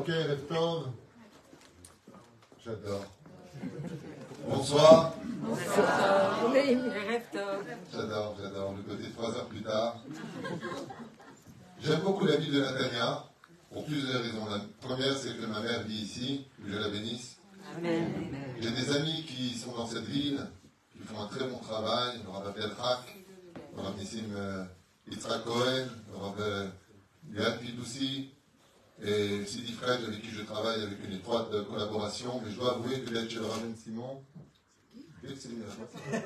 Ok, Erev Tov. J'adore. Bonsoir. Bonsoir. Oui, Erev Tov. J'adore. Le côté 3 heures plus tard. J'aime beaucoup la vie de Natania, pour plusieurs raisons. La première, c'est que ma mère vit ici, que je la bénisse. Amen. J'ai des amis qui sont dans cette ville, qui font un très bon travail. Le Rav Belchak, le Rav Nissim Yitzhak Cohen, le Rav Liad Pidoussi, et Sidi Fred, avec qui je travaille avec une étroite collaboration. Mais je dois avouer que d'être chez le Rav Simon, c'est mieux. À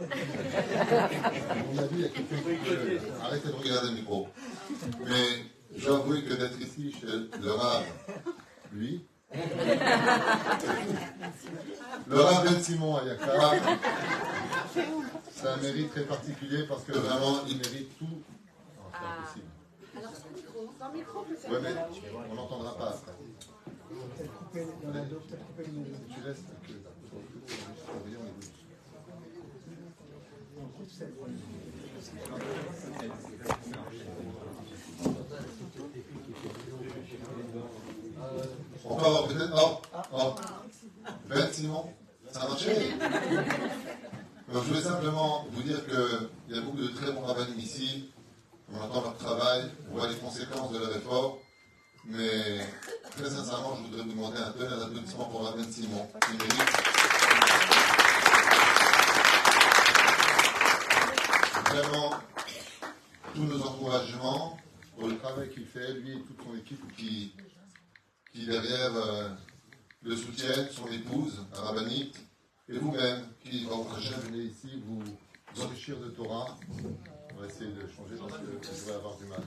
mon avis, il y a quelqu'un qui... Arrêtez de regarder le micro. Mais je dois avouer que d'être ici chez le Rav, lui, le Rav Ben Simon à Yakar, c'est un mérite très particulier parce que vraiment, il mérite tout. Non, c'est impossible. Alors, sans micro, peut-être. Oui, mais on n'entendra pas après. Tu laisses que... On peut avoir peut-être... Oh. Ben Simon, ça a marché. Donc, je voulais simplement vous dire qu'il y a beaucoup de très bons rabbinim ici. On entend leur travail, on voit les conséquences de leur effort. Mais très sincèrement, je voudrais vous demander un tonnerre d'applaudissements pour Ben Simon. Il mérite. Vraiment, tous nos encouragements pour le travail qu'il fait, lui et toute son équipe qui derrière le soutiennent, son épouse, la rabbinite, et vous-même, qui, au prochain, venez ici vous enrichir de Torah. On va essayer de changer parce que je vais avoir du mal.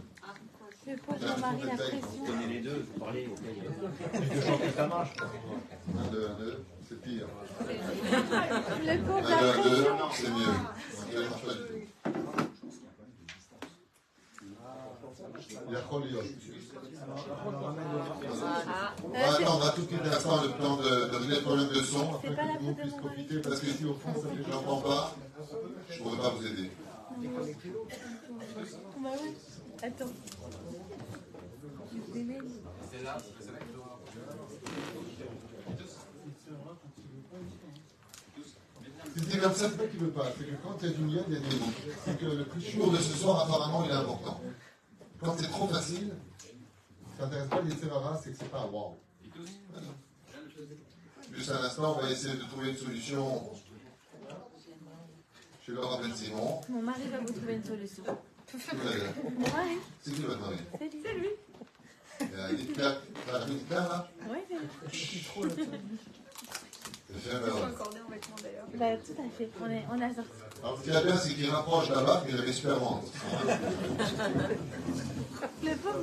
Le pauvre Jean-Marie, la pression. Vous connaissez les deux, vous parlez, de chanter ça marche. 1, 2, 1, 2, c'est pire. Le pauvre 1, 2, 1, 2, la c'est mieux. Donc, ça ne marche pas du tout. Il y a trop de on va attendre un tout petit instant le temps de régler le problème de son, afin que tout le monde puisse profiter, parce que ici au fond, ça fait que je n'entends pas, je ne pourrais pas vous aider. Attends. Si c'est comme ça, c'est pas qu'il ne veut pas, c'est que quand il y a du lien, il y a des mots. C'est que le plus chaud de ce soir, apparemment, il est important. Quand c'est trop facile, ça n'intéresse pas les Serara, c'est que c'est pas waouh. Juste un instant, on va essayer de trouver une solution chez Laura Ben Simon. Mon mari va vous trouver une solution. Mon mari. C'est qui votre mari? C'est lui. Il y a une claque, là? Oui, c'est lui. Bah, tout à fait, on a sorti. Alors, ce qui est bien, c'est qu'il rapproche là-bas, mais il avait super loin.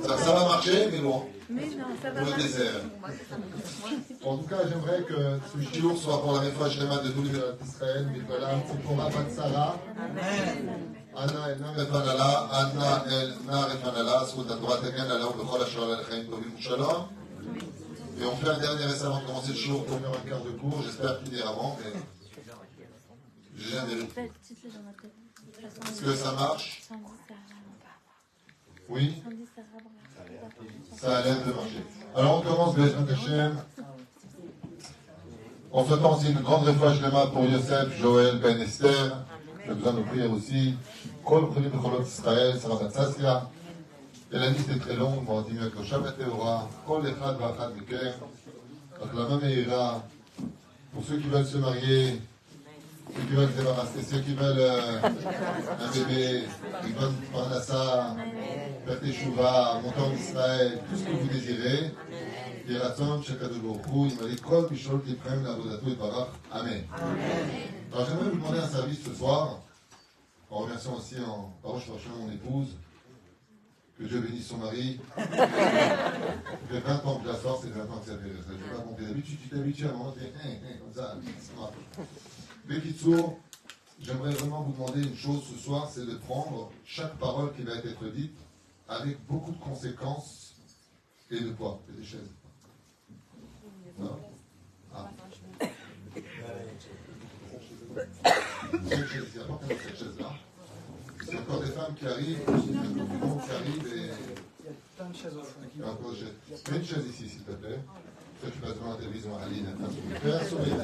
Ça va marcher, mais bon. Mais non, ça va pour le dessert. En tout cas, j'aimerais que ce jour soit pour la réfouach de tous les Israël, Nicolas, Tzipora, Batsara. Anna el na refanala, Anna el na refanala, Zchut HaTorah tagen alao bechol asher aleichem tovim shalom. Et on fait un dernier essai avant de commencer le jour pour 1h15 de cours. J'espère finir avant, mais j'ai jamais lu. Est-ce que ça marche? Oui? Ça a l'air de marcher. Alors on commence Bezrat Hashem. En ce temps, c'est une grande réfouach lema pour Yosef, Joël, Ben Esther. J'ai besoin de prier aussi. Kol Cholim Becholot Israël, Sarah Batsassia. Et la liste est très longue. On va dire que Shabbat Teora, Kol Echad Vachad Mikem, Achlama Meira, pour ceux qui veulent se marier, ceux qui veulent se débarrasser, ceux qui veulent un bébé, une bonne parnassa, faire teshuva, monter en Israël, tout ce que vous désirez. Yeratzon, Shekadou Borou, il m'a dit Kol Bishol Tiprem, Lavodatou et Barach. Amen. Alors j'aimerais vous demander un service ce soir, en remerciant aussi en Baruch Hashem mon épouse. Que Dieu bénisse son mari. Ça fait 20 ans que je la sors, c'est 20 ans que ça fait. Je ne vais pas compter. D'habitude, tu t'habitues à un moment, tu fais comme ça marche. Bekitsour, j'aimerais vraiment vous demander une chose ce soir, c'est de prendre chaque parole qui va être dite avec beaucoup de conséquences et de poids. Et des chaises. Non? Ah. Cette chaise, il y a pas cette chaise-là. Il y a encore des femmes qui arrivent, du monde qui arrive et... Il y a plein de chaises au fond. Mets une chaise ici, s'il te plaît. Toi, tu passes devant la télévision, Aline, fais un sourire.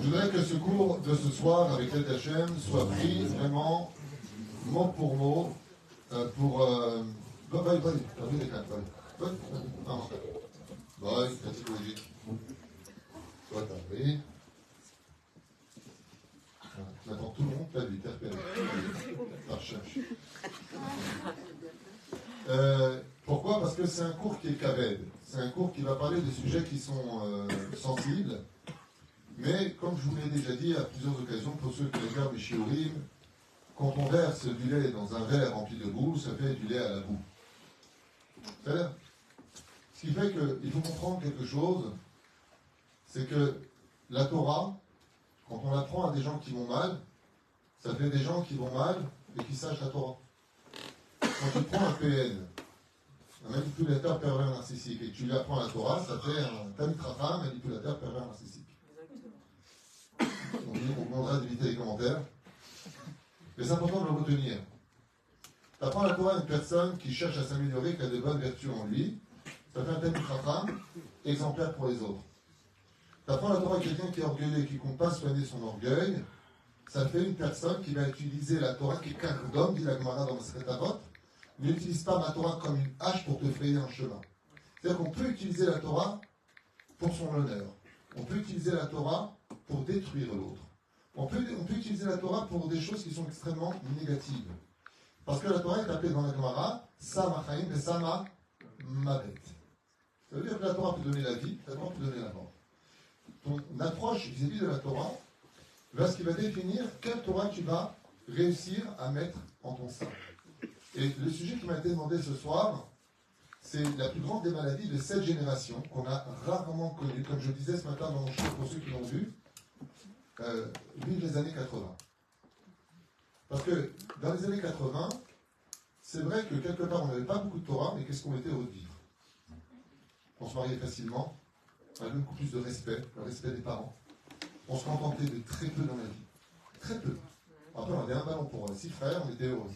Je voudrais que ce cours de ce soir avec l'aide d'Hachem soit pris vraiment mot pour mot pour... Bye, catégorie. Toi, t'as pris. Maintenant, tout le monde t'a vu, pourquoi? Parce que c'est un cours qui est kaved. C'est un cours qui va parler de sujets qui sont sensibles. Mais, comme je vous l'ai déjà dit à plusieurs occasions, pour ceux qui regardent les shiurim, quand on verse du lait dans un verre rempli de boue, ça fait du lait à la boue. C'est-à-dire, ce qui fait qu'il faut comprendre quelque chose, c'est que la Torah, quand on l'apprend à des gens qui vont mal, ça fait des gens qui vont mal et qui sachent la Torah. Quand tu prends un PN, un manipulateur pervers narcissique, et que tu lui apprends la Torah, ça fait un Talmid Chacham, manipulateur pervers narcissique. On demandera d'éviter les commentaires. Mais c'est important de le retenir. Tu apprends la Torah à une personne qui cherche à s'améliorer, qui a de bonnes vertus en lui, ça fait un Talmid Chacham, exemplaire pour les autres. Tu apprends la Torah à quelqu'un qui est orgueilleux et qui ne compte pas soigner son orgueil, ça fait une personne qui va utiliser la Torah, quelqu'un d'homme, dit la Gemara dans Masechet Avot, n'utilise pas ma Torah comme une hache pour te frayer un chemin. C'est-à-dire qu'on peut utiliser la Torah pour son honneur. On peut utiliser la Torah pour détruire l'autre. On peut utiliser la Torah pour des choses qui sont extrêmement négatives. Parce que la Torah est appelée dans la Gemara Sama Chaim et Sama Mavet. Ça veut dire que la Torah peut donner la vie, la Torah peut donner la mort. Ton approche vis-à-vis de la Torah va ce qui va définir quelle Torah tu vas réussir à mettre en ton sein. Et le sujet qui m'a été demandé ce soir, c'est la plus grande des maladies de cette génération qu'on a rarement connue. Comme je disais ce matin dans mon show, pour ceux qui l'ont vu, vive les années 80. Parce que dans les années 80, c'est vrai que quelque part on n'avait pas beaucoup de Torah, mais qu'est-ce qu'on était heureux de vivre? On se mariait facilement, on avait beaucoup plus de respect, le respect des parents. On se contentait de très peu dans la vie. Très peu. Après, on avait un ballon pour 6 frères, on était heureux.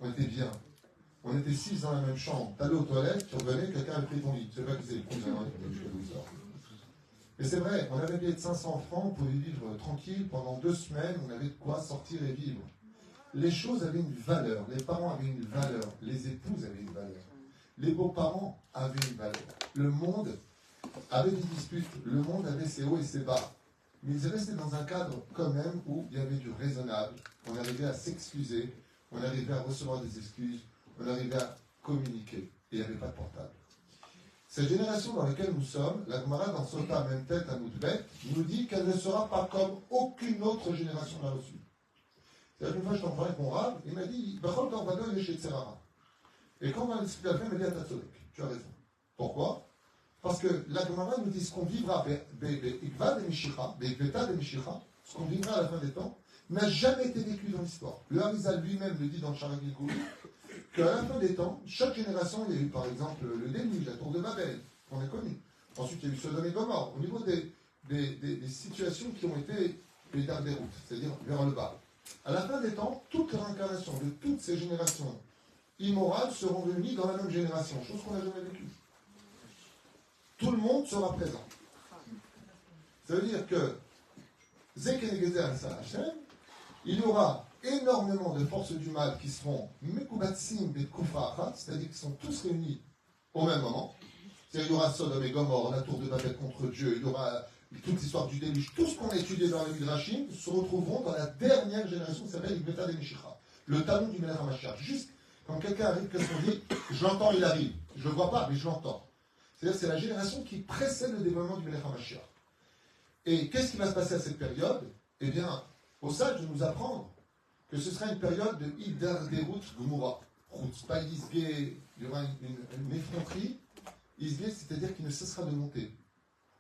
On était bien. On était 6 dans la même chambre. T'allais aux toilettes, tu revenais, quelqu'un avait pris ton lit. Je sais pas qui c'est le cousin, mais c'est vrai, on avait payé de 500 francs, on pouvait vivre tranquille. Pendant 2 semaines, on avait de quoi sortir et vivre. Les choses avaient une valeur. Les parents avaient une valeur. Les épouses avaient une valeur. Les beaux-parents avaient une valeur. Le monde avait des disputes. Le monde avait ses hauts et ses bas. Mais ils restaient dans un cadre quand même où il y avait du raisonnable. On arrivait à s'excuser. On arrivait à recevoir des excuses. On arrivait à communiquer. Et il n'y avait pas de portable. Cette génération dans laquelle nous sommes, la Gemara dans Sota même tête à Moudbet, nous dit qu'elle ne sera pas comme aucune autre génération l'a reçue. C'est-à-dire qu'une fois je t'en parlais avec mon rab, il m'a dit Bachol Torvado il est chez Tserara. Et quand on a discuté avec lui, il m'a dit Atatzodek, tu as raison. Pourquoi? Parce que la Gemara nous dit ce qu'on vivra, ce qu'on vivra à la fin des temps, n'a jamais été vécu dans l'histoire. Le Harizal lui-même le dit dans le Charagil Gouli, qu'à la fin des temps, chaque génération, il y a eu par exemple le déluge, la tour de Babel, qu'on a connu. Ensuite, il y a eu Sodome et Gomorrhe. Au niveau des situations qui ont été les dernières des routes, c'est-à-dire vers le bas. À la fin des temps, toute réincarnation de toutes ces générations immorales seront réunies dans la même génération, chose qu'on n'a jamais vécue. Tout le monde sera présent. Ça veut dire que il y aura énormément de forces du mal qui seront Mekubatsim et Kufra'achat, c'est-à-dire qui sont tous réunis au même moment. C'est-à-dire il y aura Sodome et Gomorrhe, la tour de Babel contre Dieu, il y aura toute l'histoire du déluge, tout ce qu'on a étudié dans les Midrashim se retrouveront dans la dernière génération qui s'appelle Ibeta de Mishicha, le talon du Melech HaMashiach. Juste quand quelqu'un arrive, qu'est-ce qu'on dit? Je l'entends, il arrive. Je ne le vois pas, mais je l'entends. C'est-à-dire c'est la génération qui précède le développement du Melech HaMashiach. Et qu'est-ce qui va se passer à cette période? Eh bien, au sage de nous apprendre que ce sera une période de Hidarderut Gumura. Pas Isgé, il y aura une effronterie. Isgé, c'est-à-dire qu'il ne cessera de monter.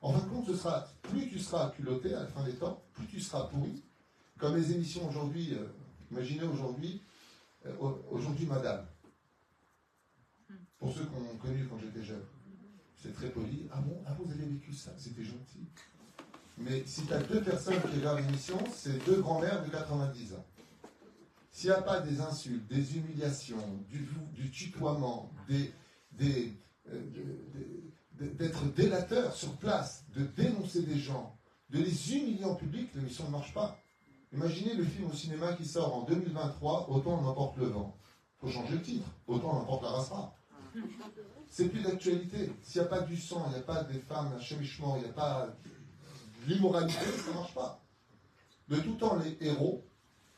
En fin de compte, ce sera, plus tu seras culotté à la fin des temps, plus tu seras pourri. Comme les émissions aujourd'hui, imaginez aujourd'hui Madame. Pour ceux qui ont connu quand j'étais jeune, c'est très poli. Ah bon, ah vous avez vécu ça, c'était gentil. Mais si tu as 2 personnes qui regardent l'émission, c'est 2 grands-mères de 90 ans. s'il n'y a pas des insultes, des humiliations, du tutoiement, d'être délateur sur place, de dénoncer des gens, de les humilier en public, l'émission ne marche pas. Imaginez le film au cinéma qui sort en 2023, Autant en emporte le vent. Il faut changer le titre, Autant en emporte la racera. C'est plus d'actualité. S'il n'y a pas du sang, il n'y a pas des femmes, un chemichement, il n'y a pas de l'immoralité, ça ne marche pas. De tout temps, les héros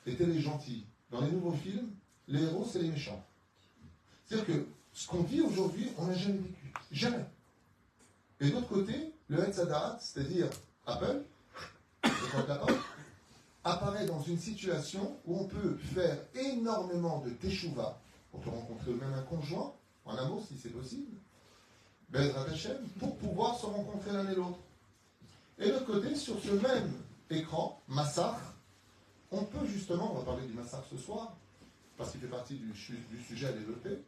étaient les gentils. Dans les nouveaux films, les héros, c'est les méchants. C'est-à-dire que ce qu'on vit aujourd'hui, on n'a jamais vécu. Jamais. Et d'autre côté, le Hetzadat, c'est-à-dire Apple, apparaît dans une situation où on peut faire énormément de teshuva, on peut rencontrer même un conjoint, en amour si c'est possible, Bezrat Hashem, pour pouvoir se rencontrer l'un et l'autre. Et de l'autre côté, sur ce même écran, Massar, on peut justement, on va parler du Massar ce soir, parce qu'il fait partie du sujet à développer,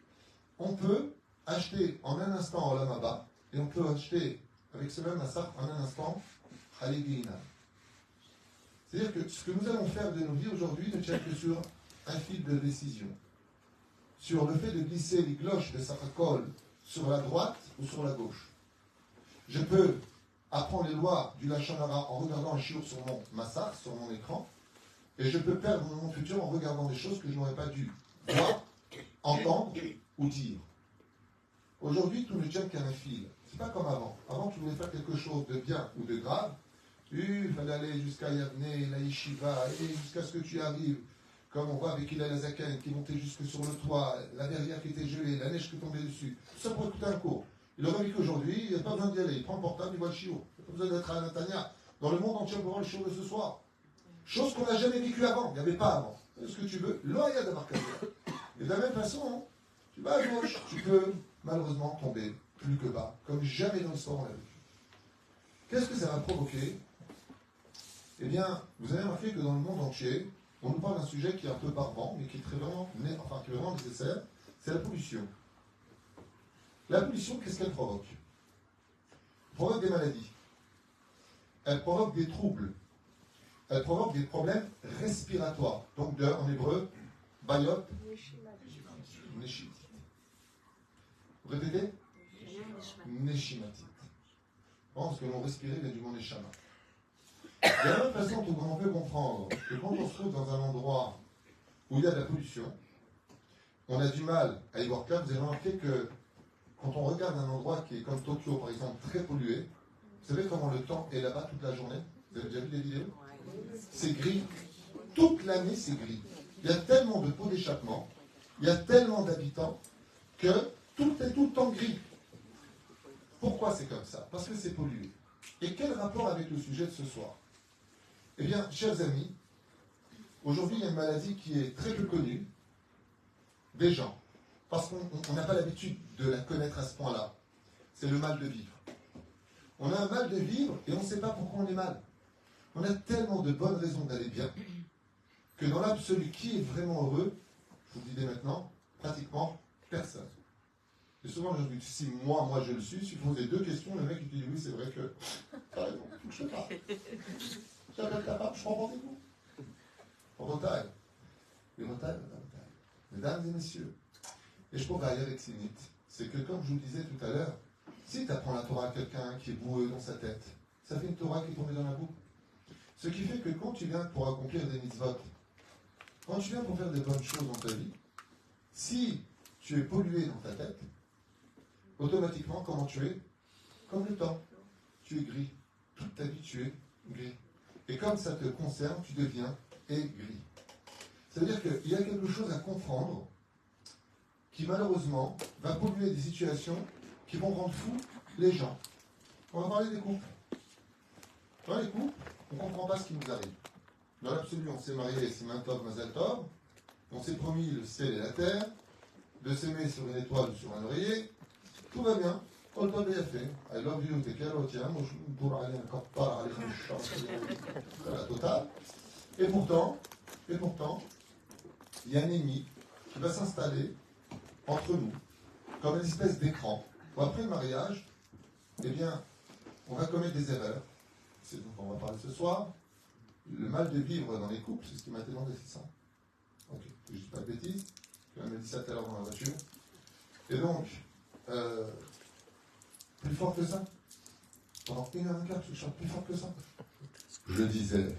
on peut acheter en un instant Olam Haba, et on peut acheter avec ce même Massar en un instant Haligina. C'est-à-dire que ce que nous allons faire de nos vies aujourd'hui ne tient que sur un fil de décision. Sur le fait de glisser les cloches de Sarakol sur la droite ou sur la gauche. Je peux apprendre les lois du Lachon Hara en regardant un chiour sur mon massar, sur mon écran, et je peux perdre mon futur en regardant des choses que je n'aurais pas dû voir, entendre ou dire. Aujourd'hui, tout ne tient qu'à un fil. C'est pas comme avant. Avant, tu voulais faire quelque chose de bien ou de grave, il fallait aller jusqu'à Yavne, la Yeshiva, et jusqu'à ce que tu arrives, comme on voit avec Hillel Azaken, qui montait jusque sur le toit, la verrière qui était gelée, la neige qui tombait dessus. Tout ça pour écouter un cours. Il aurait dit qu'aujourd'hui, il n'y a pas besoin d'y aller. Il prend le portable, il voit le chiot. Il n'y a pas besoin d'être à Natania. Dans le monde entier, on peut voir le chiot de ce soir. Chose qu'on n'a jamais vécue avant. Il n'y avait pas avant. Est-ce que tu veux? Loya d'avoir qu'à faire. Et de la même façon, tu vas à gauche, tu peux malheureusement tomber plus que bas, comme jamais dans l'histoire on l'a vécu. Qu'est-ce que ça va provoquer? Eh bien, vous avez remarqué que dans le monde entier, on nous parle d'un sujet qui est un peu barbant, mais qui est qui est vraiment nécessaire, c'est la pollution. La pollution, qu'est-ce qu'elle provoque? Elle provoque des maladies. Elle provoque des troubles. Elle provoque des problèmes respiratoires. Donc, en hébreu, bayot, neshit. Vous répétez? Neshimatit. Parce que l'on respirait, il y a du mot neshama. De la même façon, on peut comprendre que quand on se trouve dans un endroit où il y a de la pollution, on a du mal à y voir clair. Vous avez remarqué que quand on regarde un endroit qui est comme Tokyo, par exemple, très pollué, vous savez comment le temps est là-bas toute la journée? Vous avez déjà vu des vidéos? C'est gris. Toute l'année, c'est gris. Il y a tellement de pots d'échappement, il y a tellement d'habitants que tout est tout le temps gris. Pourquoi c'est comme ça? Parce que c'est pollué. Et quel rapport avec le sujet de ce soir? Eh bien, chers amis, aujourd'hui, il y a une maladie qui est très peu connue des gens, parce qu'on n'a pas l'habitude de la connaître à ce point-là. C'est le mal de vivre. On a un mal de vivre et on ne sait pas pourquoi on est mal. On a tellement de bonnes raisons d'aller bien que dans l'absolu, qui est vraiment heureux? Je vous le dis dès maintenant, pratiquement personne. Et souvent, je dis, si moi je le suis, si vous posez deux questions, le mec il dit oui, c'est vrai que t'as raison, je ne sais pas. J'appelle ta part, je prends rendez-vous. En retard. Les retards. Mesdames et messieurs, et je peux aller avec ces mythes, c'est que comme je vous le disais tout à l'heure, si tu apprends la Torah à quelqu'un qui est boueux dans sa tête, ça fait une Torah qui est tombée dans la boue. Ce qui fait que quand tu viens pour accomplir des mitzvot, quand tu viens pour faire des bonnes choses dans ta vie, si tu es pollué dans ta tête, automatiquement, comment tu es? Comme le temps. Tu es gris. Toute ta vie, tu es gris. Et comme ça te concerne, tu deviens aigri. C'est-à-dire qu'il y a quelque chose à comprendre qui, malheureusement, va polluer des situations qui vont rendre fous les gens. On va parler des couples. Dans les couples, on ne comprend pas ce qui nous arrive. Dans l'absolu, on s'est marié, c'est Mantov, Mazal Tov. On s'est promis le ciel et la terre, de s'aimer sur une étoile ou sur un oreiller. Tout va bien. All tov est fait. I love you, t'es quel autre, moi je pour aller un kappa, aller la totale. Et pourtant, il y a un ennemi qui va s'installer entre nous, comme une espèce d'écran, où après le mariage, eh bien, on va commettre des erreurs. C'est dont on va parler ce soir. Le mal de vivre dans les couples, c'est ce qui m'a demandé, c'est ça. Ok, je ne dis pas de bêtises. Elle m'a dit ça tout à l'heure dans la voiture. Et donc, plus fort que ça. Pendant 1h15, je chante plus fort que ça. Je disais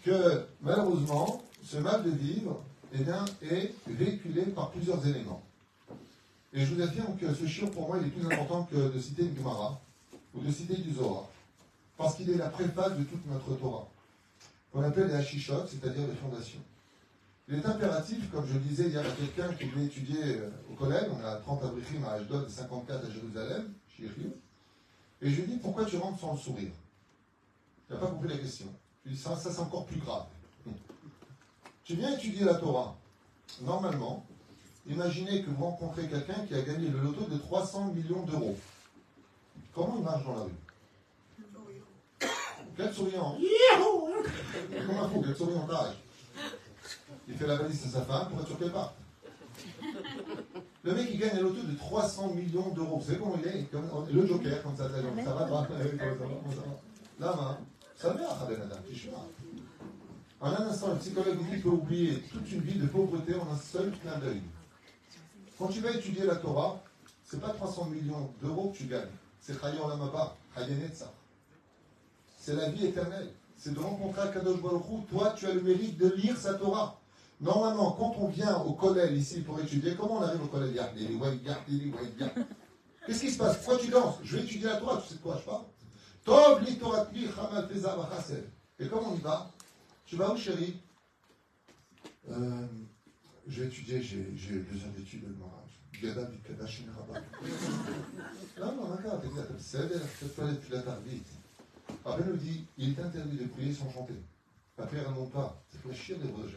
que malheureusement, ce mal de vivre est véhiculé par plusieurs éléments. Et je vous affirme que ce shiur, pour moi, il est plus important que de citer une Gemara ou de citer du Zohar. Parce qu'il est la préface de toute notre Torah. Qu'on appelle les Hashishot, c'est-à-dire les fondations. Il est impératif, comme je le disais hier à quelqu'un qui voulait étudier au collège, on a 30 abrichim à Ashdod et 54 à Jérusalem, chez Yeriv, et je lui dis pourquoi tu rentres sans le sourire. Il n'a pas compris la question. Je lui dis ça c'est encore plus grave. Tu viens étudier la Torah. Normalement, imaginez que vous rencontrez quelqu'un qui a gagné le loto de 300 millions d'euros. Comment il marche dans la rue? Quel souriant. Comme un fou, quel souriant t'arrête. Il fait la valise à sa femme pour être sûr qu'elle parte. Le mec, il gagne un loto de 300 millions d'euros. Vous savez comment il est? Le joker, comme ça, ça va pas. Là, ça va, en un instant, le psychologue dit qu'il peut oublier toute une vie de pauvreté en un seul clin d'œil. Quand tu vas étudier la Torah, ce n'est pas 300 millions d'euros que tu gagnes. C'est Chayon Lamaba, Hayanetza. C'est la vie éternelle. C'est de rencontrer Kadosh Baruch Hu. Toi, tu as le mérite de lire sa Torah. Normalement, quand on vient au collège ici pour étudier, comment on arrive au collège? Qu'est-ce qui se passe? Pourquoi tu danses? Je vais étudier la Torah. Tu sais de quoi je parle? Tov li toratli chamal peza v'chasel. Et comment on y va? Tu vas où, chérie? Je vais étudier, j'ai 2 heures d'études de mariage. Gada bikadashin rabat. Non, d'accord, t'es בסדר, fais-toi les filat arbit. Après, nous dit, il est interdit de prier sans chanter. La prière ne monte pas. C'est la chier des roches.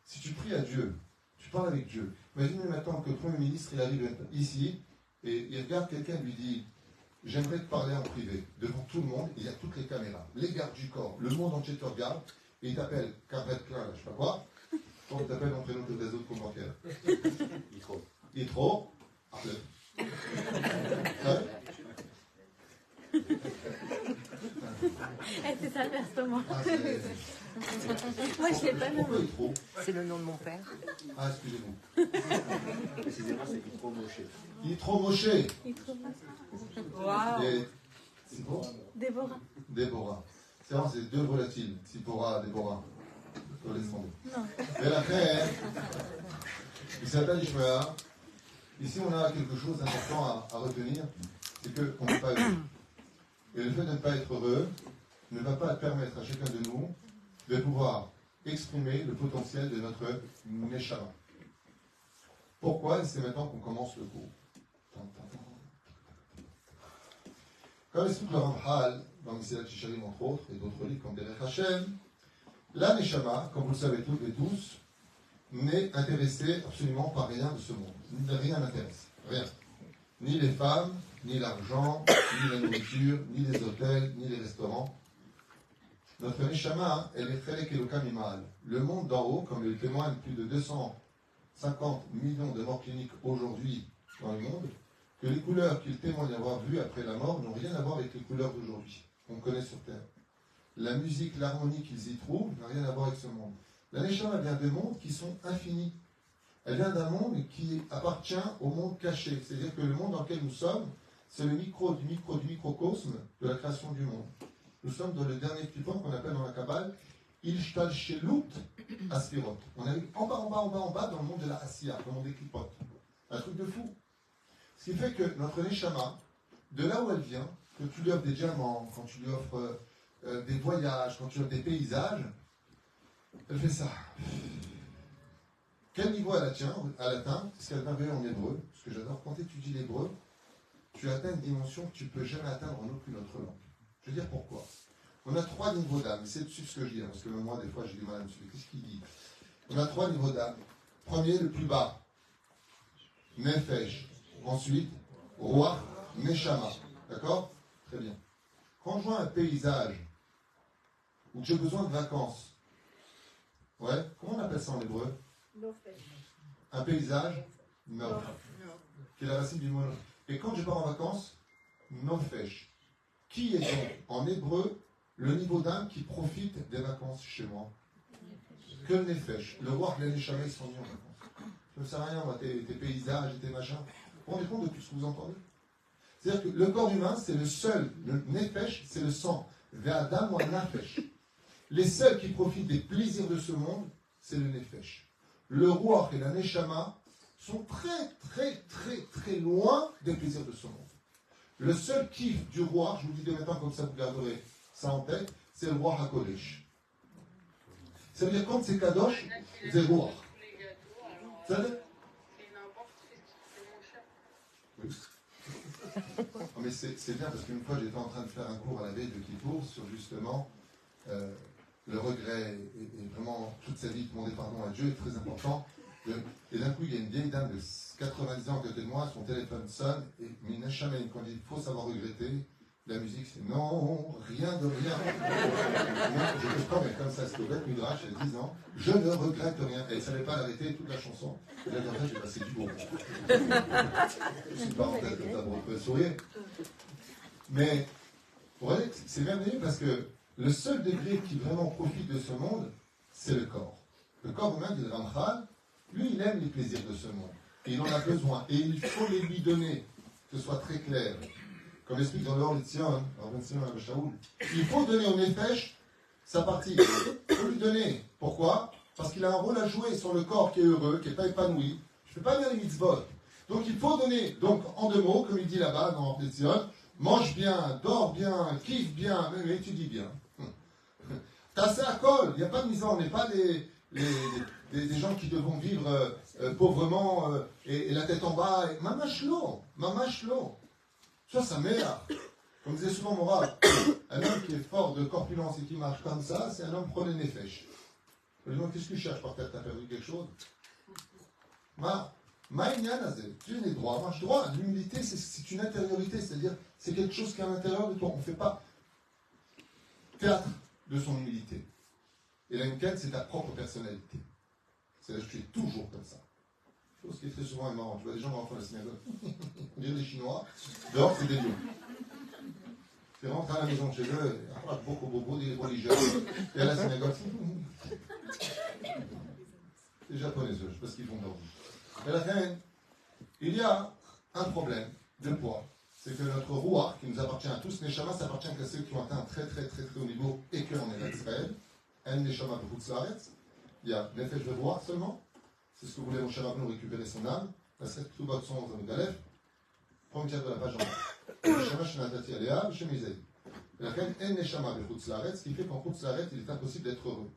Si tu pries à Dieu, tu parles avec Dieu. Imaginez maintenant que le Premier ministre, il arrive ici, et il regarde quelqu'un et lui dit, j'aimerais te parler en privé, devant tout le monde, il y a toutes les caméras, les gardes du corps, le monde entier te regarde, et il t'appelle, Carrette Klein, je sais pas quoi, quand il t'appelle en prénom des autres comptes bancaires. Yitro, appelle. C'est ça le versement. Ah, Moi, je l'ai pas nommé. Pourquoi Yitro? C'est le nom de mon père. Ah, excusez-vous. Précisément, c'est Yitro Moshe. Yitro Moshe. Il trouve pas ça. Waouh. Et Sipora. Déborah. Déborah. C'est vrai, c'est 2 volatiles. Sipora, Déborah. Je laisse tomber. Non. Et la reine, il s'appelle Ishmael. Ici, on a quelque chose d'important à retenir, c'est qu'on n'est pas heureux. Et le fait de ne pas être heureux ne va pas permettre à chacun de nous de pouvoir exprimer le potentiel de notre Neshama. Pourquoi? C'est maintenant qu'on commence le cours. Comme explique le Ramchal, dans Messilat Yesharim entre autres, et d'autres livres comme Derech Hashem, la Neshama, comme vous le savez toutes et tous, n'est intéressée absolument par rien de ce monde. Rien n'intéresse. Rien. Ni les femmes, ni l'argent, ni la nourriture, ni les hôtels, ni les restaurants. Notre Neshama, elle est Chelek Elokam Imal. Le monde d'en haut, comme le témoignent plus de 250 millions de morts cliniques aujourd'hui dans le monde, que les couleurs qu'ils témoignent avoir vues après la mort n'ont rien à voir avec les couleurs d'aujourd'hui, qu'on connaît sur Terre. La musique, l'harmonie qu'ils y trouvent n'a rien à voir avec ce monde. La Neshama vient de mondes qui sont infinis. Elle vient d'un monde qui appartient au monde caché. C'est-à-dire que le monde dans lequel nous sommes, c'est le micro du microcosme de la création du monde. Nous sommes dans le dernier petit point qu'on appelle dans la Kabbale Ilshtal Shelut Aspirot. On est en bas dans le monde de la Asiya, le monde des clipotes. Un truc de fou. Ce qui fait que notre Neshama, de là où elle vient, quand tu lui offres des diamants, quand tu lui offres des voyages, quand tu lui offres des paysages, elle fait ça. Quel niveau elle atteint? C'est ce qu'elle merveilleux en hébreu. Ce que j'adore, quand tu étudies l'hébreu, tu atteins une dimension que tu ne peux jamais atteindre en aucune autre langue. Je veux dire pourquoi. On a 3 niveaux d'âme. C'est dessus ce que je dis, parce que même moi, des fois, j'ai du mal à me suivre. Qu'est-ce qu'il dit? On a 3 niveaux d'âme. Premier, le plus bas. Nefesh. Ensuite, Roi, Neshama. D'accord? Très bien. Quand je vois un paysage où j'ai besoin de vacances, ouais, comment on appelle ça en hébreu? Un paysage, nof. Qui est la racine du mot. Et quand je pars en vacances, nofesh. Qui est donc en hébreu le niveau d'âme qui profite des vacances chez moi? que le nefesh. Le roi, les neshama, ils sont mignons. Ça ne sert à rien, moi, tes paysages et tes machins. Vous vous rendez compte de tout ce que vous entendez? C'est-à-dire que le corps humain, c'est le seul, le nefesh, c'est le sang. Ve'adam ou nafesh. Les seuls qui profitent des plaisirs de ce monde, c'est le nefesh. Le roi et la neshama sont très loin des plaisirs de ce monde. Le seul kiff du roi, je vous le dis dès maintenant comme ça vous garderez ça en tête, c'est le roi HaKodesh. Ça veut dire quand c'est Kadosh, c'est roi. Ça veut dire oui. Non, mais c'est bien parce qu'une fois j'étais en train de faire un cours à la veille de Kippour sur justement le regret et vraiment toute sa vie demander pardon à Dieu est très important. Et d'un coup il y a une vieille dame de 90 ans à côté de moi, son téléphone sonne et Mina Shamen, quand il faut savoir regretter, la musique c'est non, rien de rien. Non, je te promets comme ça, c'était au Beth Midrash, il y a 10 ans, je ne regrette rien. Et elle ne savait pas l'arrêter toute la chanson. Et là, comme ça, j'ai passé du bon. C'est une parenthèse comme ça pour vous sourire. Mais, vous voyez, c'est merveilleux parce que le seul degré qui vraiment profite de ce monde, c'est le corps. Le corps humain, dit le Ramchal, lui, il aime les plaisirs de ce monde. Et il en a besoin. Et il faut les lui donner, que ce soit très clair. Comme explique dans le Or Litzion, il faut donner au Nefesh sa partie. Il faut lui donner. Pourquoi? Parce qu'il a un rôle à jouer sur le corps qui est heureux, qui n'est pas épanoui. Je ne fais pas bien les mitzvot. Donc il faut donner. Donc en 2 mots, comme il dit là-bas dans Or Litzion, mange bien, dors bien, kiffe bien, même étudie bien. T'as ça à colle. Il n'y a pas de mise en. On n'est pas des gens qui devront vivre pauvrement et la tête en bas. Mamashlo. Ça mère. Comme disait souvent mon rab, un homme qui est fort de corpulence et qui marche comme ça, c'est un homme proné nefesh. Je me dis, qu'est-ce que tu cherches par terre? T'as perdu quelque chose? Tu es droit, marche droit. L'humilité, c'est une intériorité, c'est-à-dire, c'est quelque chose qui est à l'intérieur de toi. On ne fait pas théâtre de son humilité. Et la Mken, c'est ta propre personnalité. C'est-à-dire que tu es toujours comme ça. Chose qui est très souvent marrant. Tu vois des gens rentrent dans la synagogue, on dirait des Chinois, dehors c'est des lions. Tu rentres à la maison de chez eux, beaucoup des religieux, et à la synagogue, c'est japonais, je ne sais pas ce qu'ils font dehors. Mais à la fin, il y a un problème de poids. C'est que notre roi, qui nous appartient à tous, Neshama, ça appartient qu'à ceux qui ont atteint un très haut niveau et qu'on est Israël. Un Neshama B'Chutz, il y a Nefesh de roi seulement. C'est ce que voulait Moshe Rabbeinu récupérer son âme. La secte tout bas de son Zamudalef. Première de la page en bas. Neshama Shenatati Alea, Shem Isaï. La reine En Neshama B'Chutz Laaretz, ce qui fait qu'en Chutz Laaretz, il est impossible d'être heureux.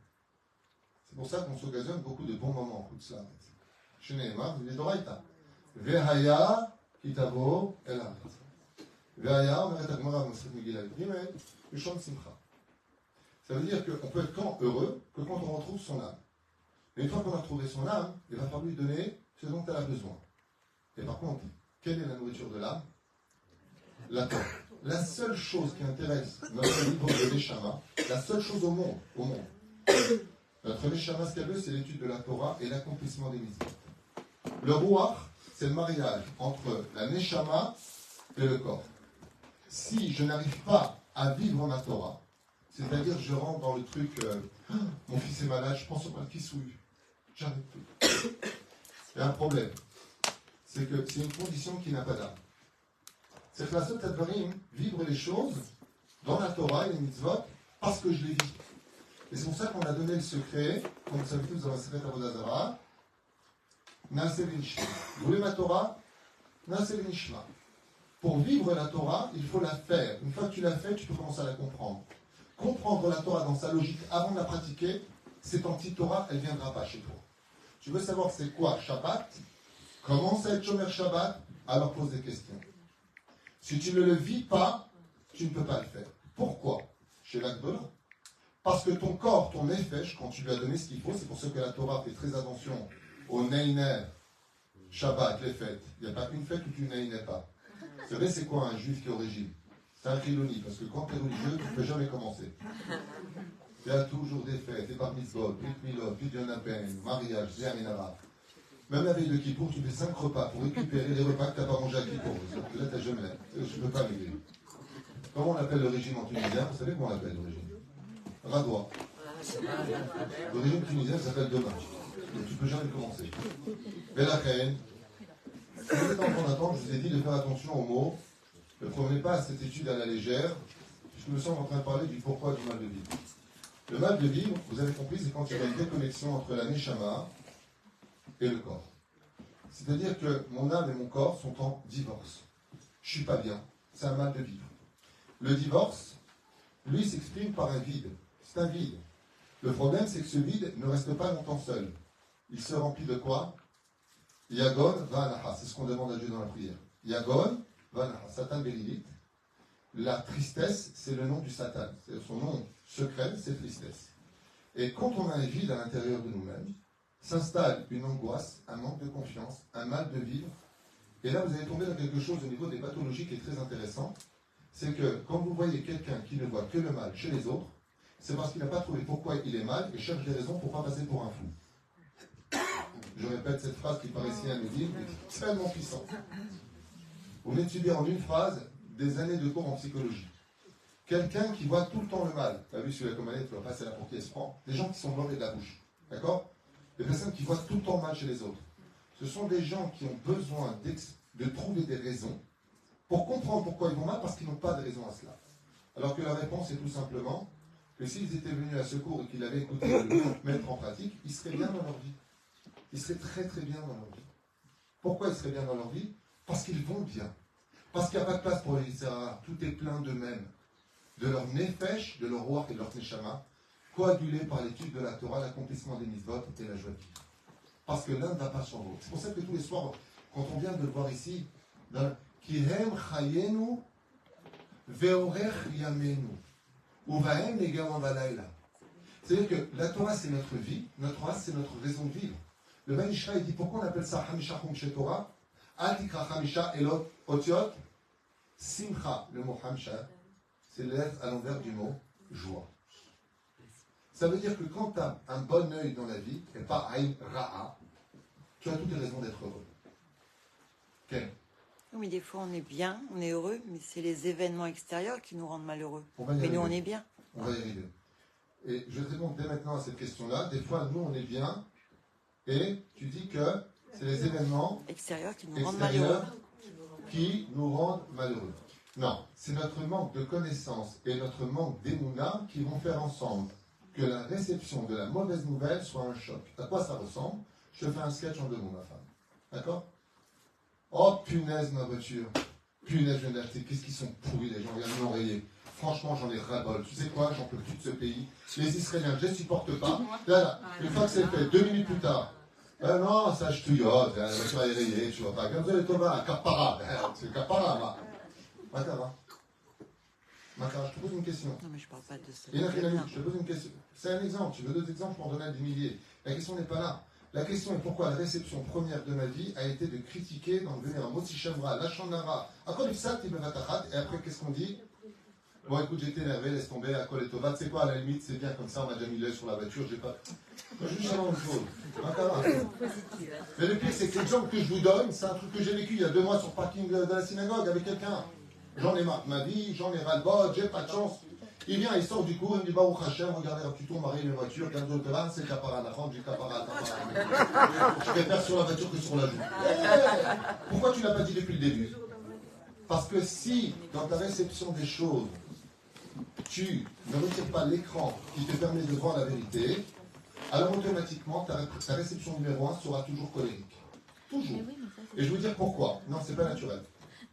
C'est pour ça qu'on s'occasionne beaucoup de bons moments en Chutz Laaretz. Chez Nehemar, il est d'Oraïta. Vehaya Kitavo El Haaretz. Vehaya, on arrête à Gemara, Moshe Migillah, Rimel, Ushon Simcha. Ça veut dire qu'on peut être quand heureux que quand on retrouve son âme. Mais une fois qu'on a trouvé son âme, il va falloir lui donner ce dont elle a besoin. Et par contre, quelle est la nourriture de l'âme? La Torah. La seule chose qui intéresse notre livre de Neshama, la seule chose au monde, notre Neshama, ce qu'elle veut, c'est l'étude de la Torah et l'accomplissement des mitzvot. Le Ruach, c'est le mariage entre la Neshama et le corps. Si je n'arrive pas à vivre ma Torah, c'est-à-dire je rentre dans le truc, mon fils est malade, je pense au mal qui souille. J'arrête tout. Il y a un problème. C'est que c'est une condition qui n'a pas d'âme. C'est que la seule Tadvarim, vivre les choses dans la Torah et les mitzvot parce que je les vis. Et c'est pour ça qu'on a donné le secret, comme vous savez tous dans la secret Avodazara, Naaseh v'nishma. Vous voulez ma Torah? Naaseh v'nishma. Pour vivre la Torah, il faut la faire. Une fois que tu l'as fait, tu peux commencer à la comprendre. Comprendre la Torah dans sa logique avant de la pratiquer, cette anti-Torah, elle ne viendra pas chez toi. Tu veux savoir c'est quoi Shabbat? Commence à être Shomer Shabbat, alors pose des questions. Si tu ne le vis pas, tu ne peux pas le faire. Pourquoi? Chez l'Akdola. Parce que ton corps, ton nefesh, quand tu lui as donné ce qu'il faut, c'est pour ça que la Torah fait très attention au Neiner, Shabbat, les fêtes. Il n'y a pas une fête où tu n'aïnais pas. C'est vrai, c'est quoi un juif qui est au régime? C'est un chiloni, parce que quand tu es religieux, tu ne peux jamais commencer. Il y a toujours des fêtes, des bar mitzvot, des milot, des yonapen, mariage, des aminara. Même la veille de Kippour, tu fais 5 repas pour récupérer les repas que tu n'as pas mangé à Kippour. Là, tu n'as jamais. Je ne peux pas m'aider. Comment on appelle le régime en tunisien? Vous savez comment on l'appelle le régime? Radois. Le régime tunisien s'appelle demain. Donc tu peux jamais commencer. Mais la reine, si vous êtes en train d'attendre, je vous ai dit de faire attention aux mots. Ne prenez pas cette étude à la légère, puisque nous sommes en train de parler du pourquoi du mal de vivre. Le mal de vivre, vous avez compris, c'est quand il y a une déconnexion entre la neshama et le corps. C'est-à-dire que mon âme et mon corps sont en divorce. Je ne suis pas bien. C'est un mal de vivre. Le divorce, lui, s'exprime par un vide. C'est un vide. Le problème, c'est que ce vide ne reste pas longtemps seul. Il se remplit de quoi? Yagon va'anaha. C'est ce qu'on demande à Dieu dans la prière. Yagon va'anaha. Satan Bérilit. La tristesse, c'est le nom du Satan. Son nom secret, c'est tristesse. Et quand on a un vide à l'intérieur de nous-mêmes, s'installe une angoisse, un manque de confiance, un mal de vivre. Et là, vous allez tomber dans quelque chose au niveau des pathologies qui est très intéressant. C'est que quand vous voyez quelqu'un qui ne voit que le mal chez les autres, c'est parce qu'il n'a pas trouvé pourquoi il est mal et cherche des raisons pour ne pas passer pour un fou. Je répète cette phrase qui paraît si anodine, mais qui est tellement puissante. Vous venez de subir en une phrase des années de cours en psychologie. Quelqu'un qui voit tout le temps le mal. Tu as vu celui-là comme elle, tu vas passer la pour qui elle se prend. Des gens qui sont mauvais de la bouche. D'accord? Des personnes qui voient tout le temps mal chez les autres. Ce sont des gens qui ont besoin de trouver des raisons pour comprendre pourquoi ils vont mal, parce qu'ils n'ont pas de raison à cela. Alors que la réponse est tout simplement que s'ils étaient venus à ce cours et qu'ils avaient écouté le mettre en pratique, ils seraient bien dans leur vie. Ils seraient très très bien dans leur vie. Pourquoi ils seraient bien dans leur vie? Parce qu'ils vont bien. Parce qu'il n'y a pas de place pour les Yitzhara. Tout est plein d'eux-mêmes. De leur nefesh, de leur roi et de leur neshama, coagulés par l'étude de la Torah, l'accomplissement des mitzvot et la joie de vivre. Parce que l'un ne va pas sans l'autre. C'est pour ça que tous les soirs, quand on vient de le voir ici, dans Kihem chayenu ve'orech yamenu uvahem negaram valayla. C'est-à-dire que la Torah, c'est notre vie, notre Torah, c'est notre raison de vivre. Le Ben Ishra, il dit pourquoi on appelle ça Hamisha Chum chez Torah? Atikra Hamisha Elot Otiot Simcha. Le mot Hamisha, c'est la lettre à l'envers du mot joie. Ça veut dire que quand tu as un bon œil dans la vie, et pas Aïn Ra'a, tu as toutes les raisons d'être heureux. Quel? Oui, mais des fois on est bien, on est heureux, mais c'est les événements extérieurs qui nous rendent malheureux. Mais arriver. nous on est bien. On va y arriver. Et je vais te répondre dès maintenant à cette question-là. Des fois, nous on est bien, et tu dis que c'est les événements extérieurs qui nous rendent malheureux. Qui nous rendent malheureux. Non, c'est notre manque de connaissances et notre manque d'émouna qui vont faire ensemble que la réception de la mauvaise nouvelle soit un choc. À quoi ça ressemble? Je te fais un sketch en deux mots, ma femme. D'accord? Oh punaise, ma voiture. Punaise, je viens d'acheter. Qu'est-ce qu'ils sont pourris, les gens. Regarde l'oreiller. Franchement, j'en ai ras-bol. Tu sais quoi? J'en peux plus de ce pays. Les Israéliens, je ne les supporte pas. Là, une fois que c'est fait, 2 minutes plus tard. Non, ça, je touillote. La voiture est rayée, tu vois pas. Comme ça, les Thomas, Kapara. C'est Kapara, ma. Makara. Makara, je te pose une question. Non, mais je parle pas de ça. Je te pose une question. C'est un exemple. Tu veux d'autres exemples pour en donner des milliers. La question n'est pas là. La question est pourquoi la réception première de ma vie a été de critiquer, d'en devenir un Motsi Shamra, Lachanara, Akolisat, Ibevatachat, et après, qu'est-ce qu'on dit? Bon, écoute, j'étais énervé, laisse tomber, Akol et Tova. Tu sais quoi, à la limite, c'est bien comme ça, on m'a déjà mis l'œil sur la voiture, j'ai pas. Moi, je dis la même chose. Makara. Mais le pire, c'est que l'exemple que je vous donne, c'est un truc que j'ai vécu il y a 2 mois sur le parking de la synagogue avec quelqu'un. J'en ai marre de ma vie, j'en ai ras-le-bol, j'ai pas de chance. Il vient, il sort du cours, il me dit Baruch Hashem, regardez, tu tombes, marie les voitures, garde de terrain, c'est capara à la fente, j'ai capara à la Je préfère sur la voiture que sur la joue. Pourquoi tu l'as pas dit depuis le début? Parce que si, dans ta réception des choses, tu ne retires pas l'écran qui te permet de voir la vérité, alors automatiquement, ta réception numéro 1 sera toujours colérique. Toujours. Oui, Et je vais vous dire pourquoi. Non, c'est pas naturel.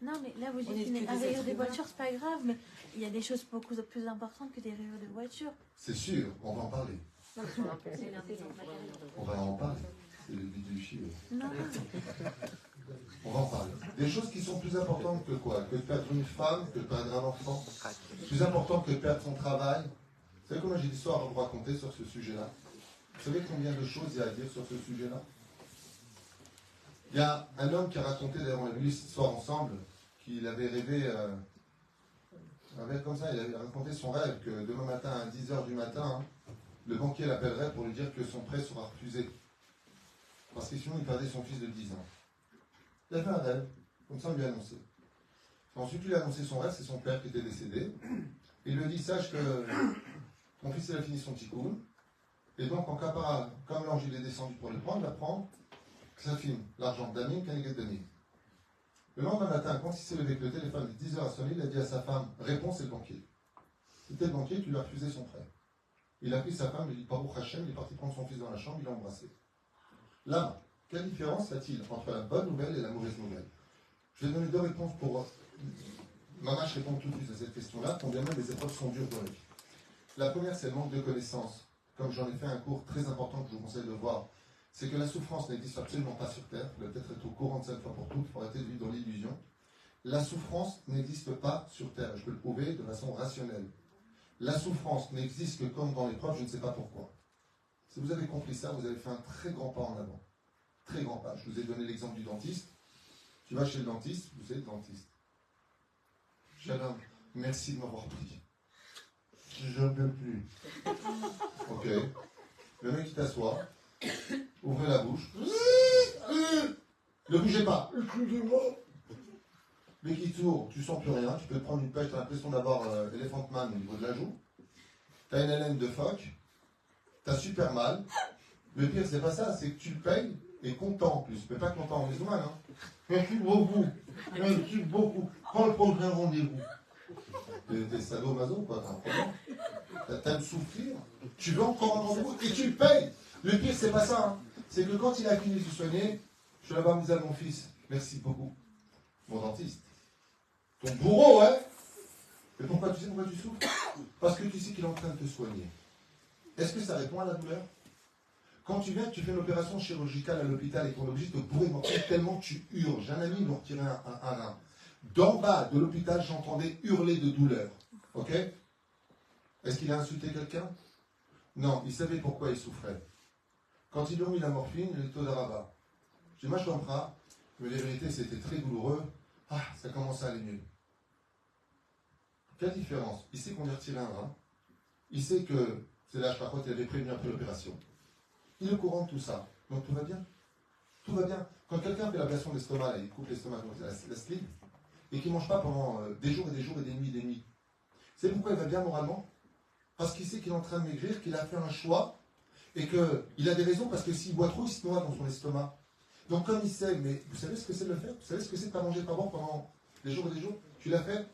Non, mais là, vous dites qu'un rayure de voiture, c'est pas grave, mais il y a des choses beaucoup plus importantes que des rayures de voiture. C'est sûr, on va en parler. On va en parler. C'est le but du chiffre. Non. On va en parler. Des choses qui sont plus importantes que quoi? Que de perdre une femme, que de perdre un enfant. Plus important que de perdre son travail. Vous savez combien j'ai d'histoires à vous raconter sur ce sujet-là? Vous savez combien de choses il y a à dire sur ce sujet-là? Il y a un homme qui a raconté, d'ailleurs on a vu cette histoire ensemble, qu'il avait rêvé, comme ça, il avait raconté son rêve que demain matin à 10h du matin, le banquier l'appellerait pour lui dire que son prêt sera refusé. Parce que sinon il perdait son fils de 10 ans. Il a fait un rêve, comme ça on lui a annoncé. Ensuite il lui a annoncé son rêve, c'est son père qui était décédé. Il lui a dit, sache que ton fils il a fini son tikkun, Et donc, en caparal, comme l'ange il est descendu pour le prendre, il va prendre Ksafim, l'argent d'Amim, Kaneget d'Amim. Le lendemain matin, quand il s'est levé avec le téléphone de 10h à sonner, il a dit à sa femme, réponds, c'est le banquier. C'était le banquier qui lui a refusé son prêt. Il a pris sa femme, il a dit, Baruch Hashem, il est parti prendre son fils dans la chambre, il l'a embrassé. Là, quelle différence y a-t-il entre la bonne nouvelle et la mauvaise nouvelle? Je vais donner deux réponses pour Mamache répondre tout de suite à cette question-là, combien même les épreuves sont dures dans la vie. La première, c'est le manque de connaissances. Comme j'en ai fait un cours très important que je vous conseille de voir, c'est que la souffrance n'existe absolument pas sur Terre. Vous devez peut-être être au courant de cette fois pour toutes, il faut arrêter de vivre dans l'illusion. La souffrance n'existe pas sur Terre. Je peux le prouver de façon rationnelle. La souffrance n'existe que comme dans l'épreuve, je ne sais pas pourquoi. Si vous avez compris ça, vous avez fait un très grand pas en avant. Très grand pas. Je vous ai donné l'exemple du dentiste. Tu vas chez le dentiste, vous savez le dentiste. Shalom, merci de m'avoir pris. Je ne peux plus. Ok. Le mec qui t'assoit, ouvrez la bouche. Ne bougez pas. Excusez-moi. Mais qui tourne, tu sens plus rien, tu peux te prendre une pêche, tu as l'impression d'avoir Elephant Man au niveau de la joue. Tu as une haleine de phoque, tu as super mal. Le pire, c'est pas ça, c'est que tu le payes et content en plus. Mais pas content en musulman, hein. Merci beaucoup. Merci beaucoup. Prends le prochain rendez-vous. T'es sadomaso, quoi, t'as un problème. T'aimes souffrir, tu veux encore un rendez-vous et tu le payes. Le pire, c'est pas ça, hein. C'est que quand il a fini de se soigner, je suis là-bas, mis à mon fils. Merci beaucoup. Mon dentiste. Ton bourreau, hein. Et pourquoi tu sais pourquoi tu souffres? Parce que tu sais qu'il est en train de te soigner. Est-ce que ça répond à la douleur? Quand tu viens, tu fais une opération chirurgicale à l'hôpital et qu'on est obligé de te bourrer mortel tellement que tu hurles. J'ai un ami, il m'a retiré un rein. D'en bas de l'hôpital, j'entendais hurler de douleur. Ok? Est-ce qu'il a insulté quelqu'un? Non, il savait pourquoi il souffrait. Quand ils lui ont mis la morphine, il était au Daraba. Je dis, moi je comprends, mais la vérité c'était très douloureux. Ah, ça commence à aller mieux. Quelle différence? Il sait qu'on lui a retiré un rein. Il sait que c'est l'âge par contre, il avait prévenu après l'opération. Il est au courant de tout ça. Donc tout va bien. Tout va bien. Quand quelqu'un fait l'ablation de l'estomac, il coupe l'estomac, la slip, et qu'il ne mange pas pendant des jours et des jours et des nuits. C'est pourquoi il va bien moralement? Parce qu'il sait qu'il est en train de maigrir, qu'il a fait un choix, et qu'il a des raisons, parce que s'il boit trop, il se noie dans son estomac. Donc comme il sait, mais vous savez ce que c'est de le faire? Vous savez ce que c'est de ne pas manger, pas boire pendant des jours et des jours? Tu l'as fait?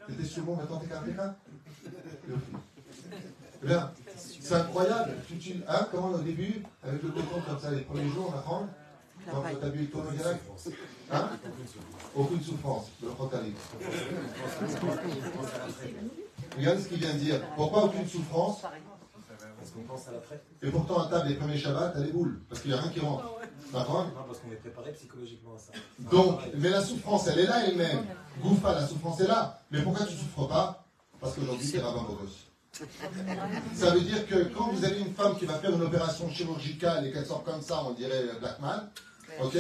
Tu étais sur le monde, maintenant t'es caractérin? Eh bien, c'est incroyable. Hein, comment au début, avec le coton comme ça, les premiers jours, on apprend, quand tu as bu le tourneau direct, hein? Aucune souffrance, de l'orthotalique. Regardez ce qu'il vient de dire. Pourquoi aucune souffrance? Parce qu'on pense à l'après. Et pourtant, à table, les premiers Shabbats, t'as les boules, parce qu'il n'y a rien qui rentre. D'accord? Non, parce qu'on est préparé psychologiquement à ça. Donc, mais la souffrance, elle est là elle-même. Goufa, la souffrance est là. Mais pourquoi tu ne souffres pas? Parce qu'aujourd'hui, c'est rabbin Bogos. Ça veut dire que quand vous avez une femme qui va faire une opération chirurgicale et qu'elle sort comme ça, on dirait Blackman, ok?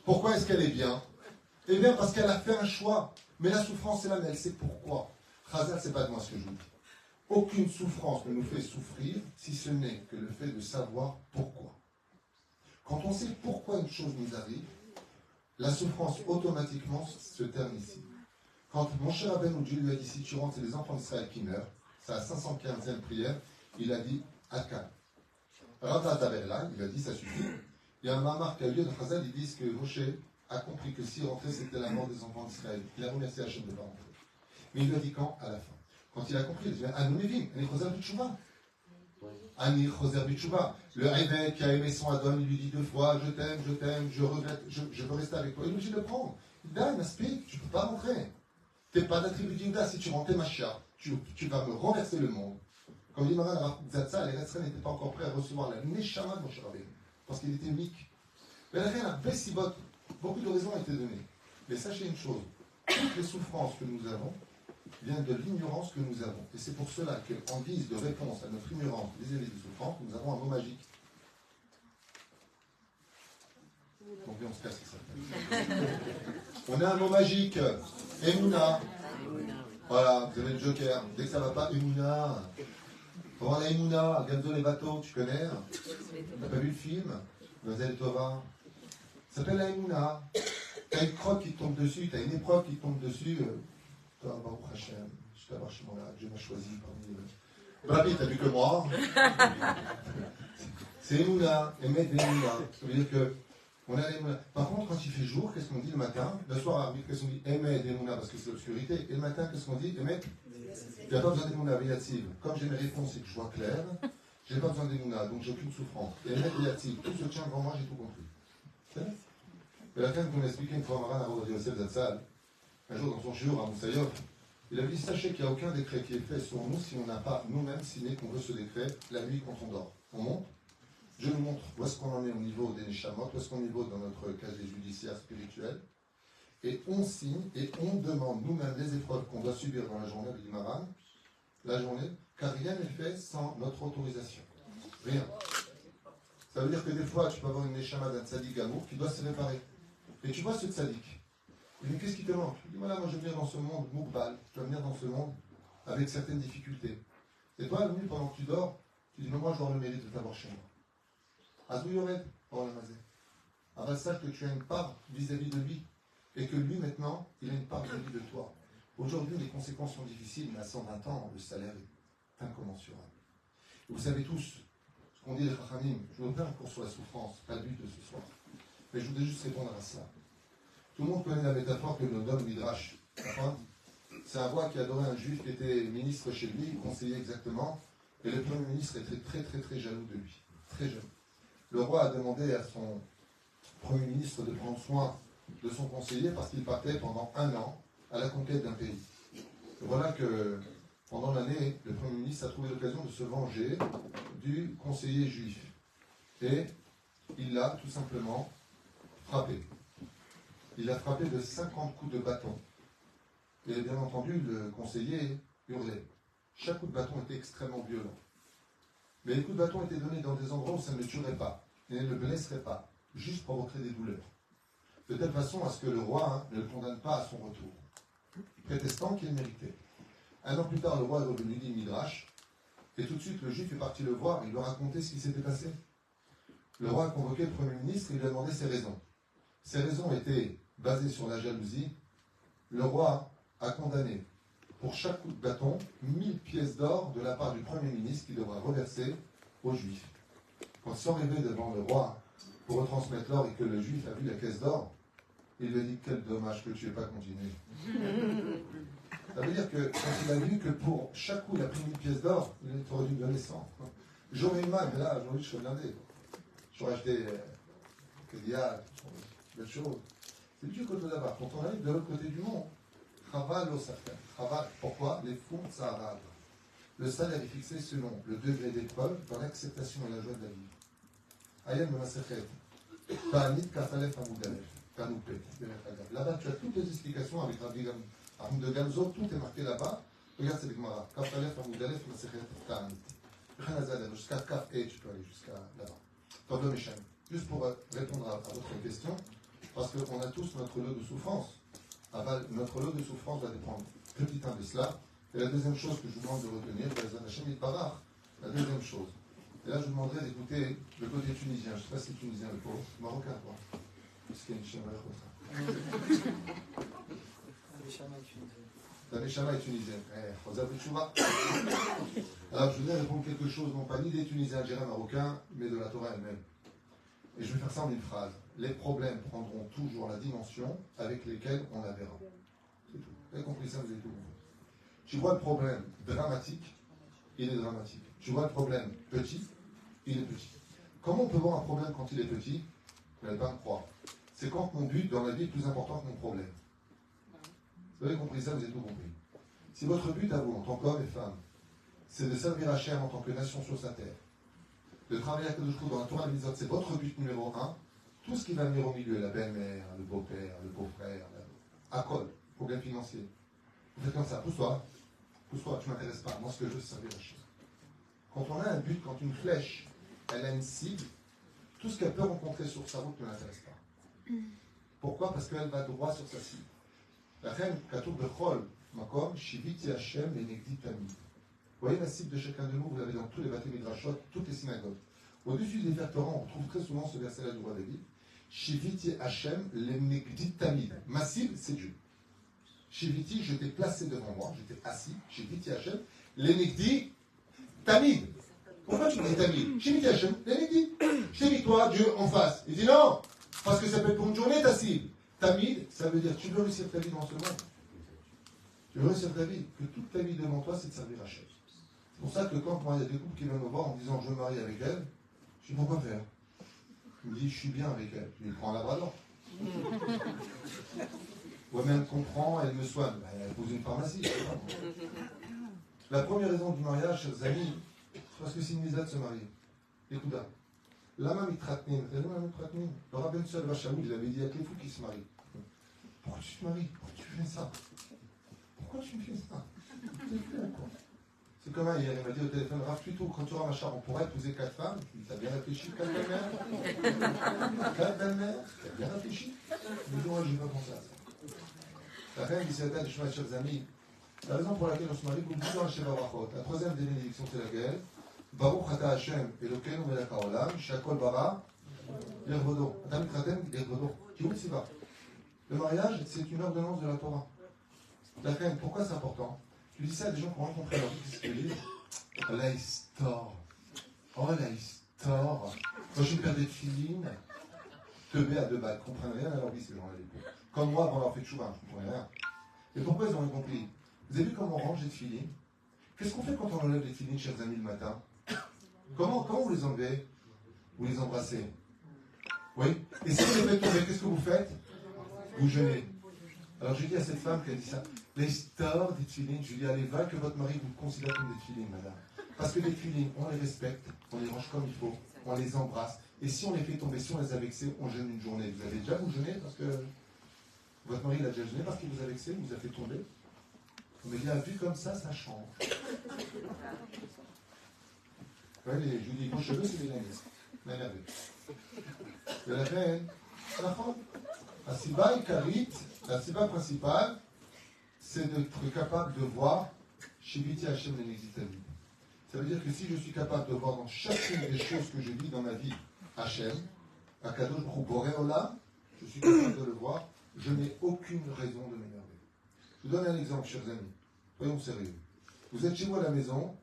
Pourquoi est-ce qu'elle est bien? Eh bien, parce qu'elle a fait un choix. Mais la souffrance est là, mais elle sait pourquoi. Chazal, c'est pas de moi ce que je vous dis. Aucune souffrance ne nous fait souffrir si ce n'est que le fait de savoir pourquoi. Quand on sait pourquoi une chose nous arrive, la souffrance automatiquement se termine ici. Quand mon cher Rabbeinu Dieu lui a dit, si tu rentres, c'est les enfants d'Israël qui meurent, c'est la 515e prière, il a dit, Akan. Alors, là, il a dit, ça suffit. Il y a un mamar qui a lieu de Chazal, ils disent que Moshe a compris que s'il rentrait, c'était la mort des enfants d'Israël. Il a remercié Hachem de ne pas rentrer. Mais il lui a dit quand? À la fin. Quand il a compris, il a dit, Anoumevim, Ani Choser B'Tchouva. Ani Choser B'Tchouva. Le évêque qui a aimé son Adon, il lui dit 2 fois, je t'aime, je regrette, je veux rester avec toi. Il est obligé de le prendre. Il dit, Naspik, tu ne peux pas rentrer. Tu n'es pas d'attribut d'Inda, si tu rentrais, Machia, tu vas me renverser le monde. Comme dit Maran Zatzal, les Retzren n'étaient pas encore prêts à recevoir la Neshama de Moshe Rabbeinu, parce qu'il était unique. Mais la reine a Bessibot, beaucoup de raisons ont été données. Mais sachez une chose, toutes les souffrances que nous avons viennent de l'ignorance que nous avons. Et c'est pour cela qu'en guise de réponse à notre ignorance vis-à-vis des souffrances, nous avons un mot magique. Donc on se casse ça. On a un mot magique, Emouna. Voilà, vous avez le joker. Dès que ça ne va pas, Emouna. Pour avoir la Emouna, Gamzo les bateaux, tu connais? T'as pas vu le film? Mademoiselle Tova. Ça s'appelle la Emouna. T'as une crotte qui tombe dessus, t'as une épreuve qui tombe dessus. Toi, Baruch Hashem, je t'avoir chez moi là, Dieu m'a choisi parmi Bravi, t'as vu que moi. C'est Emouna, Emet Emouna. Ça veut dire que on a l'Emouna. Par contre, quand il fait jour, qu'est-ce qu'on dit le matin? Le soir, arbitre, qu'est-ce qu'on dit? Emet Emouna, parce que c'est l'obscurité. Et le matin, qu'est-ce qu'on dit? Emet. Il n'y a pas besoin d'Emouna, Viativ. Comme j'ai mes réponses et que je vois clair, je n'ai pas besoin d'Emouna, donc j'ai aucune souffrance. Emet Viativ, tout se tient devant moi, j'ai tout compris. Et la femme qu'on a expliqué une fois, Maran Arod Yosef Zatzal, un jour dans son shiur à Moussaïov, il avait dit, sachez qu'il n'y a aucun décret qui est fait sur nous si on n'a pas nous-mêmes signé qu'on veut ce décret la nuit quand on dort. On monte. Je vous montre où est-ce qu'on en est au niveau des Neshamot, où est-ce qu'on est au niveau dans notre casier judiciaire spirituel. Et on signe et on demande nous-mêmes les épreuves qu'on doit subir dans la journée avec Maran, la journée, car rien n'est fait sans notre autorisation. Rien. Ça veut dire que des fois, tu peux avoir une Neshama d'un tzaddik amour qui doit se réparer. Et tu vois ce tzaddik. Il dit, qu'est-ce qui te manque? Il dit, voilà, moi je viens dans ce monde, Moukbal, je dois venir dans ce monde avec certaines difficultés. Et toi, la nuit, pendant que tu dors, tu dis, mais moi je dois le mérite de t'avoir chez moi. Azou Yored, oh la mazé. Alors sache que tu as une part vis-à-vis de lui, et que lui maintenant, il a une part vis-à-vis de toi. Aujourd'hui, les conséquences sont difficiles, mais à 120 ans, le salaire est incommensurable. Et vous savez tous ce qu'on dit les Chachamim. Je vais faire un cours sur la souffrance, pas le but de ce soir. Mais je voudrais juste répondre à ça. Tout le monde connaît la métaphore que nous donne Midrash. C'est un roi qui adorait un juif qui était ministre chez lui, conseiller exactement, et le premier ministre était très très très jaloux de lui. Très jaloux. Le roi a demandé à son premier ministre de prendre soin de son conseiller parce qu'il partait pendant 1 an à la conquête d'un pays. Et voilà que pendant l'année, le premier ministre a trouvé l'occasion de se venger du conseiller juif. Et il l'a tout simplement frappé. Il l'a frappé de 50 coups de bâton. Et bien entendu, le conseiller hurlait. Chaque coup de bâton était extrêmement violent. Mais les coups de bâton étaient donnés dans des endroits où ça ne le tuerait pas, et ne le blesserait pas, juste provoquerait des douleurs. De telle façon à ce que le roi ne le condamne pas à son retour, prétestant qu'il méritait. 1 an plus tard, le roi est revenu, dit Midrash, et tout de suite le juif est parti le voir et lui a raconté ce qui s'était passé. Le roi a convoqué le premier ministre et lui a demandé ses raisons. Ces raisons étaient basées sur la jalousie. Le roi a condamné pour chaque coup de bâton 1000 pièces d'or de la part du Premier ministre qui devra reverser aux Juifs. Quand ils sont arrivés devant le roi pour retransmettre l'or et que le Juif a vu la caisse d'or, il lui a dit « Quel dommage que tu n'aies pas continué. » Ça veut dire que quand il a vu que pour chaque coup il a pris 1000 pièces d'or, il aurait dû me donner 100. J'aurais eu mal, mais là aujourd'hui je suis blindé. J'aurais acheté Kédia, belle chose. C'est du côté là-bas. Quand on arrive de l'autre côté du monde, Chaval au Safar. Chaval, pourquoi? Les fonds, ça arabe. Le salaire est fixé selon le degré d'épreuve dans l'acceptation et la joie de la vie. Ayam Masachet. Ta'anit Kafalef Amoudalef. Kanoupé. Là-bas, tu as toutes les explications avec Rabbi Ahmed de Gamzo, tout est marqué là-bas. Regarde, c'est avec Mara. Kafalef Amoudalef Masachet Ta'anit. Jusqu'à Kaf et tu peux aller jusqu'à là-bas. Tandem Echem. Juste pour répondre à votre question, parce qu'on a tous notre lot de souffrance. Notre lot de souffrance va dépendre petit un de cela. Et la deuxième chose que je vous demande de retenir, la deuxième chose. Et là, je vous demanderai d'écouter le côté tunisien. Je ne sais pas si c'est tunisien le pauvre. Marocain, quoi. Parce qu'il y a une chama la Neshama est tunisienne. Alors, je voudrais répondre quelque chose, non pas ni des Tunisiens, algériens, marocains, mais de la Torah elle-même. Et je vais faire ça en une phrase. Les problèmes prendront toujours la dimension avec lesquelles on la verra. C'est tout. Vous avez compris ça, vous avez tout compris. Tu vois le problème dramatique, il est dramatique. Tu vois le problème petit, il est petit. Comment on peut voir un problème quand il est petit? Vous n'allez pas me croire. C'est quand mon but dans la vie est plus important que mon problème. Vous avez compris ça, vous avez tout compris. Si votre but à vous, en tant qu'homme et femme, c'est de servir Hachem en tant que nation sur sa terre, de travailler à Kadosh dans la Torah et c'est votre but numéro 1, tout ce qui va venir au milieu, la belle-mère, le beau-père, le beau-frère, à col, problème financier. Vous faites comme ça, pousse-toi, tu ne m'intéresses pas. Moi, ce que je veux, c'est servir Hachem. Quand on a un but, quand une flèche, elle a une cible, tout ce qu'elle peut rencontrer sur sa route ne l'intéresse pas. Pourquoi? Parce qu'elle va droit sur sa cible. La reine, Katoub de Chol, Makom, Shiviti Hachem et Negdi Tamid. Vous voyez la cible de chacun de nous, vous l'avez dans tous les bâtiments midrashot, toutes les synagogues. Au-dessus des verterans, on trouve très souvent ce verset-là du roi David. Shiviti Hachem, les Negdi Tamid. Ma cible, c'est Dieu. Shiviti, je t'ai placé devant moi, j'étais assis. Shiviti Hachem, les Negdi Tamid. Pourquoi tu dis Tamid? J'ai mis Hachem, il dit. Je t'ai mis toi, Dieu, en face. Il dit non, parce que ça peut être pour une journée ta cible. Tamid, ça veut dire tu veux réussir ta vie dans ce monde. Tu veux réussir ta vie, que toute ta vie devant toi, c'est de servir Hachem. C'est pour ça que quand moi, il y a des couples qui viennent me voir en me disant je veux me marier avec elle, je dis pourquoi faire? Il me dit je suis bien avec elle. Je lui prends un labrador. Ou elle même comprend, elle me soigne. Ben, elle pose une pharmacie. La première raison du mariage, chers amis, c'est parce que c'est une misère de se marier. Écoute là. Lama mitratnin. Le rabbin Seul Vachaoud, il avait dit à les fous qui se marient. Pourquoi tu te maries? Pourquoi tu fais ça? Pourquoi tu me fais ça? C'est comme un hier, il m'a dit au téléphone, Rav, plutôt, quand tu auras ma chère, on pourrait épouser 4 femmes. Je lui ai dit, t'as bien réfléchi, 4 belles-mères? 4 belles-mères? T'as bien réfléchi? Il me dit, ouais, je n'ai pas pensé à ça. La reine du Séatat du chemin, chers amis, la raison pour laquelle on se marie, vous le dites dans le Sheva Brachot, la troisième des bénédictions, c'est laquelle? Baruch Ata Hashem, Elokeinu melech haolam, Shakol bara, l'Irvodo. Adam Kratem, l'Irvodo. Kibut Siva. Le mariage, c'est une ordonnance de la Torah. La reine, pourquoi c'est important? Tu dis ça à des gens qui ont rencontré leur vie, qu'est-ce qu'ils te disent? La histoire. Oh, la histoire. Moi, j'ai une paire de filines, teubées à 2 balles. Ils ne comprennent rien à leur vie, ces gens-là. Comme moi, avant leur fait de chouva, je ne comprenais rien. Et pourquoi ils ont rien compris? Vous avez vu comment on range les filines? Qu'est-ce qu'on fait quand on enlève les filines, chers amis, le matin? Comment vous les enlevez? Vous les embrassez? Oui? Et si vous les faites tomber, qu'est-ce que vous faites? Vous jeûnez. Alors je dis à cette femme qui a dit ça, les stores des tefilines, je lui dis, allez, va que votre mari vous considère comme des tefilines, madame. Parce que les tefilines, on les respecte, on les range comme il faut, on les embrasse. Et si on les fait tomber, si on les a vexés, on jeûne une journée. Vous avez déjà vous jeûné parce que votre mari l'a déjà jeûné parce qu'il vous a vexé, il vous a fait tomber. Mais il a vu comme ça change. Ouais, je vous dis, vos cheveux, c'est des lames. M'énervé. Et la reine, la femme. La siba principale, c'est d'être capable de voir Shiviti Hashem Lenexitavi. Ça veut dire que si je suis capable de voir dans chacune des choses que je vis dans ma vie Hashem, Akadosh Baruch Hu Boré Olam, je suis capable de le voir, je n'ai aucune raison de m'énerver. Je vous donne un exemple, chers amis. Soyons sérieux. Vous êtes chez vous à la maison,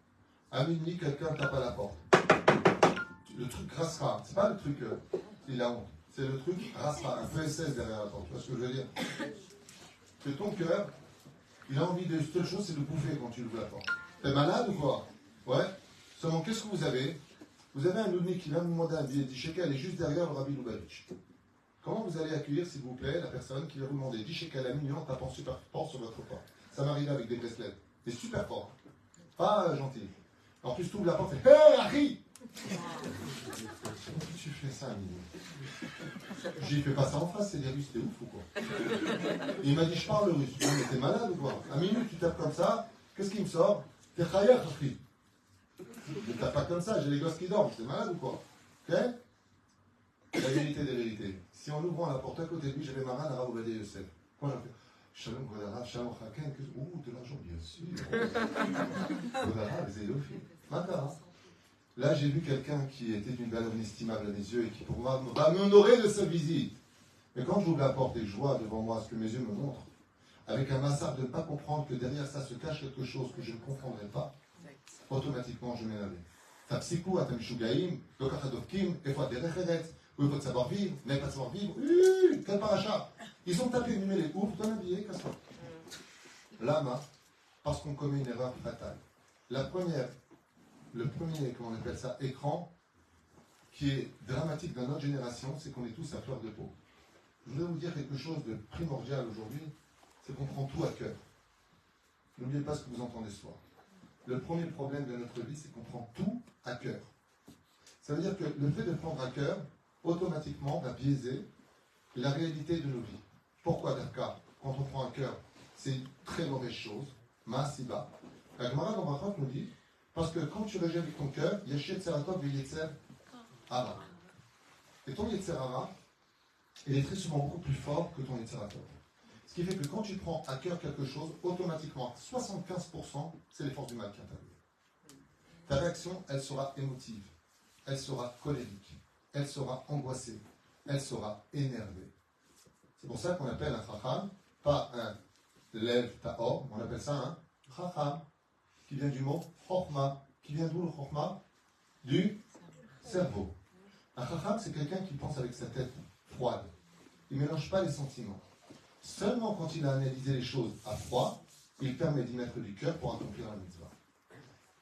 à minuit, quelqu'un tape à la porte. Le truc grassera, c'est pas le truc, il a honte. C'est le truc rassera, un PSS derrière la porte. Tu vois ce que je veux dire? Que ton cœur, il a envie de seule chose, c'est de bouffer quand tu ouvres la porte. T'es malade ou quoi? Ouais. Seulement, qu'est-ce que vous avez? Vous avez un louni qui vient me demander un billet de 10 shekels, elle est juste derrière le Rabbi Lubavitch. Comment vous allez accueillir, s'il vous plaît, la personne qui va vous demander 10 shekels à minuit en tapant super fort sur votre porte? Ça m'arrive avec des bracelets. C'est super fort. Pas gentil. En plus, tu ouvres la porte et hé, Harry! Tu fais ça à minuit. J'ai fait pas ça en face, c'est des Russes, t'es ouf ou quoi? Il m'a dit, je parle russe. Mais t'es malade ou quoi? À minuit, tu tapes comme ça, qu'est-ce qui me sort? T'es khayar, Harry. Je tape pas comme ça, j'ai les gosses qui dorment, t'es malade ou quoi? Ok? La vérité des vérités. Si en ouvrant la porte à côté de lui, j'avais ma main à Rav Ovadia Yosef. Quand j'ai fait Shalom Kodara, Shalom Chaken, ouh, de l'argent, bien sûr. Kodara, les élophiles. Makara. Là, j'ai vu quelqu'un qui était d'une valeur inestimable à mes yeux et qui, pour moi, va m'honorer de sa visite. Mais quand j'ouvre la porte et que je vois devant moi ce que mes yeux me montrent, avec un massacre de ne pas comprendre que derrière ça se cache quelque chose que je ne comprendrai pas, automatiquement, je m'énerve. Tapsikou, Atamshugaïm, Lokachadovkim, et fois des références, où il faut savoir vivre, n'aille pas savoir vivre, quel paracha. Ils ont tapé, numé les ouvres, dans un billet, casse-toi. Lama, parce qu'on commet une erreur fatale. Le premier, comment on appelle ça, écran, qui est dramatique dans notre génération, c'est qu'on est tous à fleur de peau. Je voudrais vous dire quelque chose de primordial aujourd'hui, c'est qu'on prend tout à cœur. N'oubliez pas ce que vous entendez ce soir. Le premier problème de notre vie, c'est qu'on prend tout à cœur. Ça veut dire que le fait de prendre à cœur, automatiquement, va biaiser la réalité de nos vies. Pourquoi, Dafka, quand on prend à cœur, c'est une très mauvaise chose, Maasiba. La Gemara dans Brachot nous dit, parce que quand tu réagis avec ton cœur, il y a Yetzer Hatov et Yetzer Hara. Et ton Yetzer Hara, il est très souvent beaucoup plus fort que ton Yetzer Hatov. Ce qui fait que quand tu prends à cœur quelque chose, automatiquement, 75%, c'est les forces du mal qui interviennent. Ta réaction, elle sera émotive, elle sera colérique, elle sera angoissée, elle sera énervée. C'est pour ça qu'on appelle un chacham, pas un lev ta'or, on appelle ça un chacham, qui vient du mot chorma, qui vient d'où le Chokhmah? Du cerveau. Un Chacham, c'est quelqu'un qui pense avec sa tête froide. Il ne mélange pas les sentiments. Seulement quand il a analysé les choses à froid, il permet d'y mettre du cœur pour accomplir la mitzvah.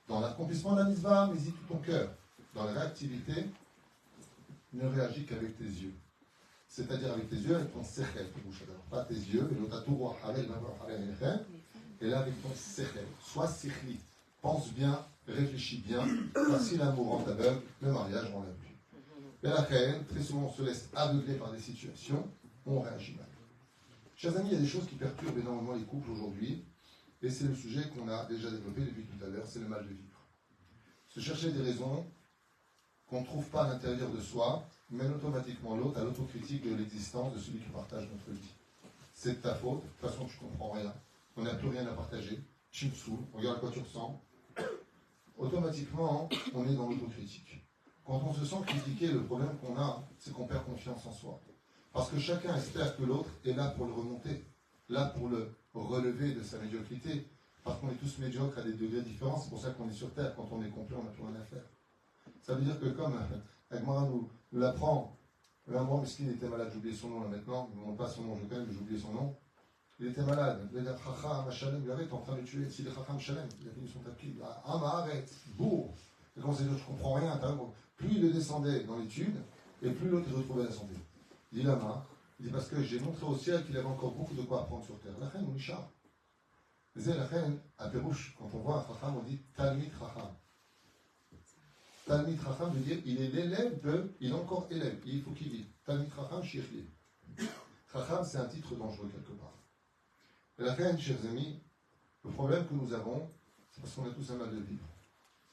Dans l'accomplissement de la mitzvah, mets-y tout ton cœur. Dans la réactivité, ne réagis qu'avec tes yeux. C'est-à-dire avec tes yeux, avec ton sechel. Pas tes yeux, et là avec ton sechel. Sois sikhli. Pense bien, réfléchis bien. Si l'amour rend aveugle, le mariage rend la vue. Mais la reine, très souvent on se laisse aveugler par des situations, on réagit mal. Chers amis, il y a des choses qui perturbent énormément les couples aujourd'hui, et c'est le sujet qu'on a déjà développé depuis tout à l'heure, c'est le mal de vivre. Se chercher des raisons qu'on ne trouve pas à l'intérieur de soi, mène automatiquement l'autre à l'autocritique de l'existence de celui qui partage notre vie. C'est de ta faute, de toute façon tu ne comprends rien, on n'a plus rien à partager, tu me saoules, regarde à quoi tu ressembles. Automatiquement, on est dans l'autocritique. Quand on se sent critiqué, le problème qu'on a, c'est qu'on perd confiance en soi. Parce que chacun espère que l'autre est là pour le remonter, là pour le relever de sa médiocrité. Parce qu'on est tous médiocres à des degrés différents, c'est pour ça qu'on est sur Terre. Quand on est complet, on n'a plus rien à faire. Ça veut dire que comme Agmara nous l'apprend, un mois, Meskin était malade, j'ai oublié son nom là maintenant, je ne demande pas son nom, je connais, mais j'ai oublié son nom. Il était malade, il a dit Chacham, Shalem, il avait en train de le tuer, s'il est Chacham, Shalem, il a fini son tapis, il a dit arrête, bourre. Et quand c'est dire, je ne comprends rien, plus il le descendait dans l'étude, et plus l'autre il retrouvait la santé. Il dit Lama, il dit parce que j'ai montré au ciel qu'il avait encore beaucoup de quoi apprendre sur terre. La reine, on Misha. La reine, à Pérouche, quand on voit un Chacham, on dit Talmid Chacham. Talmid Chacham veut dire il est l'élève de, il est encore élève, il faut qu'il dise Talmid Chacham Shirli. Chacham, c'est un titre dangereux quelque part. Et la reine, chers amis, le problème que nous avons, c'est parce qu'on a tous un mal de vivre.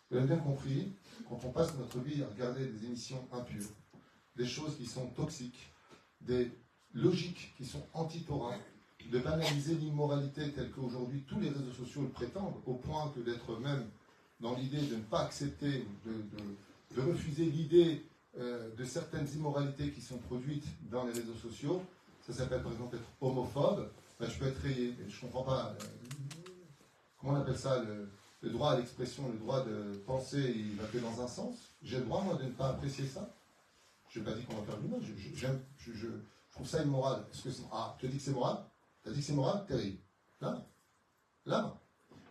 Vous avez bien compris, quand on passe notre vie à regarder des émissions impures, des choses qui sont toxiques, des logiques qui sont anti-Torah, de banaliser l'immoralité telle qu'aujourd'hui tous les réseaux sociaux le prétendent, au point que d'être même dans l'idée de ne pas accepter, de refuser l'idée de certaines immoralités qui sont produites dans les réseaux sociaux. Ça s'appelle par exemple être homophobe. Ben, je peux être rayé, je ne comprends pas. Comment on appelle ça le droit à l'expression, le droit de penser, il va que dans un sens. J'ai le droit, moi, de ne pas apprécier ça. Je n'ai pas dit qu'on va faire du mal. Je trouve ça immoral. Est-ce que c'est... Ah, tu as dit que c'est moral? Tu as dit que c'est moral? Terrible. Là.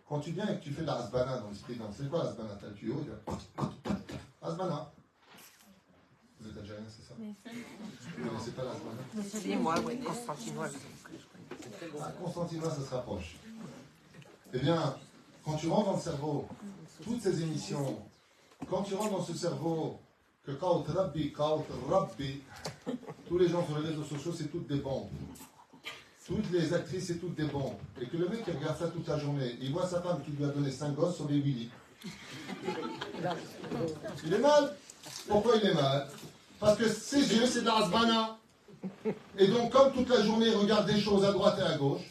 Quand tu viens et que tu fais de la hasbana dans l'esprit d'un... C'est quoi la hasbana? Tu as le tuyau, tu vas... Hasbana. Vous êtes algérien, c'est ça? Vous ne connaissez pas la hasbana? C'est moi, oui, Constantinois. Constantinois, ça se rapproche. Eh bien, quand tu rentres dans le cerveau, toutes ces émissions, quand tu rentres dans ce cerveau, que Kaut Rabbi, tous les gens sur les réseaux sociaux, c'est toutes des bombes. Toutes les actrices, c'est toutes des bombes. Et que le mec, il regarde ça toute la journée, il voit sa femme qui lui a donné 5 gosses sur les Willy. Il est mal. Pourquoi il est mal? Parce que ses yeux, c'est de la hasbana. Et donc, comme toute la journée, il regarde des choses à droite et à gauche,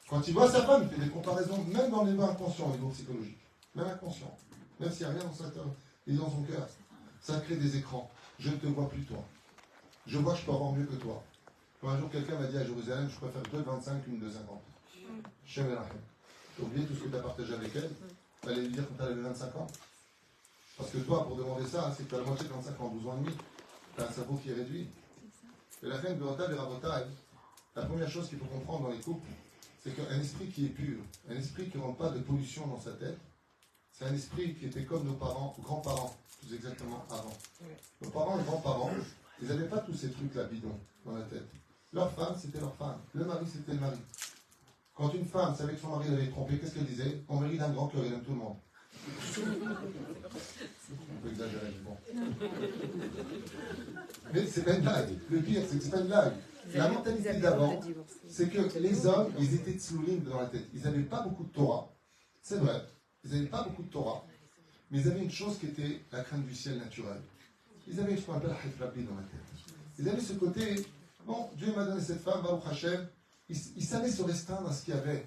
quand il voit sa femme, il fait des comparaisons, même dans les niveau inconscient, au niveau psychologique. Même inconscient. Même s'il n'y a rien dans son cœur. Ça crée des écrans. Je ne te vois plus, toi. Je vois que je peux avoir mieux que toi. Quand un jour, quelqu'un m'a dit à Jérusalem, je préfère 2,25 qu'une 2,50. Shem Elachem. Tu as oublié tout ce que tu as partagé avec elle? Tu allais lui dire quand tu avais 25 ans? Parce que toi, pour demander ça, c'est que tu as la moitié de 25 ans, 12 ans et demi. Tu as un cerveau qui est réduit. Et la fin de Rotal et Rabotai, la première chose qu'il faut comprendre dans les couples, c'est qu'un esprit qui est pur, un esprit qui ne rentre pas de pollution dans sa tête, c'est un esprit qui était comme nos parents, grands-parents, plus exactement avant. Nos parents et grands-parents, ils n'avaient pas tous ces trucs-là bidons dans la tête. Leur femme, c'était leur femme. Le mari, c'était le mari. Quand une femme savait que son mari l'avait trompé, qu'est-ce qu'elle disait? Mon mari, il a un grand cœur, il aime tout le monde. On peut exagérer, mais bon. Mais c'est pas une blague. Le pire, c'est que c'est pas une blague. La mentalité d'avant, c'est que les hommes, ils étaient tsloulim dans la tête. Ils n'avaient pas beaucoup de Torah. C'est vrai. Ils n'avaient pas beaucoup de Torah. Mais ils avaient une chose qui était la crainte du ciel naturelle. Ils avaient ce qu'on appelle la Hifrabi dans la tête. Ils avaient ce côté, bon, Dieu m'a donné cette femme, Baruch Hashem. Ils savaient se restreindre à ce qu'il y avait.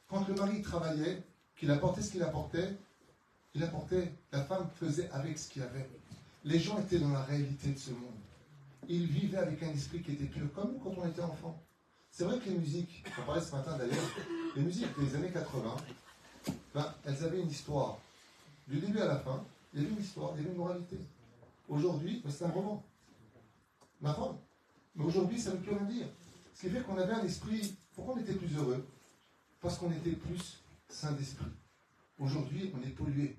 Quand le mari travaillait, qu'il apportait ce qu'il apportait, il apportait, la femme faisait avec ce qu'il y avait. Les gens étaient dans la réalité de ce monde. Ils vivaient avec un esprit qui était pur, comme nous quand on était enfant. C'est vrai que les musiques, on parlait ce matin d'ailleurs, les musiques des années 80, ben, elles avaient une histoire. Du début à la fin, il y avait une histoire, il y avait une moralité. Aujourd'hui, c'est un roman. Ma femme. Mais aujourd'hui, ça ne veut plus rien dire. Ce qui fait qu'on avait un esprit. Pourquoi on était plus heureux? Parce qu'on était plus saint d'esprit. Aujourd'hui, on est pollué.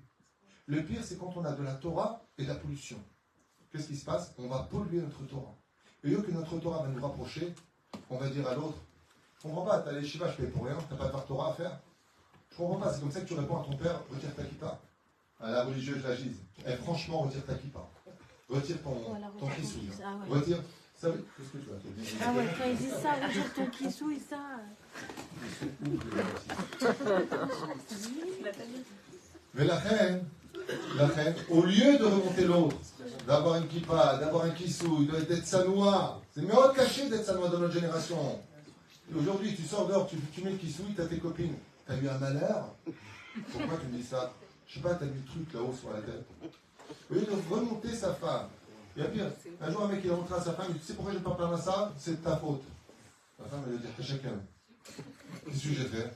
Le pire, c'est quand on a de la Torah et de la pollution. Qu'est-ce qui se passe? On va polluer notre Torah. Et lieu que notre Torah va nous rapprocher, on va dire à l'autre, je comprends pas, t'as les Shiva, je paye pour rien, t'as pas de Torah à faire. Je comprends pas, c'est comme ça que tu réponds à ton père, retire ta kippa. À la religieuse l'agise. Et franchement, retire ta kippa. Retire ton kissouille. Ah ouais. Retire. Ça veut. Qu'est-ce que tu vas te dire? Ah ouais, quand ils disent ça, retire ton kissouille, ça. Mais la reine, au lieu de remonter l'autre, d'avoir une kippa, d'avoir un kissouille, d'être sanoua, c'est mieux caché d'être sanoua dans notre génération. Et aujourd'hui, tu sors dehors, tu mets le kissouille, t'as tes copines. T'as eu un malheur? Pourquoi tu me dis ça? Je sais pas, t'as mis le truc là-haut sur la tête. Au lieu de remonter sa femme. Et pire, un jour un mec il est rentré à sa femme, il dit, tu sais pourquoi j'ai pas parlé à ça? C'est de ta faute. La femme elle lui dit, t'es chacun. Qu'est-ce que j'ai fait?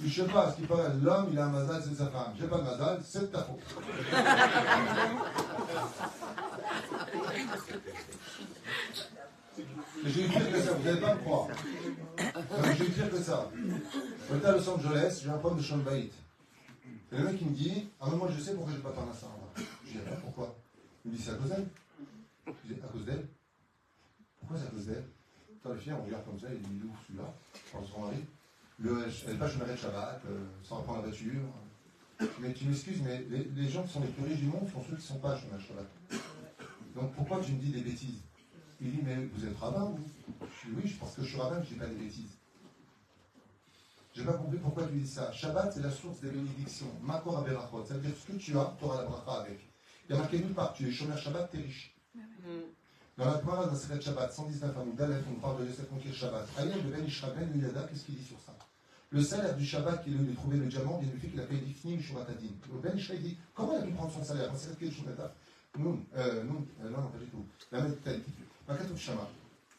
Je sais pas, ce qui paraît, l'homme il a un mazal, c'est sa femme. J'ai pas de mazal, c'est de ta faute. Et je vais lui dire que ça, vous n'allez pas me croire. Non, je vais lui dire que ça. J'étais à Los Angeles, j'ai un problème de Shalbaït. Et le mec il me dit, à un moment je sais pourquoi j'ai pas parlé à ça. Je dis, ah, pourquoi? Il me dit, c'est à cause d'elle. Je dis, à cause d'elle? Pourquoi c'est à cause d'elle? Attends, les filles, on regarde comme ça, il dit, il est où celui-là? Par son mari. Elle passe une arrêt de Shabbat, sans reprendre la voiture. Mais tu m'excuses, mais les gens qui sont les plus riches du monde sont ceux qui ne sont pas chômage Shabbat. Donc pourquoi tu me dis des bêtises? Il dit, mais vous êtes rabbin, vous? Je dis, oui, parce que je suis rabbin, je ne dis pas des bêtises. Je n'ai pas compris pourquoi tu dis ça. Shabbat, c'est la source des bénédictions. Makor aberachot. Ça veut dire ce que tu as, tu auras la bracha avec. Il y a marqué nulle part, tu es chômeur Shabbat, tu es riche. Dans la Gemara dans Secret Shabbat, 119 Amoud Aleph, on parle de Yosef conquérir Shabbat. Ayel de Ben Ishra Ben Yada, qu'est-ce qu'il dit sur ça? Le salaire du Shabbat qu'il a eu de trouver le diamant vient du fait qu'il a payé l'ifnim Shuratadin. Ben Ishra dit, comment il a pu prendre son salaire? C'est ce Shuratadin. Non, pas du tout. La même telle. Makatouf Shama.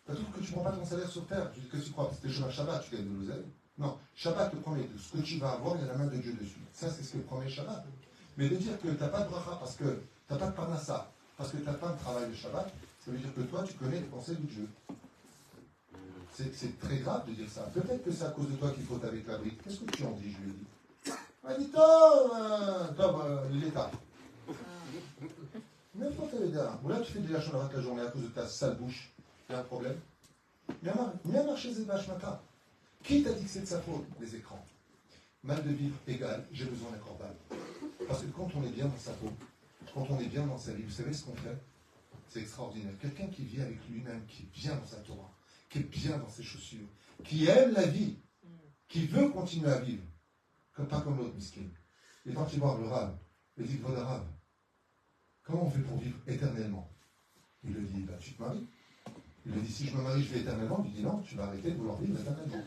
Tu trouves que tu ne prends pas ton salaire sur terre? Qu'est-ce que tu crois? Parce que tu es chômeur Shabbat, tu gagnes de l'oseille. Non, Shabbat, le premier, ce que tu vas avoir, il y a la main de Dieu dessus. Ça, c'est ce que le premier Shabbat. Mais de dire que tu n'as pas de bracha parce que tu n'as pas de parnassa, parce que tu n'as pas de travail de Shabbat, ça veut dire que toi, tu connais les pensées de Dieu. C'est très grave de dire ça. Peut-être que c'est à cause de toi qu'il faut avec la brique. Qu'est-ce que tu en dis? Je lui ai dit. Il dit, l'État. Mais pourquoi tu avais là? Ou là, tu fais déjà la journée à cause de ta sale bouche. Il y a un problème. Viens marcher ces vaches matin. Qui t'a dit que c'est de sa faute? Les écrans. Mal de vivre égal, j'ai besoin d'un corban. Parce que quand on est bien dans sa peau, quand on est bien dans sa vie, vous savez ce qu'on fait? C'est extraordinaire. Quelqu'un qui vit avec lui-même, qui est bien dans sa Torah, qui est bien dans ses chaussures, qui aime la vie, qui veut continuer à vivre, pas comme l'autre miskin. Il est parti voir le Rav. Il dit, voilà Rav, comment on fait pour vivre éternellement? Il lui dit, tu te maries. Il lui dit, si je me marie, je vais éternellement. Il lui dit, non, tu vas arrêter de vouloir vivre éternellement.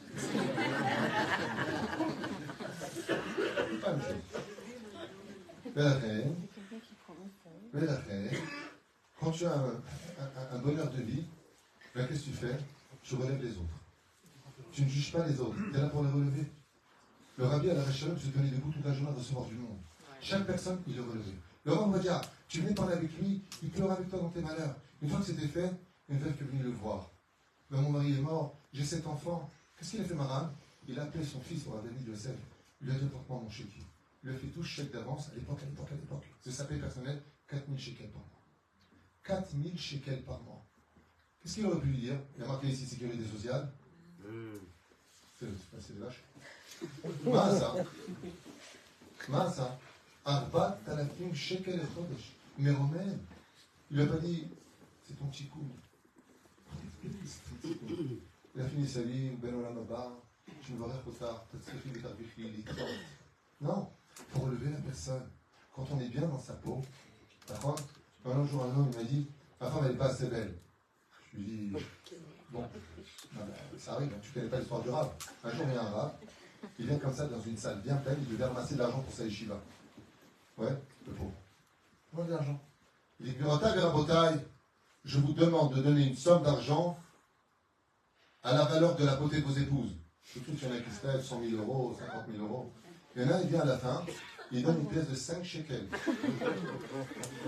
Pas une chose. Mais la reine, quand tu as un bonheur de vie, ben, qu'est-ce que tu fais? Tu relèves les autres. Tu ne juges pas les autres. Tu es là pour les relever. Le rabbi à la Shalom se tenait debout toute la journée à recevoir du monde. Chaque personne, il le relevait. Le roi va dire, tu venais parler avec lui, il pleure avec toi dans tes malheurs. Une fois que c'était fait, une veuve est venue le voir. Ben, mon mari est mort, j'ai 7 enfants. Qu'est-ce qu'il a fait, Maram? Il a appelé son fils pour David Yosef. Il lui a dit, porte-moi mon chéquier. Il lui a fait tout chèque d'avance à l'époque. C'est sa paie personnelle, 4000 shekels par mois. 4000 shekels par mois. Qu'est-ce qu'il aurait pu lui dire? Il a marqué ici sécurité sociale. C'est des vaches. Masa. Arba talafim shekel et chodesh. Mais Romain, il lui a pas dit, c'est ton petit coup. Il a fini sa vie, ben olam haba, tu me verras trop tard, non, il faut relever la personne. Quand on est bien dans sa peau, d'accord? Un jour, un homme il m'a dit, ma femme elle n'est pas assez belle. Je lui dis, bon, ça arrive, tu ne connais pas l'histoire du rave. Un jour, il y a un rave, il vient comme ça dans une salle bien pleine, il devait ramasser de l'argent pour sa yeshiva. Ouais, le pauvre. Où est l'argent? Il dit, Gurata Verabotai, je vous demande de donner une somme d'argent à la valeur de la beauté de vos épouses. Surtout qu'il y en a qui se lèvent 100 000 euros, 50 000 euros. Il y en a, il vient à la fin, il donne une pièce de 5 shekels.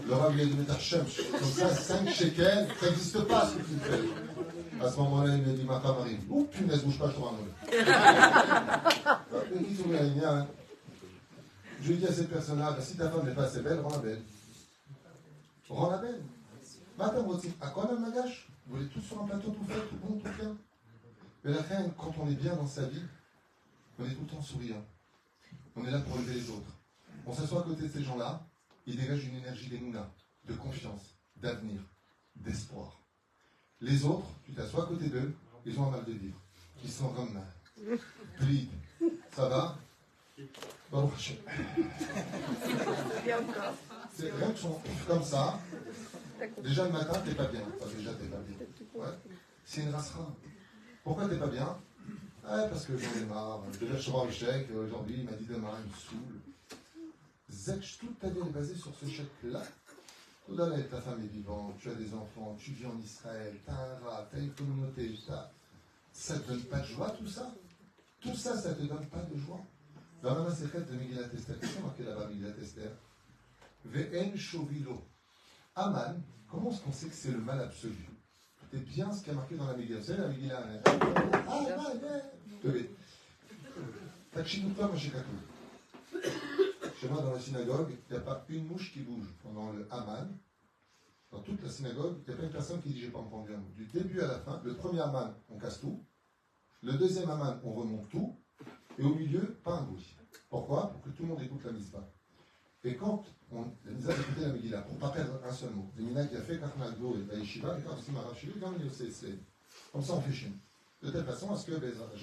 Le Rav lui a dit, mais Hachem, comme ça, 5 shekels, ça n'existe pas ce que tu fais. À ce moment-là, il m'a dit, ma femme arrive. Ouh, punaise, bouge pas, je te ramène. Je lui dis à cette personne-là, si ta femme n'est pas assez belle, rends-la belle. Rends-la belle. Madame, à quoi même Magash? Vous voulez tout sur un plateau, tout fait, tout bon, tout bien. Mais la fin, quand on est bien dans sa vie, on est tout le temps souriant. On est là pour aider les autres. On s'assoit à côté de ces gens-là, ils dégagent une énergie d'émouna, de confiance, d'avenir, d'espoir. Les autres, tu t'assois à côté d'eux, ils ont un mal de vivre. Ils sont comme mal. Plead. Ça va? Bon, c'est rien que sont comme ça. Déjà le matin, t'es pas bien. Enfin, déjà, t'es pas bien. Ouais. C'est une race rare. Pourquoi t'es pas bien? Parce que j'en ai marre. Déjà, je suis au chèque. Aujourd'hui, il m'a dit demain, il me saoule. Zek, toute ta vie est basée sur ce chèque-là. Tout d'un coup, ta femme est vivante, tu as des enfants, tu vis en Israël, tu as un rat, tu as une communauté, ça ne te donne pas de joie, tout ça? Tout ça, ça ne te donne pas de joie. Dans la Masechet de Megillat Esther, qu'est-ce qu'on a marqué là-bas, Megillat Esther? Ve'en shovilo. Aman, comment est-ce qu'on sait que c'est le mal absolu? C'est bien ce qui a marqué dans la Megillah. Vous savez, la Megillah, chez moi, dans la synagogue, il n'y a pas une mouche qui bouge. Pendant le Haman, dans toute la synagogue, il n'y a pas une personne qui dit « j'ai pas entendu un mot ». Du début à la fin, le premier Haman, on casse tout. Le deuxième Haman, on remonte tout. Et au milieu, pas un bruit. Pourquoi? Pour que tout le monde écoute la mitzvah. Et quand la mitzvah écoutait la Megillah, pour ne pas perdre un seul mot, le Mina qui a fait quand on a le et la Yeshiva, et quand on a racheté, quand on est comme ça, on fait chier. De telle façon, à ce que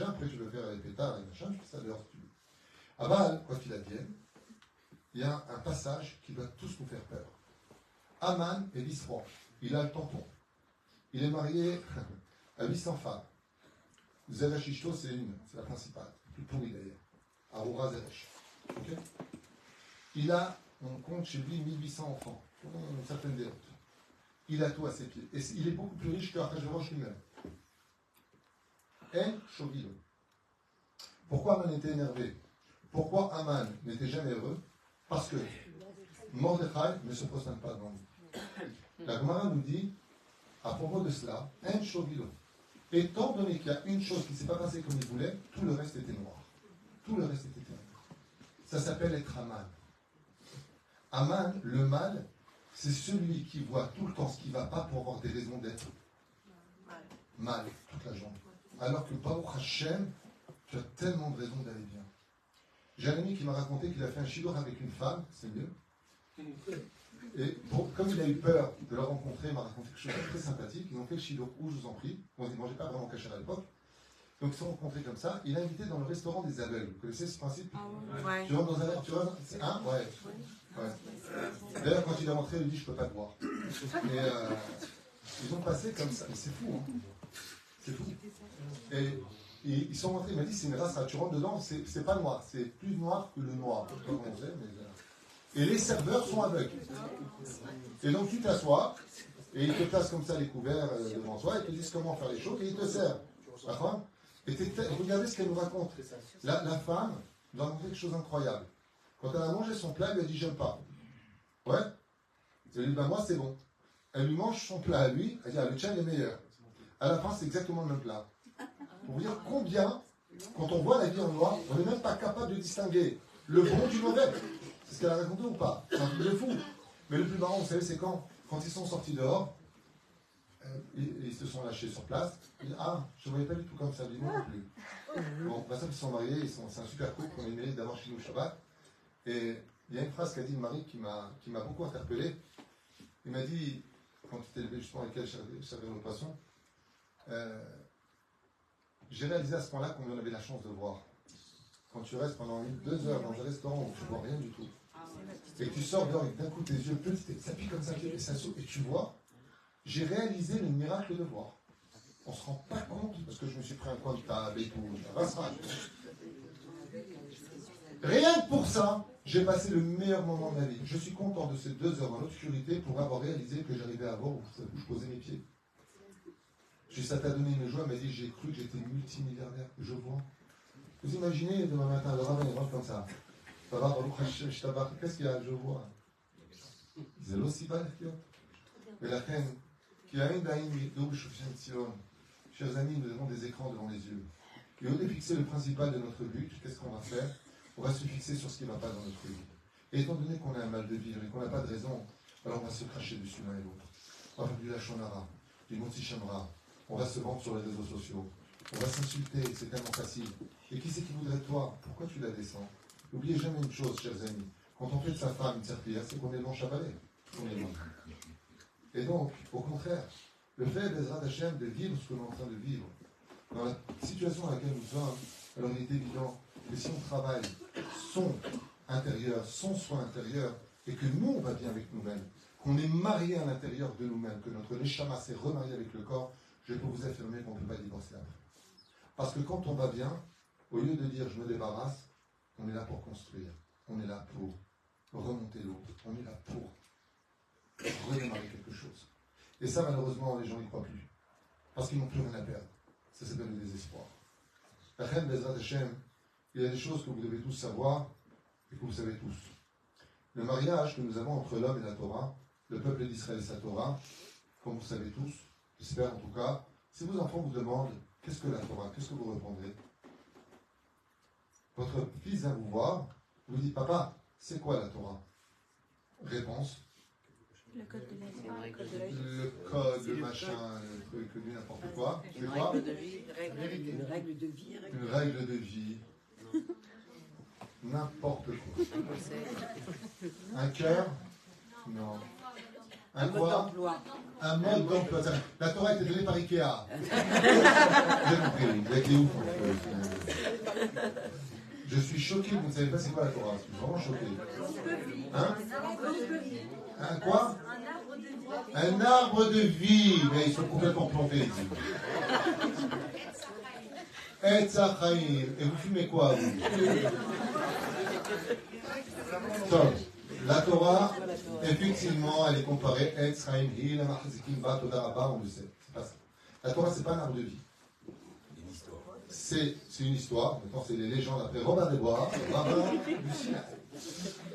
après tu veux faire les pétards et machin, tu fais ça dehors si tu veux. À Baal, quoi qu'il advienne, il y a un passage qui doit tous nous faire peur. Haman est vice-roi. Il a le tampon. Il est marié à 800 femmes. Zereshishto, c'est la principale. Plus pourrie d'ailleurs. Aroura Zeresh. Okay. Il a, on compte chez lui 1800 enfants. Une certaine déroute. Il a tout à ses pieds. Et il est beaucoup plus riche que Achashverosh lui-même. Et Shovilo. Pourquoi Haman était énervé? Pourquoi Haman n'était jamais heureux? Parce que Mordechai ne se prosterne pas devant lui. La Gemara nous dit, à propos de cela, un Shovilo. Étant donné qu'il y a une chose qui ne s'est pas passée comme il voulait, tout le reste était noir. Tout le reste était terrible. Ça s'appelle être Haman. Haman, le mal, c'est celui qui voit tout le temps ce qui ne va pas pour avoir des raisons d'être mal toute la journée. Alors que Baruch Hashem, tu as tellement de raisons d'aller bien. J'ai un ami qui m'a raconté qu'il a fait un shidur avec une femme, c'est mieux. Et comme il a eu peur de la rencontrer, il m'a raconté quelque chose de très sympathique. Ils ont fait le shidur où, je vous en prie. On ne mangeait pas vraiment caché à l'époque. Donc ils se sont rencontrés comme ça. Il a invité dans le restaurant des aveugles. Vous connaissez ce principe? Ouais. Tu rentres dans un... Tu vois, c'est un? Ouais. D'ailleurs, quand il est rentré, il lui dit, je ne peux pas te voir. Et ils ont passé comme ça. Mais c'est fou, hein. C'est fou. Et ils sont rentrés, il m'a dit, c'est une race, tu rentres dedans, c'est pas noir, c'est plus noir que le noir. Je sais pas comment on sait, mais... Et les serveurs sont aveugles. Et donc tu t'assois, et ils te placent comme ça les couverts devant toi, et te disent comment faire les choses, et ils te servent. Et regardez ce qu'elle nous raconte. La femme nous a raconté quelque chose d'incroyable. Quand elle a mangé son plat, elle lui a dit, j'aime pas. Ouais. Elle lui dit, ben moi c'est bon. Elle lui mange son plat à lui, elle dit, ah, le tien est meilleur. À la fin, c'est exactement le même plat. Pour vous dire combien, quand on voit la vie en noir, on n'est même pas capable de distinguer le bon du mauvais. C'est ce qu'elle a raconté ou pas? C'est un truc de fou. Mais le plus marrant, vous savez, c'est quand ils sont sortis dehors, ils se sont lâchés sur place. Ils disent, ah, je ne voyais pas du tout comme ça, dis-moi non plus. Bon, personne qui sont mariés, c'est un super couple qu'on a aimé d'avoir chez nous Shabbat. Et il y a une phrase qu'a dit le mari qui m'a beaucoup interpellé. Il m'a dit, quand il était élevé justement avec elle, je servais nos poissons, j'ai réalisé à ce point-là qu'on avait la chance de voir. Quand tu restes pendant 2 heures dans un restaurant où tu ne vois rien du tout, et que tu sors dehors et d'un coup tes yeux ça pique comme ça, et ça saute, et tu vois, j'ai réalisé le miracle de voir. On ne se rend pas compte, parce que je me suis pris un coin de table et tout, rien que pour ça, j'ai passé le meilleur moment de ma vie. Je suis content de ces 2 heures dans l'obscurité pour avoir réalisé que j'arrivais à voir où je posais mes pieds. Ça t'a donné une joie, elle m'a dit, j'ai cru que j'étais multimilliardaire, je vois. Vous imaginez, demain matin, le rabbin, il rentre comme ça. Ça va, Baruch Hashem, qu'est-ce qu'il y a, je vois? C'est l'ossiba, mais la reine, qui a une daïm, chers amis, nous avons des écrans devant les yeux. Et au lieu de fixer le principal de notre but, qu'est-ce qu'on va faire? On va se fixer sur ce qui ne va pas dans notre vie. Et étant donné qu'on a un mal de vivre et qu'on n'a pas de raison, alors on va se cracher dessus l'un et l'autre. On va faire du lachonara, du montichamra, on va se vendre sur les réseaux sociaux, on va s'insulter, c'est tellement facile. Et qui c'est qui voudrait de toi? Pourquoi tu la descends? N'oubliez jamais une chose, chers amis, quand on fait de sa femme une serpillière, c'est qu'on est long chavalet. Et donc, au contraire, le fait d'Ezrat Hashem de vivre ce que l'on est en train de vivre, dans la situation dans laquelle nous sommes, alors il est évident que si on travaille son intérieur, son soin intérieur, et que nous on va bien avec nous-mêmes, qu'on est marié à l'intérieur de nous-mêmes, que notre neshama s'est remarié avec le corps, je peux vous affirmer qu'on ne peut pas divorcer après. Parce que quand on va bien, au lieu de dire je me débarrasse, on est là pour construire, on est là pour remonter l'autre, on est là pour redémarrer quelque chose. Et ça, malheureusement, les gens n'y croient plus. Parce qu'ils n'ont plus rien à perdre. Ça s'appelle le désespoir. La reine Bezrat Hashem, il y a des choses que vous devez tous savoir et que vous savez tous. Le mariage que nous avons entre l'homme et la Torah, le peuple d'Israël et sa Torah, comme vous savez tous, j'espère en tout cas, si vos enfants vous demandent qu'est-ce que la Torah, qu'est-ce que vous répondrez? Votre fils vient vous voir, vous dites papa, c'est quoi la Torah? Réponse. Le code de la vie. Le code, le machin, le truc, n'importe quoi. C'est quoi? Une règle de vie. Une règle de vie. N'importe quoi. Un cœur? Non. Un quoi? Un mode d'emploi. La Torah a été donnée par Ikea. J'ai compris. Vous êtes ouf. Je suis choqué, vous ne savez pas c'est quoi la Torah. Je suis vraiment choqué. Hein? Un quoi? Un arbre de vie. Mais ils sont complètement plantés ici. Etz Chaim. Et vous fumez quoi, vous? Donc, la Torah, effectivement, elle est comparée Etz Chaim, Hil, Mahzikim, Ba, Toda Rabba, on le sait. C'est pas ça. La Torah, c'est pas un arbre de vie. C'est une histoire. Maintenant, c'est les légendes après Robert des Bois, rabbin du Sinaï.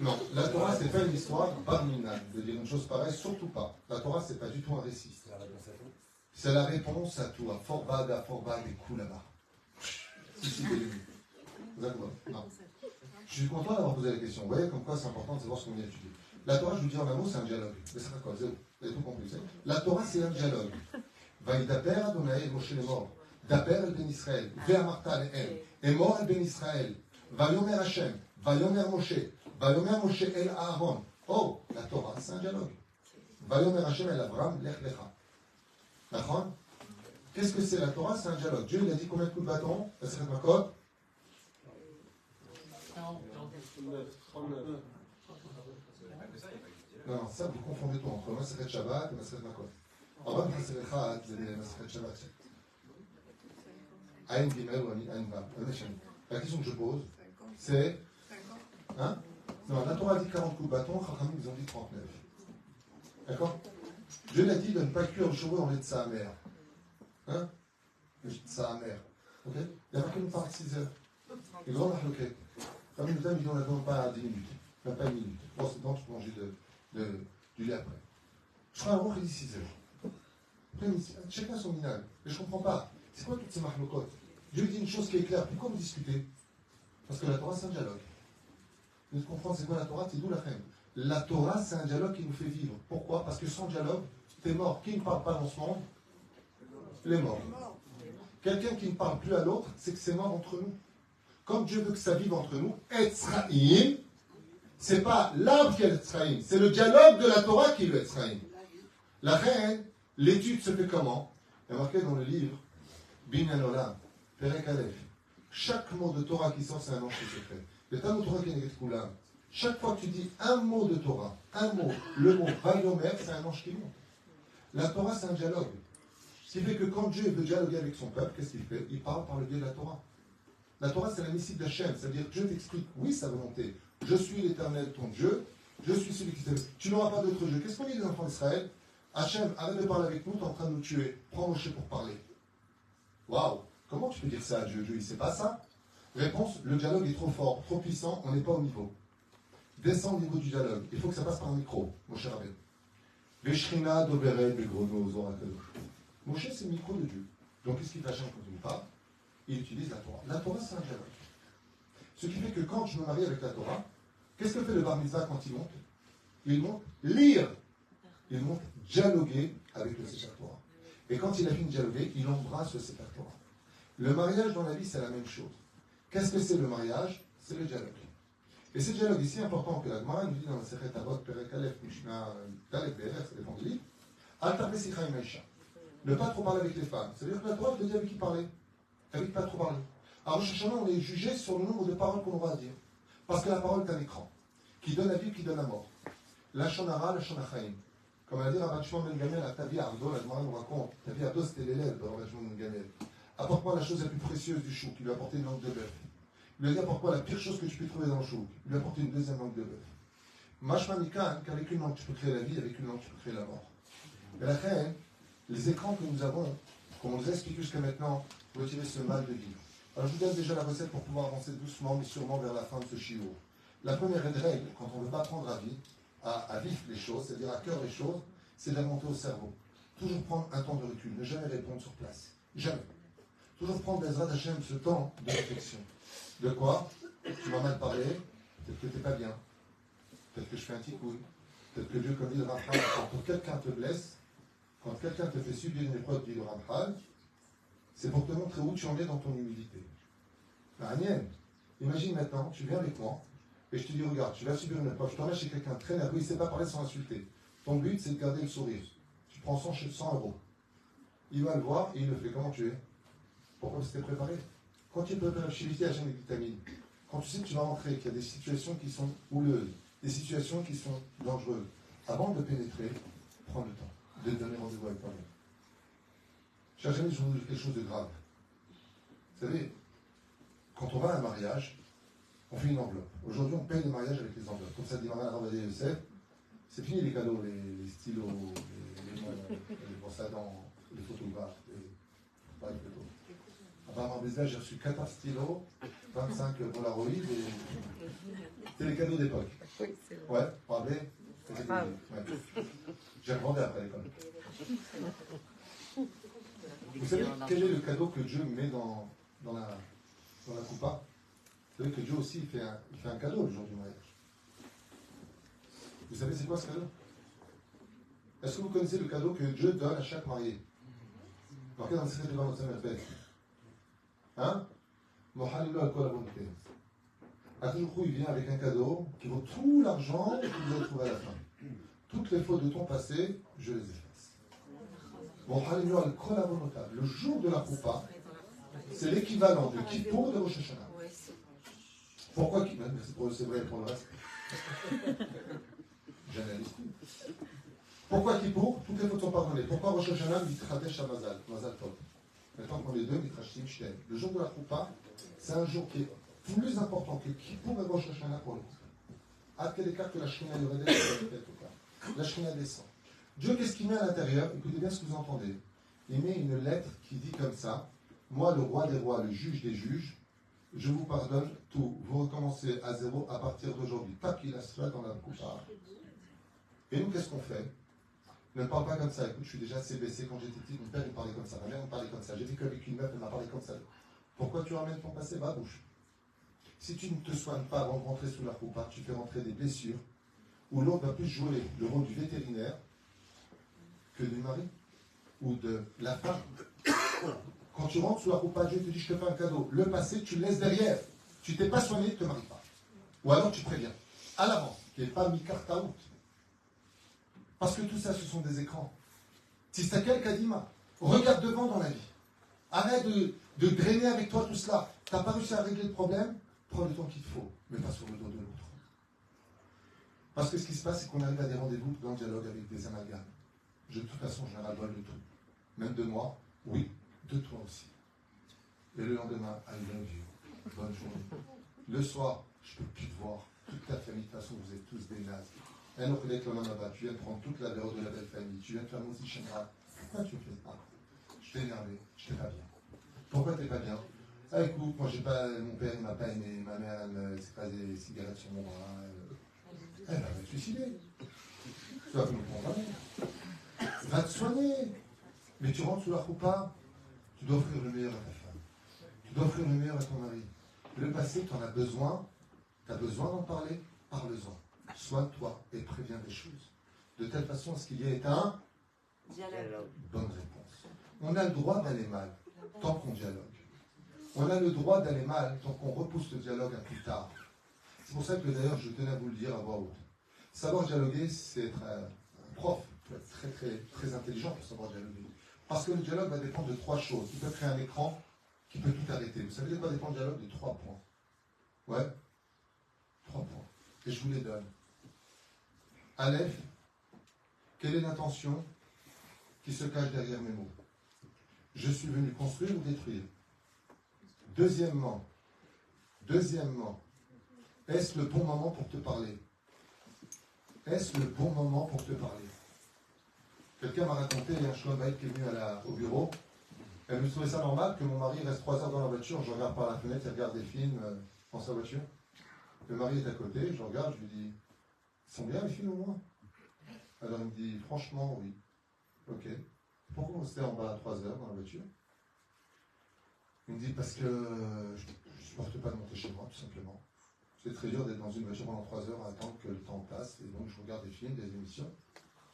Non, la Torah, c'est pas une histoire barminale. De dire une chose pareille, surtout pas. La Torah, c'est pas du tout un récit. C'est la réponse à tout. À Forbad, et Koulaba. Si, d'accord. Non. Je suis content d'avoir posé la question. Vous voyez comme quoi c'est important de savoir ce qu'on vient d'étudier. La Torah, je vous dis en un mot, c'est un dialogue. Mais c'est quoi? Vous avez tout compris. La Torah, c'est un dialogue. Vaïdaper Adonai Moshe les morts. Daper el ben Israël. Ve'amarta le'em. Et mort el ben Israël. Vayomer Hashem. Vayomer Moshe. Vayomer Moshe el Aaron. Oh, la Torah, c'est un dialogue. Vayomer Hashem el Avram lech lecha. D'accord? Qu'est-ce que c'est la Torah? C'est un dialogue. Dieu il a dit combien de coups de bâton? La Seret Makot? Non, ça vous confondez tout entre la Seret Shabbat et la Seret Makot. En bas, la Seret Chad, c'est la Seret Shabbat. Aïn Gimel ou Aïn Vav. La question que je pose, c'est. Hein? Non, la Torah dit 40 coups de bâton, Chachamim ils ont dit 39. D'accord? Dieu l'a dit de ne pas cuire le cheveu en lait de sa mère. Hein? Le lait de sa mère. Ok? Il n'y a pas qu'une part de 6 heures. Les grands marloquettes. Comme une dame, ils n'en attendent pas à 10 minutes. Même pas une minute. Bon, c'est temps, tu peux manger du lait après. Je ferai un roi qui dit 6 heures. Après, chacun son minage. Mais je ne comprends pas. C'est quoi toutes ces marloquettes? Dieu dit une chose qui est claire. Pourquoi vous discutez? Parce que la Torah, c'est un dialogue. Vous comprenez c'est quoi la Torah? C'est d'où la fin. La Torah, c'est un dialogue qui nous fait vivre. Pourquoi? Parce que sans dialogue, t'es mort. Qui ne parle pas dans ce monde? Les morts. Quelqu'un qui ne parle plus à l'autre, c'est que c'est mort entre nous. Comme Dieu veut que ça vive entre nous, Etzraïm, c'est pas l'arbre qui est Etzraïm, c'est le dialogue de la Torah qui est le Etzraïm. La reine, l'étude se fait comment? Il y a marqué dans le livre Binyan Olam, Perek Aleph. Chaque mot de Torah qui sort, c'est un ange qui se fait. Le Talmud Torah qui est Koulam. Chaque fois que tu dis un mot de Torah, un mot, le mot Vayomer, c'est un ange qui monte. La Torah, c'est un dialogue. Ce qui fait que quand Dieu veut dialoguer avec son peuple, qu'est-ce qu'il fait? Il parle par le biais de la Torah. La Torah, c'est la missive d'Hachem, c'est-à-dire que Dieu t'explique, oui, sa volonté. Je suis l'Éternel, ton Dieu, je suis celui qui t'aime. Tu n'auras pas d'autre Dieu. Qu'est-ce qu'on dit des enfants d'Israël? Hachem, arrête de parler avec nous, tu es en train de nous tuer. Prends Moshe pour parler. Waouh! Comment tu peux dire ça à Dieu? Dieu, il ne sait pas ça? Réponse, le dialogue est trop fort, trop puissant, on n'est pas au niveau. descend au niveau du dialogue. Il faut que ça passe par un micro, mon cher Rabbi. Veshrina doveret begrono zor akadosh. Moshe, c'est le micro de Dieu. Donc, qu'est-ce qu'il fait Hachem quand il nous parle? Il utilise la Torah. La Torah, c'est un dialogue. Ce qui fait que quand je me marie avec la Torah, qu'est-ce que fait le bar mitzvah quand il monte? Il monte lire. Il monte dialoguer avec le Sefer Torah. Et quand il a fini de dialoguer, il embrasse le Sefer Torah. Le mariage dans la vie, c'est la même chose. Qu'est-ce que c'est le mariage? C'est le dialogue. Et ce dialogue ici, important que la Gemara nous dit dans la Sechet Avot, Perek Aleph, Mishnah, Dalek Be'er, ça dépend du livre, Al Tarbe Sicha Im Haisha. Ne pas trop parler avec les femmes. C'est-à-dire que la Torah te dit avec qui parler. Avec pas trop parler. À Rosh Hashanah, on est jugé sur le nombre de paroles qu'on aura à dire. Parce que la parole est un écran, qui donne la vie, qui donne la mort. La Shonara, la Shonachaim. Comme a dit Rabban Shimon Ben Gamel à Tavi Ardo, la Gemara nous raconte, Tavi Ardo c'était l'élève de Rabban Shimon Ben Gamel. Apporte-moi la chose la plus précieuse du chouk, il lui a apporté une langue de bœuf. Il lui a dit apporte-moi la pire chose que tu peux trouver dans le chouk, il lui a apporté une deuxième langue de bœuf. Mashma Mikan, qu'avec une langue tu peux créer la vie, avec une langue tu peux créer la mort. Et la reine, les écrans que nous avons, comme on nous a expliqué jusqu'à maintenant, retirer ce mal de vivre. Alors je vous donne déjà la recette pour pouvoir avancer doucement mais sûrement vers la fin de ce shiur. La première règle, quand on ne veut pas prendre à vif les choses, c'est-à-dire à cœur les choses, c'est de la monter au cerveau. Toujours prendre un temps de recul, ne jamais répondre sur place. Jamais. Toujours prendre Bezrat Hashem ce temps de réflexion. De quoi? Tu m'as mal parlé, peut-être que tu n'es pas bien, peut-être que je fais un petit coup, peut-être que Dieu, comme dit le Ramchal, quand quelqu'un te blesse, quand quelqu'un te fait subir une épreuve, dit le Ramchal, c'est pour te montrer où tu en es dans ton humilité. Daniel, imagine maintenant, tu viens avec moi, et je te dis, regarde, tu vas subir une épreuve, je t'emmène chez quelqu'un très nerveux, il ne sait pas parler sans insulter. Ton but, c'est de garder le sourire. Tu prends 100 euros. Il va le voir et il le fait. Comment tu es? Pourquoi tu t'es préparé? Quand tu es préparé, chez lui, Hachem vitamine. Quand tu sais que tu vas rentrer, qu'il y a des situations qui sont houleuses, des situations qui sont dangereuses, avant de pénétrer, prends le temps de donner rendez-vous avec toi-même. Cher Hachem, je vous dis quelque chose de grave. Vous savez, quand on va à un mariage, on fait une enveloppe. Aujourd'hui, on paye le mariage avec les enveloppes. Comme ça dit Maman Rabadé Yosef, c'est fini les cadeaux, les stylos, les brossades à dents, les photographes, pas les photos. Apparemment, j'ai reçu 14 stylos, 25 Polaroid, et c'était les cadeaux d'époque. Oui, c'est vrai. Ouais, vous vous rappelez? Ouais. J'ai revendé après l'école. Vous savez quel est le cadeau que Dieu met dans la coupa? Vous savez que Dieu aussi il fait un cadeau le jour du mariage. Vous savez c'est quoi ce cadeau? Est-ce que vous connaissez le cadeau que Dieu donne à chaque marié? Marqué dans le secret de notre Saint-Merpès. Hein? Mohalilo al-Kol Abonité. À toujours coup, il vient avec un cadeau qui vaut tout l'argent que vous allez trouver à la fin. Toutes les fautes de ton passé, je les efface. Mohalilo al-Kol Abonota. Le jour de la coupa, c'est l'équivalent de Kippour de Rosh Hashanah. Pourquoi c'est vrai pour le reste. J'analyse tout. Pourquoi Kippour? Toutes les fautes sont pardonnées. Pourquoi Rosh Hashanah Mitradesh Mazal Tov? Maintenant qu'on est deux, Mitrashim Shtem. Le jour de la Koupa, c'est un jour qui est plus important que Kippour et Rosh Hashanah pour le coup. À quel écart que la Shrina la Shrina descend. Dieu, qu'est-ce qu'il met à l'intérieur? Écoutez bien ce que vous entendez. Il met une lettre qui dit comme ça: moi, le roi des rois, le juge des juges, je vous pardonne tout. Vous recommencez à zéro à partir d'aujourd'hui. Tapis la cela dans la Koupa. Et nous, qu'est-ce qu'on fait? Ne parle pas comme ça. Écoute, je suis déjà assez baissé. Quand j'étais petit, mon père il parlait comme ça, ma mère me parlait comme ça. J'ai vécu avec une meuf, elle m'a parlé comme ça. Pourquoi tu ramènes ton passé? Va, bouche. Si tu ne te soignes pas avant de rentrer sous la coupa, tu fais rentrer des blessures où l'autre va plus jouer le rôle du vétérinaire que du mari ou de la femme. Quand tu rentres sous la coupa, Dieu te dit je te fais un cadeau. Le passé, tu le laisses derrière. Tu t'es pas soigné, ne te marie pas. Ou alors tu préviens à l'avance, qui n'est pas mis carte out. Parce que tout ça, ce sont des écrans. Tistakel Kadima. Regarde devant dans la vie. Arrête de drainer avec toi tout cela. Tu n'as pas réussi à régler le problème, prends le temps qu'il te faut, mais pas sur le dos de l'autre. Parce que ce qui se passe, c'est qu'on arrive à des rendez-vous dans le dialogue avec des amalgames. De toute façon, je n'ai ras-le-bol de tout. Même de moi, oui, de toi aussi. Et le lendemain, I love you. Bonne journée. Le soir, je ne peux plus te voir. Toute ta famille, de toute façon, vous êtes tous des nazes. Tu viens de prendre toute la valeur de la belle famille. Tu viens de faire aussi Shinra. Pourquoi tu me fais ça? Je t'ai énervé. Je n'étais pas bien. Pourquoi tu n'es pas bien? Ah écoute, moi j'ai pas, mon père il m'a pas aimé, ma mère elle s'est pas des cigarettes sur mon bras. Elle va te suicider. Tu vas nous condamner. Va te soigner. Mais tu rentres sous la choupa, tu dois offrir le meilleur à ta femme. Tu dois offrir le meilleur à ton mari. Le passé, tu en as besoin. Tu as besoin d'en parler, parle-en. Soigne-toi et préviens des choses. De telle façon à ce qu'il y ait un Dialogue. bonne réponse. On a le droit d'aller mal tant qu'on dialogue. On a le droit d'aller mal tant qu'on repousse le dialogue à plus tard. C'est pour ça que d'ailleurs je tenais à vous le dire à voix haute. Savoir dialoguer, c'est être un prof. Il faut être très très très intelligent pour savoir dialoguer. Parce que le dialogue va dépendre de trois choses. Il peut créer un écran qui peut tout arrêter. Vous savez de quoi dépend le dialogue? De 3 points. Ouais, 3 points. Et je vous les donne. Aleph, quelle est l'intention qui se cache derrière mes mots? Je suis venu construire ou détruire? Deuxièmement, est-ce le bon moment pour te parler? Est-ce le bon moment pour te parler? Quelqu'un m'a raconté, il y a un Shlombaïd qui est venu au bureau. Elle me trouvait ça normal que mon mari reste 3 heures dans la voiture, je regarde par la fenêtre, il regarde des films dans sa voiture. Le mari est à côté, je regarde, je lui dis, ils sont bien les films au moins? Alors il me dit, franchement, oui. Ok. Pourquoi on restait en bas à 3 heures dans la voiture? Il me dit, parce que je ne supporte pas de monter chez moi, tout simplement. C'est très dur d'être dans une voiture pendant 3 heures à attendre que le temps passe, et donc je regarde des films, des émissions.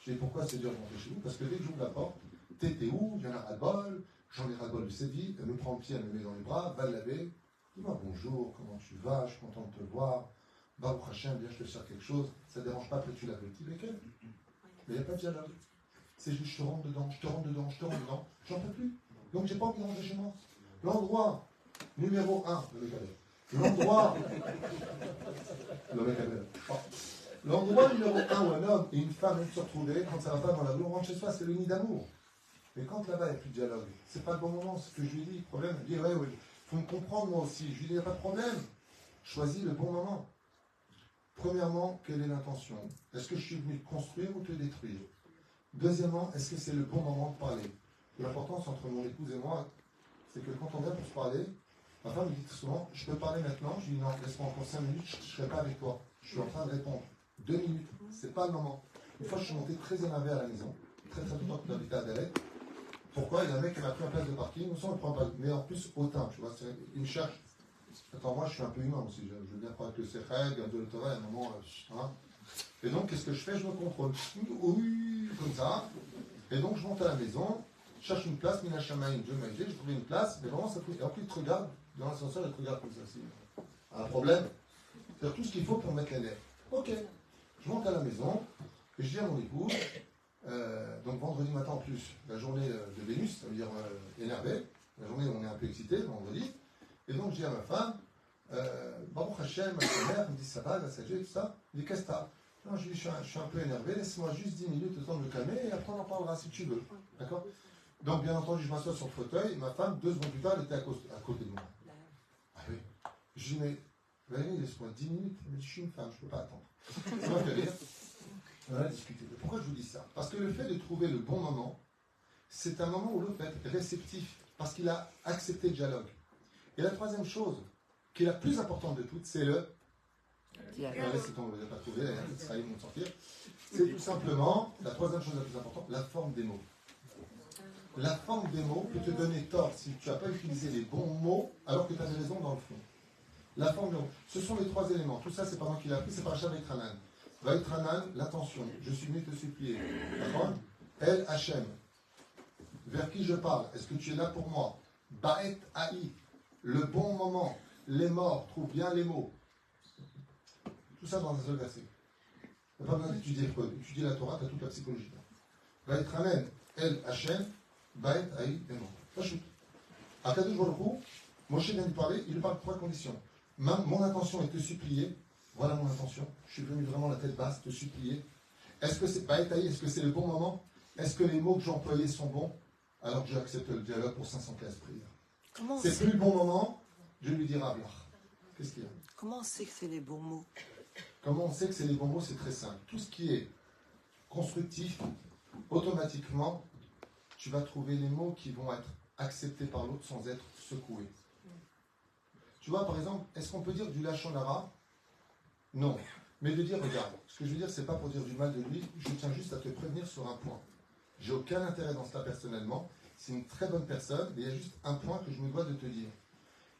Je dis, pourquoi c'est dur de monter chez vous? Parce que dès que j'ouvre la porte, t'es où? J'en ai ras-le-bol, j'en ai ras-le-bol de cette vie, elle me prend le pied, elle me met dans les bras, va le laver. Dis-moi bonjour, comment tu vas? Je suis content de te voir. Baruch Hashem, viens, je te sers quelque chose. Ça ne dérange pas, après tu laves le petit béquet. Mais il n'y a pas de dialogue. C'est juste, je te rentre dedans, j'en peux plus. Donc j'ai pas envie de rentrer chez moi. L'endroit numéro 1, l'endroit numéro 1 où un homme et une femme viennent se retrouver, quand ça va pas dans la rue, on rentre chez soi, c'est le nid d'amour. Mais quand là-bas il n'y a plus de dialogue, c'est pas le bon moment, c'est ce que je lui dis, le problème, il dit, ouais, faut me comprendre moi aussi. Je lui dis, il n'y a pas de problème. Choisis le bon moment. Premièrement, quelle est l'intention? Est-ce que je suis venu te construire ou te détruire? Deuxièmement, est-ce que c'est le bon moment de parler? L'importance entre mon épouse et moi, c'est que quand on vient pour se parler, ma femme me dit souvent, je peux parler maintenant? Je lui dis non, laisse-moi encore 5 minutes, je ne serai pas avec toi. Je suis en train de répondre. 2 minutes, c'est pas le moment. Une fois, je suis monté très énervé à la maison, très longtemps que j'habitais à Dalek. Pourquoi? Il y a un mec qui m'a pris en place de parking, non seulement il prend pas, mais en plus hautain, tu vois, il me cherche. Attends, moi je suis un peu humain aussi, je veux bien croire que c'est règle, de l'autorat, à un moment, hein. Et donc, qu'est-ce que je fais? Je me contrôle. Oui, comme ça. Et donc, je monte à la maison, je cherche une place, Mina Shamaïn, Dieu m'a aidé, j'ai trouvé une place, mais vraiment, ça fait. Et après, il te regarde, dans l'ascenseur, il te regarde comme ça. Un problème? C'est-à-dire tout ce qu'il faut pour mettre les nerfs. Ok. Je monte à la maison, et je dis à mon épouse, donc vendredi matin en plus, la journée de Vénus, ça veut dire énervé, la journée où on est un peu excité, le vendredi. Et donc, je dis à ma femme, Baruch Hashem, ma mère, me dit ça va, la sagesse, tout ça. Il dit qu'est-ce que t'as? Non, je dis je suis un peu énervé, laisse-moi juste 10 minutes, le temps de me calmer, et après on en parlera si tu veux. D'accord? Donc, bien entendu, je m'assois sur le fauteuil, ma femme, 2 secondes plus tard, elle était à côté de moi. Ah oui. Je dis, mais Valérie, laisse-moi 10 minutes. Elle me dit, je suis une femme, je ne peux pas attendre. Ça m'a fait rire. On a discuté. Pourquoi je vous dis ça? Parce que le fait de trouver le bon moment, c'est un moment où l'autre va être réceptif, parce qu'il a accepté le dialogue. Et la troisième chose, qui est la plus importante de toutes, c'est le dialogue. C'est ton, vous n'avez pas trouvé, ça y est, ils vont sortir. C'est tout simplement, la troisième chose la plus importante, la forme des mots. La forme des mots peut te donner tort si tu n'as pas utilisé les bons mots alors que tu avais raison dans le fond. La forme des mots. Ce sont les 3 éléments. Tout ça, c'est pas moi qui l'ai appris, c'est par Vaïtranan. Vaïtranan, l'intention. Je suis venu te supplier. D'accord? El Hachem. Vers qui je parle? Est-ce que tu es là pour moi? Ba'et Haï. Le bon moment. Les morts. Trouve bien les mots. Tout ça dans un seul verset. Tu n'as pas besoin d'étudier Freud. Étudier la Torah, tu as toute la psychologie. Vaïtranan, El Hachem. Ba'et Haï. Les morts. Ça chute. À Kadosh Baruch Hu, Moshe vient de parler, il parle de 3 conditions. Mon intention est de te supplier. Voilà mon intention. Je suis venu vraiment la tête basse, te supplier. Est-ce que c'est pas étaillé? Est-ce que c'est le bon moment? Est-ce que les mots que j'ai employés sont bons? Alors que j'accepte le dialogue pour 515 prières. C'est plus le bon moment, je lui dirai Ablach. Qu'est-ce qu'il y a? Comment on sait que c'est les bons mots? Comment on sait que c'est les bons mots? C'est très simple. Tout ce qui est constructif, automatiquement, tu vas trouver les mots qui vont être acceptés par l'autre sans être secoués. Tu vois, par exemple, est-ce qu'on peut dire du lachon hara? Non. Mais de dire, regarde, ce que je veux dire, c'est pas pour dire du mal de lui, je tiens juste à te prévenir sur un point. J'ai aucun intérêt dans cela personnellement, c'est une très bonne personne, mais il y a juste un point que je me dois de te dire.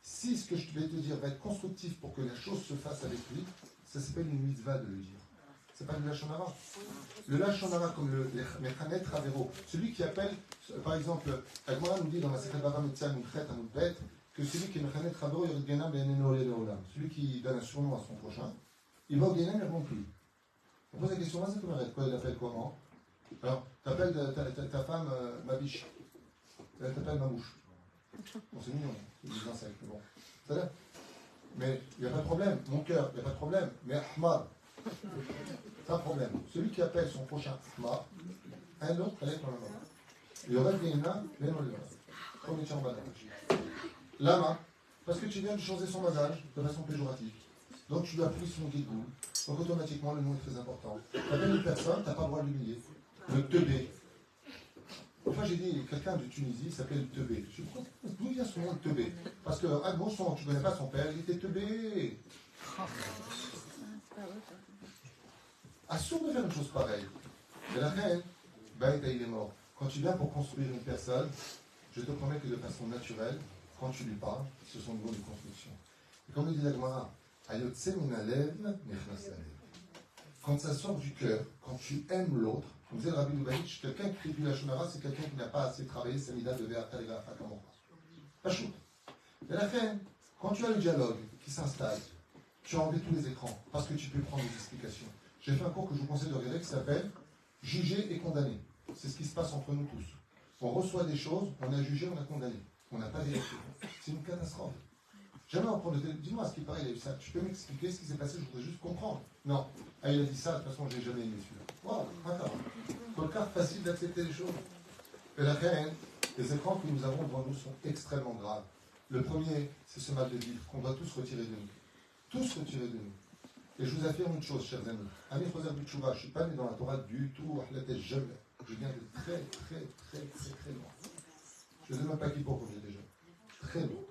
Si ce que je vais te dire va être constructif pour que la chose se fasse avec lui, ça s'appelle une mitzvah de le dire. C'est pas le Lachon Hara. Le Lachon Hara, comme le Mechanet Ravero, celui qui appelle, par exemple, Agmara nous dit dans la Sechet Bava Metzia Mouchet Amoudbet, que celui qui est Mechanet Ravero, Yorid Genam Be'eneno Le'olam, celui qui donne un surnom à son prochain, il va au Genam, il ne répond plus. On pose la question, c'est comment il appelle comment? Alors, tu appelles ta femme ma biche, elle t'appelle ma mouche. Bon, c'est mignon, c'est des insectes, bon. C'est-à-dire, mais il n'y a pas de problème, mon cœur, il n'y a pas de problème, mais Ahmad, c'est un problème. Celui qui appelle son prochain Ahmad, un autre, elle est dans la main. Il y aura des nains, mais non, comme les chambres. Lama, parce que tu viens de changer son visage de façon péjorative. Donc tu lui as pris son guide. Donc automatiquement, le nom est très important. Tu appelles une personne, tu n'as pas le droit de l'humilier. Le teubé. Une fois, j'ai dit, quelqu'un de Tunisie s'appelle Teubé. Je dis, d'où vient son nom de Teubé? Parce que, ah bon sang, tu ne connais pas son père, il était Teubé. Assume de faire une chose pareille. Et la reine, Baïta, il est mort. Quand tu viens pour construire une personne, je te promets que de façon naturelle, quand tu lui parles, ce sont des mots de construction. Et comme le dit la Gemara, Ayotse minalev, nechnas lalev. Quand ça sort du cœur, quand tu aimes l'autre, comme disait le Rabbi Lubavitch, quelqu'un qui fait du Lachon Hara, c'est quelqu'un qui n'a pas assez travaillé sa mida de Ve'ata et Ve'afa comme on pense. Pas chaud. Et la fin, quand tu as le dialogue qui s'installe, tu as enlevé tous les écrans, parce que tu peux prendre des explications. J'ai fait un cours que je vous conseille de regarder qui s'appelle Juger et condamner. C'est ce qui se passe entre nous tous. On reçoit des choses, on a jugé, on a condamné. On n'a pas vérifié. C'est une catastrophe. Jamais on prend le téléphone. Dis-moi ce qui paraît, il a eu ça. Tu peux m'expliquer ce qui s'est passé, je voudrais juste comprendre. Non. Ah, il a dit ça, de toute façon, je n'ai jamais aimé celui-là. Wow, d'accord. C'est le cas facile d'accepter les choses. Et la reine, les écrans que nous avons devant nous sont extrêmement graves. Le premier, c'est ce mal de vivre qu'on doit tous retirer de nous. Tous retirer de nous. Et je vous affirme une chose, chers amis. Ami Khozer Butchouva, je ne suis pas né dans la Torah du tout, jamais. Je viens de très loin. Je ne sais même pas qui pour quand j'étais jeune. Très loin.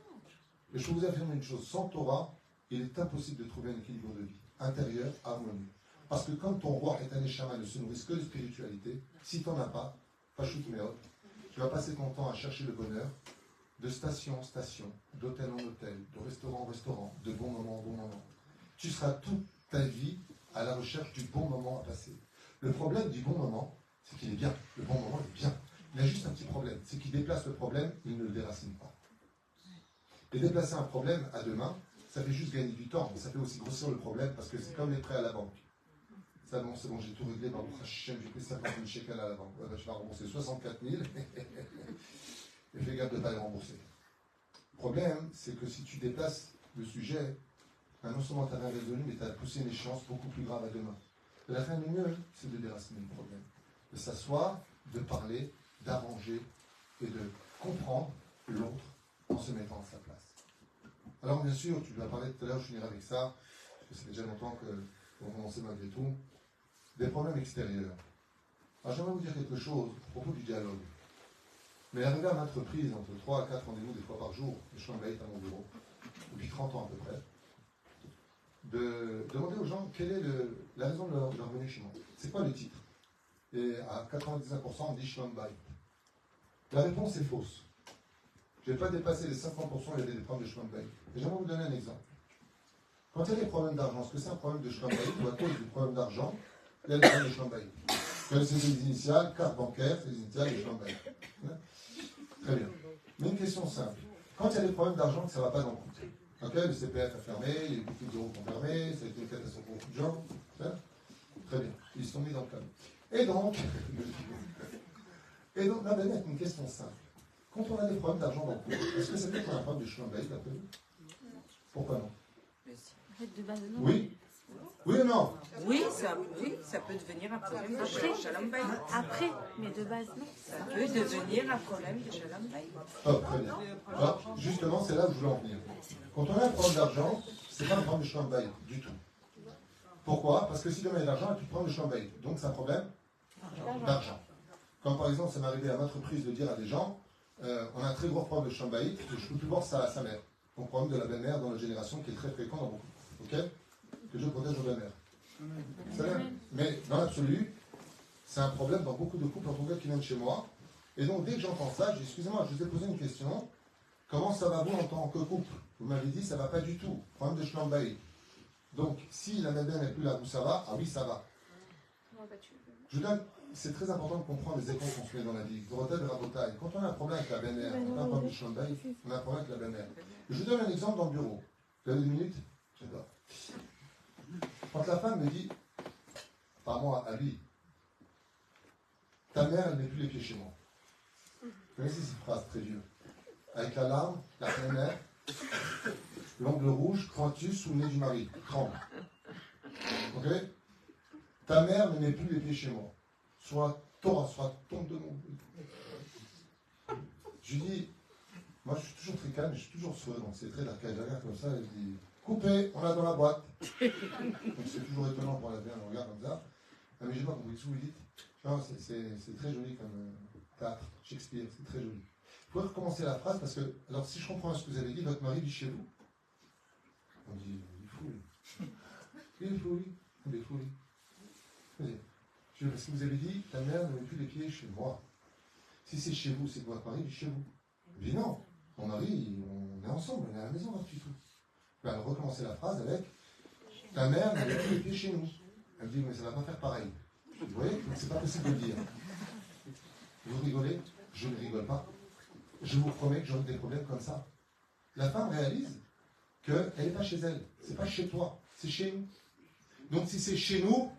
Et je peux vous affirmer une chose, sans Torah, il est impossible de trouver un équilibre de vie intérieur, harmonieux. Parce que quand ton roi est un échama ne se nourrit que de spiritualité, si tu n'en as pas, Pachout Meot, tu vas passer ton temps à chercher le bonheur de station en station, d'hôtel en hôtel, de restaurant en restaurant, de bon moment en bon moment. Tu seras toute ta vie à la recherche du bon moment à passer. Le problème du bon moment, c'est qu'il est bien. Le bon moment est bien. Il a juste un petit problème, c'est qu'il déplace le problème, il ne le déracine pas. Et déplacer un problème à demain, ça fait juste gagner du temps, mais ça fait aussi grossir le problème, parce que c'est comme les prêts à la banque. Ça, bon, c'est bon, j'ai tout réglé, j'ai pris 50 000 shekels à la banque. Ouais, je vais rembourser 64 000, et fais gaffe de ne pas les rembourser. Le problème, c'est que si tu déplaces le sujet, non seulement tu as rien résolu, mais tu as poussé une échéance beaucoup plus grave à demain. Et la fin du mieux, c'est de déraciner le problème. De s'asseoir, de parler, d'arranger et de comprendre l'autre en se mettant à sa place. Alors bien sûr, tu vas parler tout à l'heure, je finirai avec ça, parce que c'est déjà longtemps qu'on commençait malgré tout, des problèmes extérieurs. Alors j'aimerais vous dire quelque chose à propos du dialogue. Mais arrivé à ma entreprise, entre 3 à 4 rendez-vous des fois par jour, je suis en veille à mon bureau, depuis 30 ans à peu près, de demander aux gens quelle est la raison de leur venue chez moi. C'est quoi le titre? Et à 99%, on dit Shalom Bayit. La réponse est fausse. Je n'ai pas dépassé les 50%, il y avait des problèmes de Shalom Bayit. Et j'aimerais vous donner un exemple. Quand il y a des problèmes d'argent, est-ce que c'est un problème de Shalom Bayit ou à cause du problème d'argent, il y a des problèmes de Shalom Bayit? C'est les initiales, carte bancaire, c'est les initiales de Shalom Bayit. Très bien. Mais une question simple. Quand il y a des problèmes d'argent, ça ne va pas dans le compte. Okay, le CPF a fermé, les boutiques d'euros ont fermé, ça a été une catastrophe pour beaucoup de gens. Très bien. Ils se sont mis dans le calme. Et donc, là, ben, une question simple. Quand on a des problèmes d'argent dans le couple, est-ce que ça peut être un problème de Shalom Bayit après? Pourquoi non? En fait, de base, non. Oui? Oui ou non? Oui, ça peut devenir un problème de Shalom Bayit. Après, mais de base, non. Ça peut devenir un problème de Shalom Bayit. Oh, très bien. Alors, justement, c'est là où je voulais en venir. Quand on a un problème d'argent, c'est pas un problème de Shalom Bayit du tout. Pourquoi? Parce que si demain il y a de l'argent, tu prends le Shalom Bayit. Donc c'est un problème d'argent. Comme par exemple, ça m'est arrivé à ma entreprise de dire à des gens, on a un très gros problème de Shalom Bayit, je ne peux plus voir sa mère. Donc problème de la belle-mère dans la génération qui est très fréquent dans beaucoup. Ok? Que Dieu protège nos belles-mères. Mais dans l'absolu, c'est un problème dans beaucoup de couples, en tout cas, qui viennent chez moi. Et donc, dès que j'entends ça, je dis, excusez-moi, je vous ai posé une question. Comment ça va vous en tant que couple? Vous m'avez dit, ça va pas du tout. Problème de schlambaï. Donc, si la médaille n'est plus là où ça va, ah oui, ça va. Je vous donne, c'est très important de comprendre les écrans qu'on se met dans la vie. Dorothée et Rabotaï. Quand on a un problème avec la belle-mère, on a un problème de schlambaï, on a un problème avec la belle-mère. Je vous donne un exemple dans le bureau. Vous avez 2 minutes? J'adore. Quand la femme me dit, par moi, à lui, ta mère, elle met plus les pieds chez moi. Vous connaissez cette phrase très dure? Avec la larme, la mère, l'ongle rouge, pointu sous le nez du mari. Tremble. Ok? Ta mère ne met plus les pieds chez moi. Soit Torah, soit tombe de mon. Je lui dis, moi je suis toujours très calme, je suis toujours sourd, donc c'est très l'arcade. Je regarde comme ça, et je dis, coupé, on l'a dans la boîte. Donc c'est toujours étonnant pour la vie, on regarde comme ça. Ah, mais j'ai pas compris ce que vous dites. Non, c'est très joli comme théâtre, Shakespeare, c'est très joli. Vous pouvez recommencer la phrase parce que, alors si je comprends ce que vous avez dit, votre mari vit chez vous. On dit, il est fou, lui. Il est fou, lui. Il est fou, lui. Parce que vous avez dit, ta mère ne met plus les pieds chez moi. Si c'est chez vous, c'est que votre mari vit chez vous. Je dis non, mon mari, on est ensemble, on est à la maison, on fait tout. Ben, alors recommencer la phrase avec, ta mère ne met plus les pieds chez nous. Elle me dit, mais ça ne va pas faire pareil. Vous voyez, c'est pas possible de le dire. Vous rigolez? Je ne rigole pas. Je vous promets que j'aurai des problèmes comme ça. La femme réalise qu'elle n'est pas chez elle. C'est pas chez toi, c'est chez nous. Donc si c'est chez nous,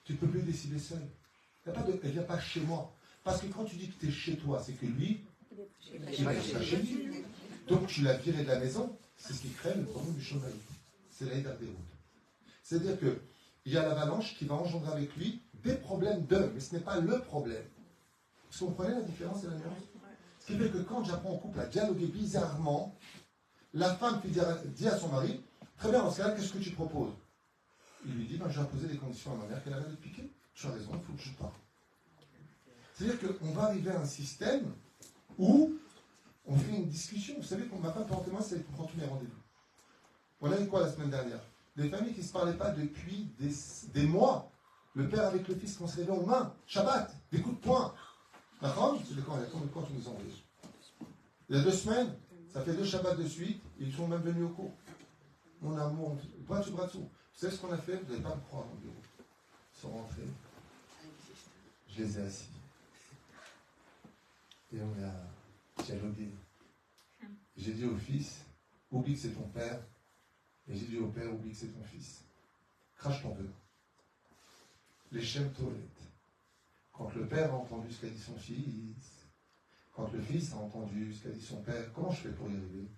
tu ne peux plus décider seul. Elle ne vient pas chez moi. Parce que quand tu dis que tu es chez toi, c'est que lui, il n'est pas chez lui. Donc tu l'as viré de la maison. C'est ce qui crée le problème du chômage. C'est l'aide des routes. C'est-à-dire qu'il y a l'avalanche qui va engendrer avec lui des problèmes d'eux, mais ce n'est pas le problème. Vous comprenez la différence et la nuance? Ce qui fait que quand j'apprends au couple à dialoguer bizarrement, la femme qui dit à son mari, très bien, dans ce cas-là, qu'est-ce que tu proposes? Il lui dit, ben, je vais imposer des conditions à ma mère qu'elle arrête de piquer. Tu as raison, il faut que je parte. C'est-à-dire qu'on va arriver à un système où on fait une discussion. Vous savez, ma femme, pour témoin, c'est elle qui prend tous mes rendez-vous. On a eu quoi la semaine dernière? Des familles qui ne se parlaient pas depuis des mois. Le père avec le fils qu'on se réveille aux mains. Shabbat, des coups de poing. D'accord? C'est quand tu nous envoies. Il y a 2 semaines, ça fait 2 Shabbats de suite, ils sont même venus au cours. Mon amour, bras dessous. Vous savez ce qu'on a fait? Vous n'allez pas me croire dans le bureau. Ils sont rentrés. Je les ai assis. Et on a dialogué. J'ai dit au fils, oublie que c'est ton père. Et j'ai dit au père, oublie que c'est ton fils. Crache ton venin. Les Shem Toilette. Quand le père a entendu ce qu'a dit son fils, quand le fils a entendu ce qu'a dit son père, comment je fais pour y arriver?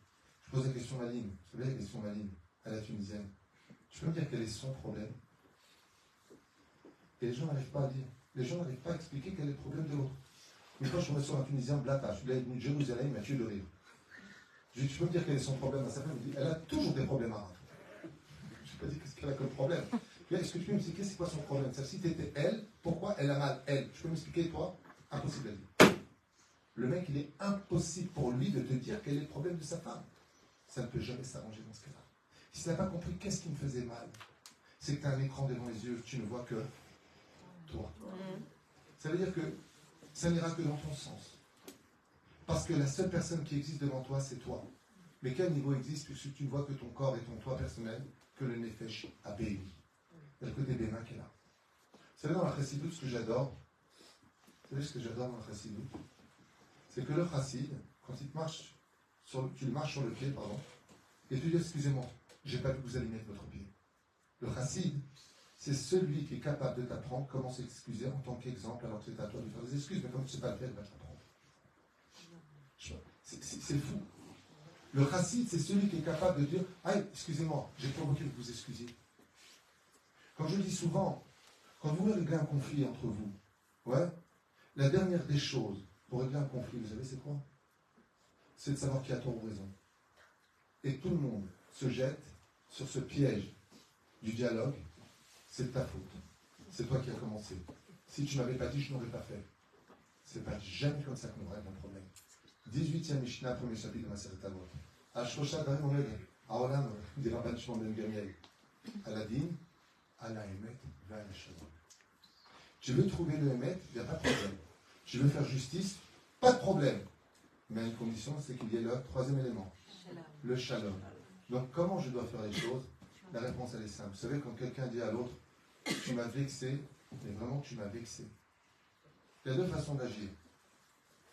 Je pose la question maligne. Vous savez la question maligne à la tunisienne. Je peux me dire quel est son problème? Et les gens n'arrivent pas à dire. Les gens n'arrivent pas à expliquer quel est le problème de l'autre. Une fois, je suis tombé sur un Tunisien blata. Je suis venu de Jérusalem, il m'a tué de rire. Je lui ai dit, tu peux me dire quel est son problème? À sa femme, il me dit, elle a toujours des problèmes arabes. Je n'ai pas dit qu'est-ce qu'elle a comme problème. Est-ce que tu peux m'expliquer c'est quoi son problème? Si tu étais elle, pourquoi elle a mal, elle? Je peux m'expliquer, toi? Impossible à dire. Le mec, il est impossible pour lui de te dire quel est le problème de sa femme. Ça ne peut jamais s'arranger dans ce cas-là. Si tu n'as pas compris qu'est-ce qui me faisait mal, c'est que tu as un écran devant les yeux, tu ne vois que toi. Ça veut dire que ça n'ira que dans ton sens. Parce que la seule personne qui existe devant toi, c'est toi. Mais quel niveau existe puisque tu ne vois que ton corps et ton toi personnel, que le Nefesh a béni. Il y a le côté bénin qui est là. Vous savez, dans la Chassidoute, ce que j'adore, vous savez ce que j'adore dans la Chassidoute, c'est que le Chassid, quand il marche tu marches sur le pied, pardon, et tu dis, excusez-moi, j'ai pas vu que vous alliez mettre votre pied. Le Chassid, c'est celui qui est capable de t'apprendre comment s'excuser en tant qu'exemple, alors que c'est à toi de faire des excuses, mais comme tu ne sais pas le faire, il va t'apprendre. C'est fou. Le Chassid, c'est celui qui est capable de dire, ah, excusez-moi, j'ai provoqué que vous excusiez. Comme je dis souvent, quand vous voulez régler un conflit entre vous, ouais, la dernière des choses pour régler un conflit, vous savez, c'est quoi? C'est de savoir qui a tort ou raison. Et tout le monde se jette sur ce piège du dialogue. C'est de ta faute. C'est toi qui as commencé. Si tu ne m'avais pas dit, je n'aurais pas fait. C'est pas jamais comme ça qu'on règle un problème. 18e Mishnah, premier chapitre de Maseret Avot. Ashosha Darim Omed, Aolam, des Rabban Shimon ben Gamiel. Aladin, à la Emet, va à la Shalom. Tu veux trouver le Emet, il n'y a pas de problème. Tu veux faire justice, pas de problème. Mais à une condition, c'est qu'il y ait le troisième élément, le Shalom. Donc comment je dois faire les choses? La réponse, elle est simple. Vous savez, quand quelqu'un dit à l'autre, tu m'as vexé, mais vraiment tu m'as vexé. Il y a deux façons d'agir.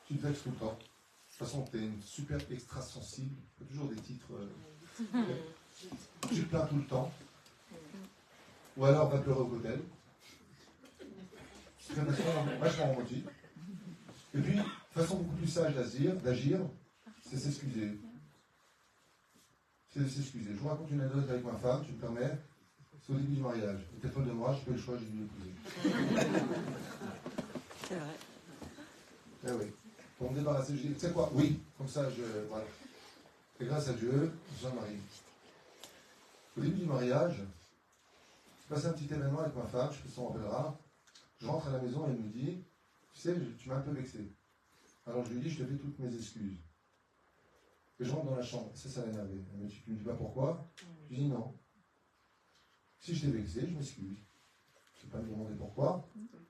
Tu te vexes tout le temps. De toute façon, tu es une super extra sensible. Il y a toujours des titres. Tu te plains tout le temps. Ou alors, va pleurer au cocktail. C'est une façon vachement romantique. Et puis, façon beaucoup plus sage d'agir, c'est s'excuser. C'est de s'excuser. Je vous raconte une anecdote avec ma femme, tu me permets. C'est au début du mariage. Elle était folle de moi, je n'ai pas eu le choix, j'ai dû l'épouser. C'est vrai. Eh oui. Pour me débarrasser, je dis, tu sais quoi? Oui, comme ça, voilà. Et grâce à Dieu, je me marie. Au début du mariage, j'ai passé un petit événement avec ma femme, je sais pas si on rappellera. Je rentre à la maison et elle me dit, tu sais, tu m'as un peu vexé. Alors je lui dis, je te fais toutes mes excuses. Et je rentre dans la chambre, ça l'a énervé. Elle me dit, tu me dis pas pourquoi? Je lui dis non. Si je t'ai vexé, je m'excuse. Je ne vais pas me demander pourquoi.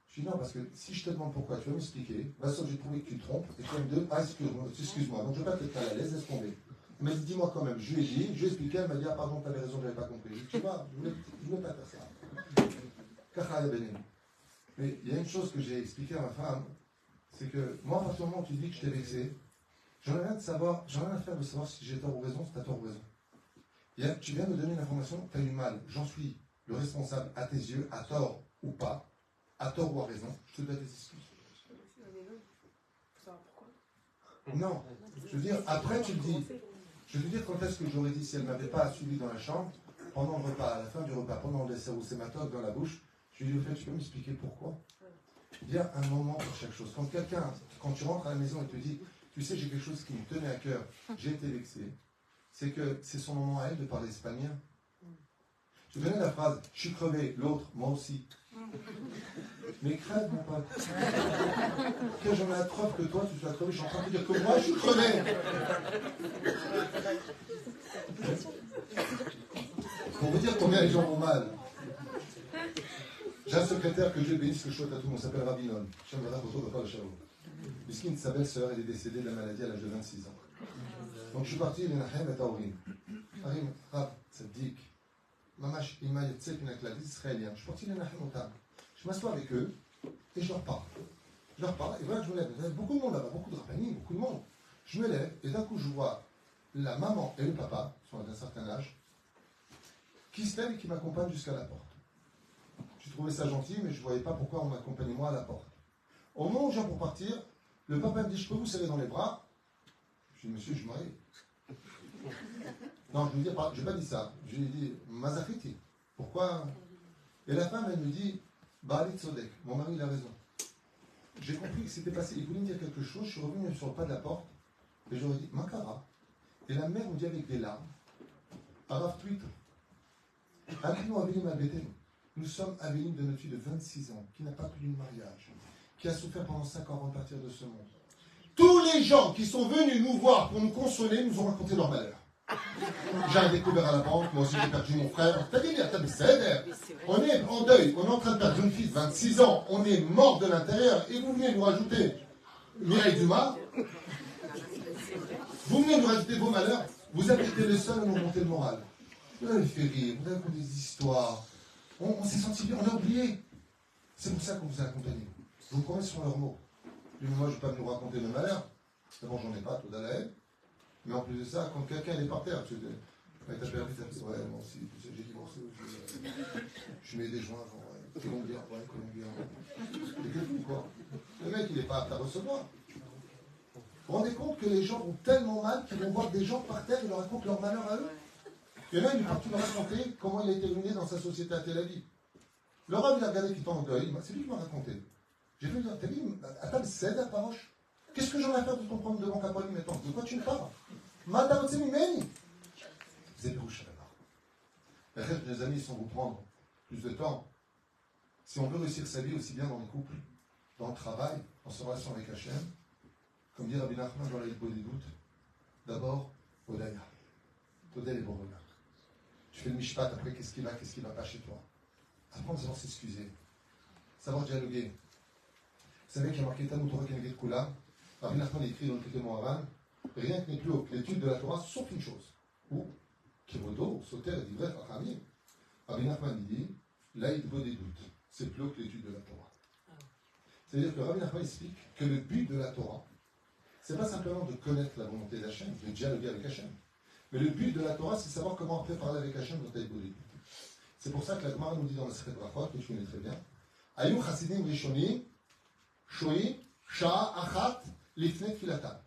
Je dis non, parce que si je te demande pourquoi, tu vas m'expliquer. Là, sauf j'ai trouvé que tu te trompes. Et puis deux, ah, excuse-moi. Donc je ne vais pas te mettre à la l'aise, laisse tomber. Mais dis-moi quand même. Je lui ai dit, je lui ai expliqué, elle m'a dit, ah pardon, tu avais raison, je n'avais pas compris. Je dis, tu vois, je ne voulais pas faire ça. Mais il y a une chose que j'ai expliqué à ma femme, c'est que moi, à partir du moment où tu dis que je t'ai vexé, j'en ai rien à faire de savoir si j'ai tort ou raison, si tu as tort ou raison. Tu viens de me donner une information, tu as eu mal. J'en suis le responsable à tes yeux, à tort ou pas, à tort ou à raison. Je te donne des excuses. Non. Je veux dire, après tu le dis. Je veux dire, quand est-ce que j'aurais dit si elle ne m'avait pas suivi dans la chambre, pendant le repas, à la fin du repas, pendant le dessert où c'est ma toque dans la bouche, je lui ai dit, au fait, tu peux m'expliquer pourquoi? Il y a un moment pour chaque chose. Quand tu rentres à la maison et te dis, tu sais, j'ai quelque chose qui me tenait à cœur, j'ai été vexé, c'est que c'est son moment à elle de parler espagnol. Je connais la phrase, je suis crevé, l'autre, moi aussi. Mais crève, mon pote. Que j'en ai la preuve que toi, tu sois crevé, je suis en train de te dire que moi, je suis crevé. Pour vous dire combien les gens vont mal. J'ai un secrétaire que Dieu bénisse, que je souhaite à tout le monde, s'appelle Rabinol. Je me photo de pas le chavo. Miskin, sa belle-sœur, elle est décédée de la maladie à l'âge de 26 ans. Donc je suis parti, il y a un Taourin. Harim, Rab, Tzadik, Mamash, Ima, Yetzek, Naklad, israélien. Je suis parti, il y a un je m'assois avec eux et je leur parle. Je leur parle et voilà, je me lève. Il y a beaucoup de monde là-bas, beaucoup de rappanis, beaucoup de monde. Je me lève et d'un coup, je vois la maman et le papa, qui sont d'un certain âge, qui se lèvent et qui m'accompagnent jusqu'à la porte. J'ai trouvé ça gentil, mais je ne voyais pas pourquoi on m'accompagnait moi à la porte. Au moment où j'ai pour partir, le papa me dit, je peux vous serrer dans les bras? Je dis, monsieur, je suis marié. Non, je ne lui ai pas dit ça. Je lui ai dit, Mazafiti, pourquoi? Et la femme, elle me dit, Baali Tzodek, mon mari, il a raison. J'ai compris que c'était passé, il voulait me dire quelque chose, je suis revenu sur le pas de la porte, et j'aurais dit, Makara. Et la mère me dit avec des larmes, Araf Twitter, Abino Avelim Abetenu. Nous sommes Avelim de notre fille de 26 ans, qui n'a pas connu de mariage, qui a souffert pendant 5 ans avant de partir de ce monde. Tous les gens qui sont venus nous voir pour nous consoler nous ont raconté leur malheur. J'ai un découvert à la banque, moi aussi j'ai perdu mon frère. T'as dit, on est en deuil, on est en train de perdre une fille de 26 ans, on est mort de l'intérieur, et vous venez nous rajouter Mireille Dumas, vous venez nous rajouter vos malheurs, vous avez été les seuls à nous monter le moral. Vous avez fait rire, vous avez raconté des histoires, on s'est senti bien, on a oublié. C'est pour ça qu'on vous a accompagné. Je vous promets sur leurs mots. Moi je ne vais pas nous raconter mes malheurs, d'abord j'en ai pas, tout à la haine. Mais en plus de ça, quand quelqu'un est par terre, tu sais, t'as perdu, t'as dit, ouais, moi aussi, j'ai divorcé aussi, je mets des joints avant, ouais, Colombien, ouais, Colombien. Et que quoi? Le mec, il n'est pas apte à recevoir. Vous vous rendez compte que les gens ont tellement mal qu'ils vont voir des gens par terre et leur racontent leur malheur à eux? Et là, il est parti leur raconter comment il a été ruiné dans sa société à Tel Aviv. Le rab, il a regardé qui était en deuil, c'est lui qui m'a raconté. J'ai fait, t'as dit, attends, c'est la paroche. Qu'est-ce que j'en ai à faire de ton problème devant Capoline maintenant? De quoi tu me parles? Madame Meni. Vous êtes rouge là-bas. Les amis, sans vous prendre plus de temps, si on veut réussir sa vie aussi bien dans le couple, dans le travail, en se relation avec Hachem, comme dit Rabbi Nachman dans la Hilbo des doutes, d'abord, Odaya. Todel et Borona. Tu fais le mishpat, après qu'est-ce qui va pas chez toi? Apprendre à savoir s'excuser. Savoir dialoguer. Vous savez qu'il y a marqué Talmud Torah Keneged Kula. Rabbi Nachman écrit dans le Pirkei Moharan, rien que n'est plus haut que l'étude de la Torah, sauf une chose. Ou, Kivodo, Soter et Divrei Chachamim. Rabbi Nachman dit, l'Aïdbo des doutes, c'est plus haut que l'étude de la Torah. C'est-à-dire que Rabbi Nachman explique que le but de la Torah, c'est pas simplement de connaître la volonté d'Hachem, de dialoguer avec Hachem. Mais le but de la Torah, c'est savoir comment après parler avec Hachem dans l'Aïdbo des doutes. C'est pour ça que la Gemara nous dit dans la Sechet Brachot, que tu connais très bien, Ayou Chassidim Rishonim, Shoï, Shah, Achat, Lifnet Filata.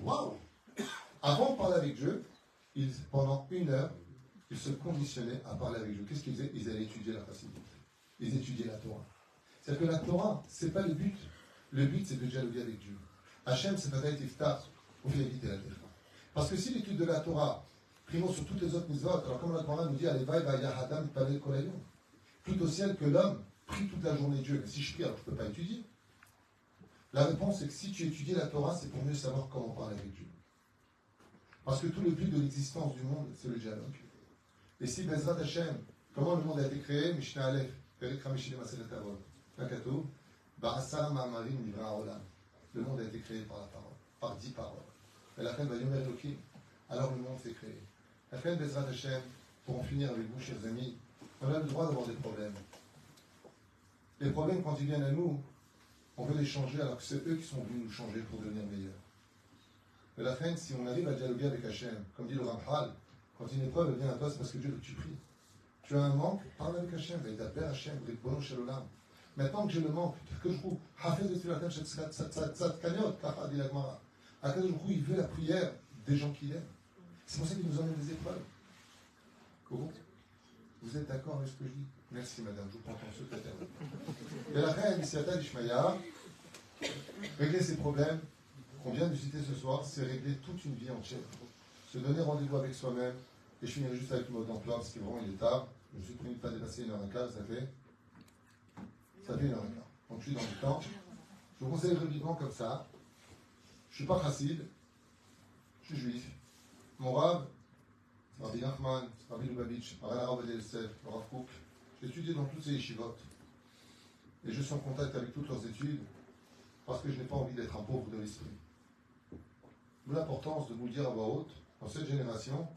Waouh! Avant de parler avec Dieu, pendant 1 heure, ils se conditionnaient à parler avec Dieu. Qu'est-ce qu'ils faisaient? Ils allaient étudier la Chassidut. Ils étudiaient la Torah. C'est-à-dire que la Torah, c'est pas le but. Le but, c'est de dialoguer avec Dieu. Hachem, c'est pas Tiftar, on fait éviter la Torah. Parce que si l'étude de la Torah primo sur toutes les autres mitzvot, alors comme la Torah nous dit, Alevai va Yahadam Palel Kolayom, plus au ciel que l'homme prie toute la journée Dieu. Mais si je prie, alors je ne peux pas étudier. La réponse est que si tu étudies la Torah, c'est pour mieux savoir comment parler avec Dieu. Parce que tout le but de l'existence du monde, c'est le dialogue. Et si Bezrat Hashem, comment le monde a été créé, Mishnah Aleph, Perek Hamishim Maselet Avot, Nakatou, Ba'asar Ma'amarim Nivra Olam. Le monde a été créé par la parole, par 10 paroles. Et la fin va Yomer Elohim. Alors le monde s'est créé. La fin Bezrat Hashem, pour en finir avec vous, chers amis, on a le droit d'avoir des problèmes. Les problèmes, quand ils viennent à nous, on veut les changer alors que c'est eux qui sont venus nous changer pour devenir meilleurs. Mais la fin, si on arrive à dialoguer avec Hachem, comme dit le Ramchal, quand une épreuve vient à toi, c'est parce que Dieu veut que tu pries. Tu as un manque, parle avec Hachem, avec ta Père Hachem, avec Bono Shelolam. Maintenant que j'ai le manque, que je trouve, Hafez et Tfilatem Tzat Kanyot, Kacha dit la Gemara. Akadosh Baruch Hu, il veut la prière des gens qu'il aime. C'est pour ça qu'il nous emmène des épreuves. Comment? Vous êtes d'accord avec ce que je dis? Merci madame, je vous prends ton secrétaire. Et la reine Isiata d'Ishmaïa, régler ces problèmes qu'on vient de citer ce soir, c'est régler toute une vie entière. Se donner rendez-vous avec soi-même, et je finirai juste avec le mot d'emploi, parce qu'il il est tard. Je me suis promis de ne pas dépasser 1h15, ça fait 1h15. Donc je suis dans le temps. Je vous conseille vivement comme ça. Je ne suis pas chassid, je suis juif. Mon rave, Rabbi Nachman, Rabbi Lubavitch, Rabbi Rabbi Yosef, le Rav Kook, j'ai étudié dans toutes ces yeshivot. Et je suis en contact avec toutes leurs études parce que je n'ai pas envie d'être un pauvre de l'esprit. D'où l'importance de vous le dire à voix haute, dans cette génération,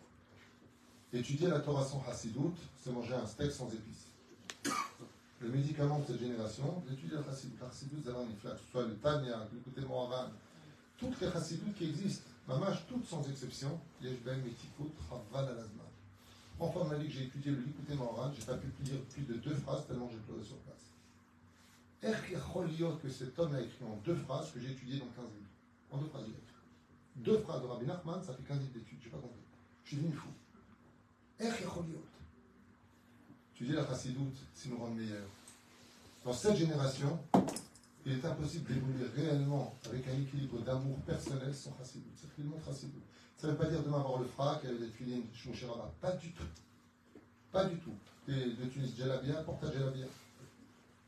étudier la Torah sans chassidout, c'est manger un steak sans épices. Le médicament de cette génération, d'étudier la chassidout. La chassidout, c'est un iflak, que ce soit le Tanya, le côté Moharan, toutes les chassidoutes qui existent, mamage, toutes sans exception, Yeshbem, Metikot, Raval, Alazman. Enfin, on m'a dit que j'ai étudié le Likouté Moharan, j'ai pas pu lire plus de 2 phrases tellement j'ai pleuré sur place. Que cet homme a écrit en 2 phrases que j'ai étudiées dans 15 livres. En 2 phrases, il a écrit. 2 phrases de Rabbi Nachman, ça fait 15 livres d'études, j'ai pas compris. Je suis devenu fou. Étudier la chassidoute, c'est nous rendre meilleurs. Dans cette génération, il est impossible d'évoluer réellement avec un équilibre d'amour personnel sans chassidoute. C'est tout le monde chassidoute. Ça ne veut pas dire demain avoir le frac, avec des filines, Shmoucheraba. Pas du tout. Pas du tout. De Tunis, Djalabia, porte à Djalabia.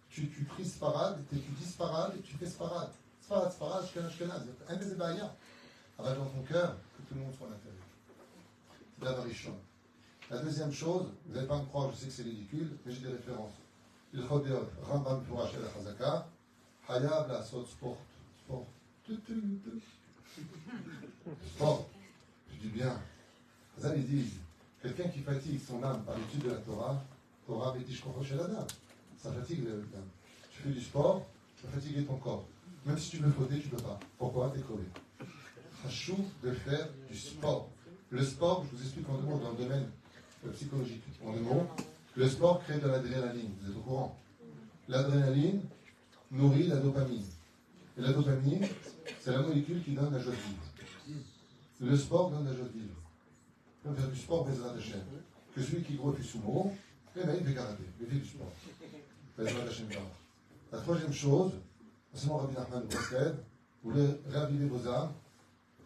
Tu pries Sfarad, tu étudies Sfarad et tu fais Sfarad. Sfarad, Shkenaz. Un des ébaïas. Avec dans ton cœur que tout le monde soit en intérieur. C'est la varichon. La deuxième chose, vous n'allez pas me croire, je sais que c'est ridicule, mais j'ai des références. Il faut dire Rambam pour Hachel Chazaka, Hayab la Sot Sport. Sport. Sport. Je dis bien. Chazal, ils disent, quelqu'un qui fatigue son âme par l'étude de la Torah, Torah Betish Kochosh l'âme. Ça fatigue l'âme. Tu fais du sport, tu vas fatiguer ton corps. Même si tu veux fauter, tu ne peux pas. Pourquoi? T'es crevé. Chachou de faire du sport. Le sport, je vous explique en 2 mots dans le domaine psychologique. En 2 mots, le sport crée de l'adrénaline. Vous êtes au courant? L'adrénaline nourrit la dopamine. Et la dopamine, c'est la molécule qui donne la joie de vivre. Le sport donne la joie de vivre. On peut faire du sport, Bezrat Hashem. Que celui qui gros fait sumo, eh bien, il fait karaté, il fait du sport. Bezrat Hashem. La troisième chose, c'est mon Rabbi Nachman de Breslev, vous voulez réaviver vos âmes.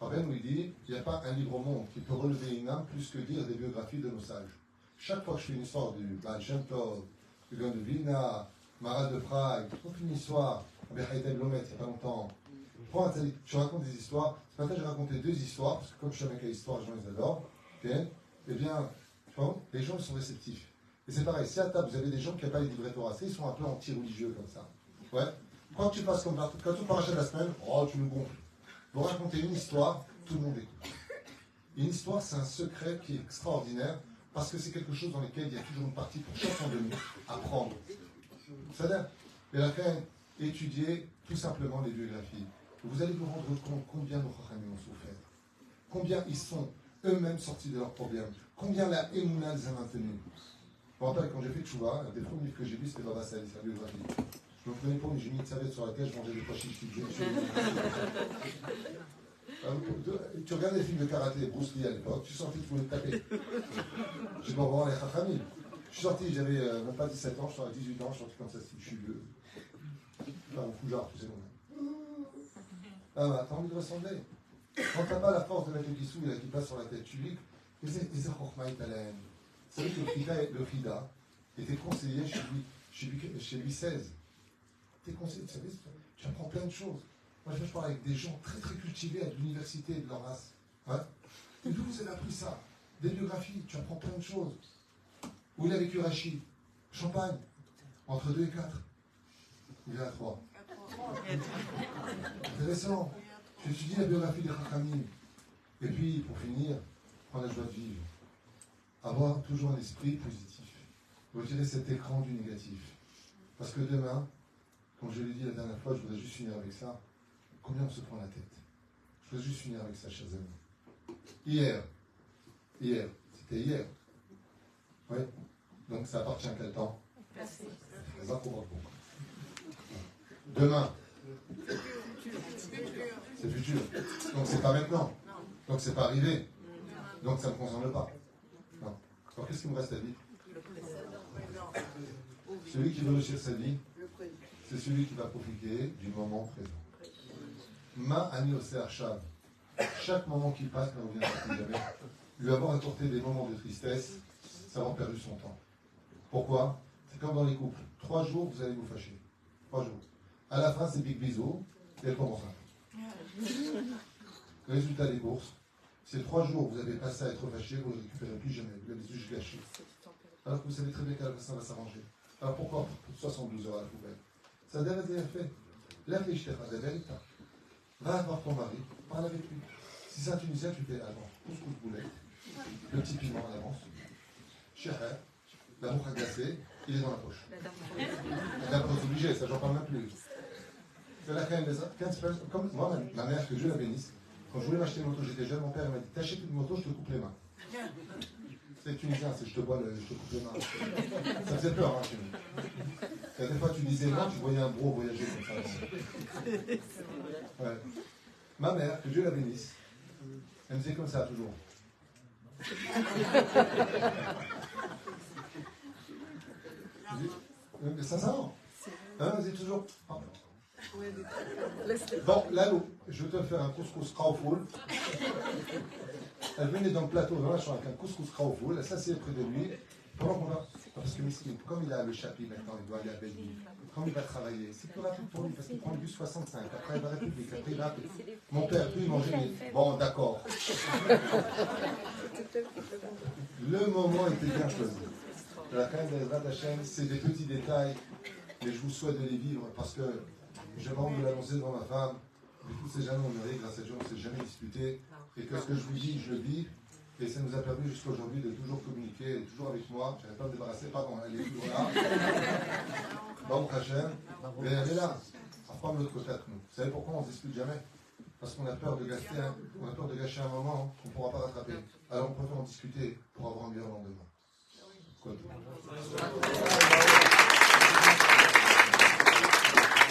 Rabbi nous dit, il n'y a pas un livre au monde qui peut relever une âme plus que dire des biographies de nos sages. Chaque fois que je fais une histoire du Baal Shem Tov, du Gaon de Vilna, Marat de Prague, toute une histoire, avec Haïtem Lomet, il n'y a pas longtemps, je raconte des histoires. Ce matin, j'ai raconté 2 histoires, parce que comme je suis avec l'histoire, les gens les adorent. Okay. Eh bien, les gens sont réceptifs. Et c'est pareil, si à table vous avez des gens qui n'ont pas les livrets Torah, ils sont un peu anti-religieux comme ça. Ouais. Quand tu passes comme partout, quand tu parles de la semaine, oh, tu nous gonfles. Vous racontez une histoire, tout le monde écoute. Une histoire, c'est un secret qui est extraordinaire parce que c'est quelque chose dans lequel il y a toujours une partie pour chacun de nous apprendre. C'est-à-dire, et la fin, étudier tout simplement les biographies. Vous allez vous rendre compte combien nos Chachamim ont souffert. Combien ils sont eux-mêmes sortis de leurs problèmes. Combien la Emouna les a maintenus. Je me rappelle quand j'ai fait Tchouva, un des premiers livres que j'ai lu, c'était Baba Saïd, sa biographie. Je me prenais pour une génie de savette sur laquelle je mangeais des pois chiches. Tu regardais les films de karaté, Bruce Lee à l'époque, tu sentais que tu voulais te taper. J'ai pas voir les Chachamim. Je suis sorti, j'avais même pas 17 ans, je suis à 18 ans, je suis sorti comme ça, je suis vieux. Enfin, au fougard, tu sais comment. Ah bah, t'as envie de ressembler. Quand t'as pas la force de mettre le kissou qui passe sur la tête, tu lis. Vous savez que le Frida était conseiller chez Louis XVI. T'es conseiller, tu savais, tu apprends plein de choses. Moi, je parle avec des gens très très cultivés à l'université de leur race. Ouais. Et d'où vous avez appris ça? Des biographies, tu apprends plein de choses. Où il a vécu Rachid? Champagne, entre 2 et 4. Il est à 3. Intéressant. J'étudie la biographie des Chachamim. Et puis, pour finir, prendre la joie de vivre. Avoir toujours un esprit positif. Retirer cet écran du négatif. Parce que demain, comme je l'ai dit la dernière fois, je voudrais juste finir avec ça. Combien on se prend la tête? Je voudrais juste finir avec ça, chers amis. Hier, c'était hier. Oui. Donc ça appartient à quel temps? Demain. C'est futur. Donc c'est pas maintenant. Donc c'est pas arrivé. Donc ça ne me concerne pas. Non. Alors qu'est-ce qu'il me reste à dire? Celui qui veut réussir sa vie, c'est celui qui va profiter du moment présent. Ma ani oser shav. Chaque moment qui passe ne revient plus jamais. Lui avoir apporté des moments de tristesse, ça va avoir perdu son temps. Pourquoi? C'est comme dans les couples. 3 jours, vous allez vous fâcher. 3 jours. À la fin, c'est big bisous et elle tombe enceinte. Le résultat des courses, c'est 3 jours, vous avez passé à être fâché, vous ne récupérez plus jamais. Vous avez les yeux gâchés. Alors que vous savez très bien qu'à la fin, ça va s'arranger. Alors pourquoi pour 72 heures à la poubelle? Ça devrait être fait. Lève les jetés, va voir ton mari, parle avec lui. Si c'est un Tunisien, tu fais avant, couscous boulet, le petit piment à l'avance, chéret, la mouche glacée, il est dans la poche. La dame est obligée, ça j'en parle même plus. Comme moi, ma mère, que Dieu la bénisse, quand je voulais m'acheter une moto, j'étais jeune, mon père m'a dit t'achètes une moto, je te coupe les mains. C'est tunisien, c'est je te coupe les mains. Ça faisait peur, hein, chez nous. Et des fois, tu disais non, tu voyais un bro voyager comme ça. Ouais. Ma mère, que Dieu la bénisse, elle me disait comme ça toujours. Ça, hein, elle disait toujours. Oh. Bon, Lalo, je vais te faire un couscous Kraofoul. Elle venait dans le plateau, dans la chambre, avec un couscous Kraofoul, elle s'assied près de lui. Pendant qu'on va. Parce que comme il a le chapitre maintenant, il doit aller à Belleville. Comme il va travailler, c'est plus rapide pour lui parce qu'il prend le bus 65. Après, il va à la République. Après, il va. Mon père, lui, il mangeait. Bon, d'accord. Le moment était bien choisi. La fin de Hachem, c'est des petits détails, mais je vous souhaite de les vivre parce que j'ai envie de l'annoncer devant ma femme. Mais tous ces jeunes honorés, grâce à Dieu, on ne s'est jamais disputé. Et que ce que je vous dis, je le vis. Et ça nous a permis jusqu'à aujourd'hui de toujours communiquer, elle est toujours avec moi. Je n'arrive pas à me débarrasser, pardon, elle est toujours là. Baruch Hashem. Mais elle est là. Elle prend de l'autre côté de nous. Vous savez pourquoi on ne se dispute jamais? Parce qu'on a peur de gâcher un moment qu'on ne pourra pas rattraper. Alors on préfère en discuter pour avoir un meilleur lendemain. Quoi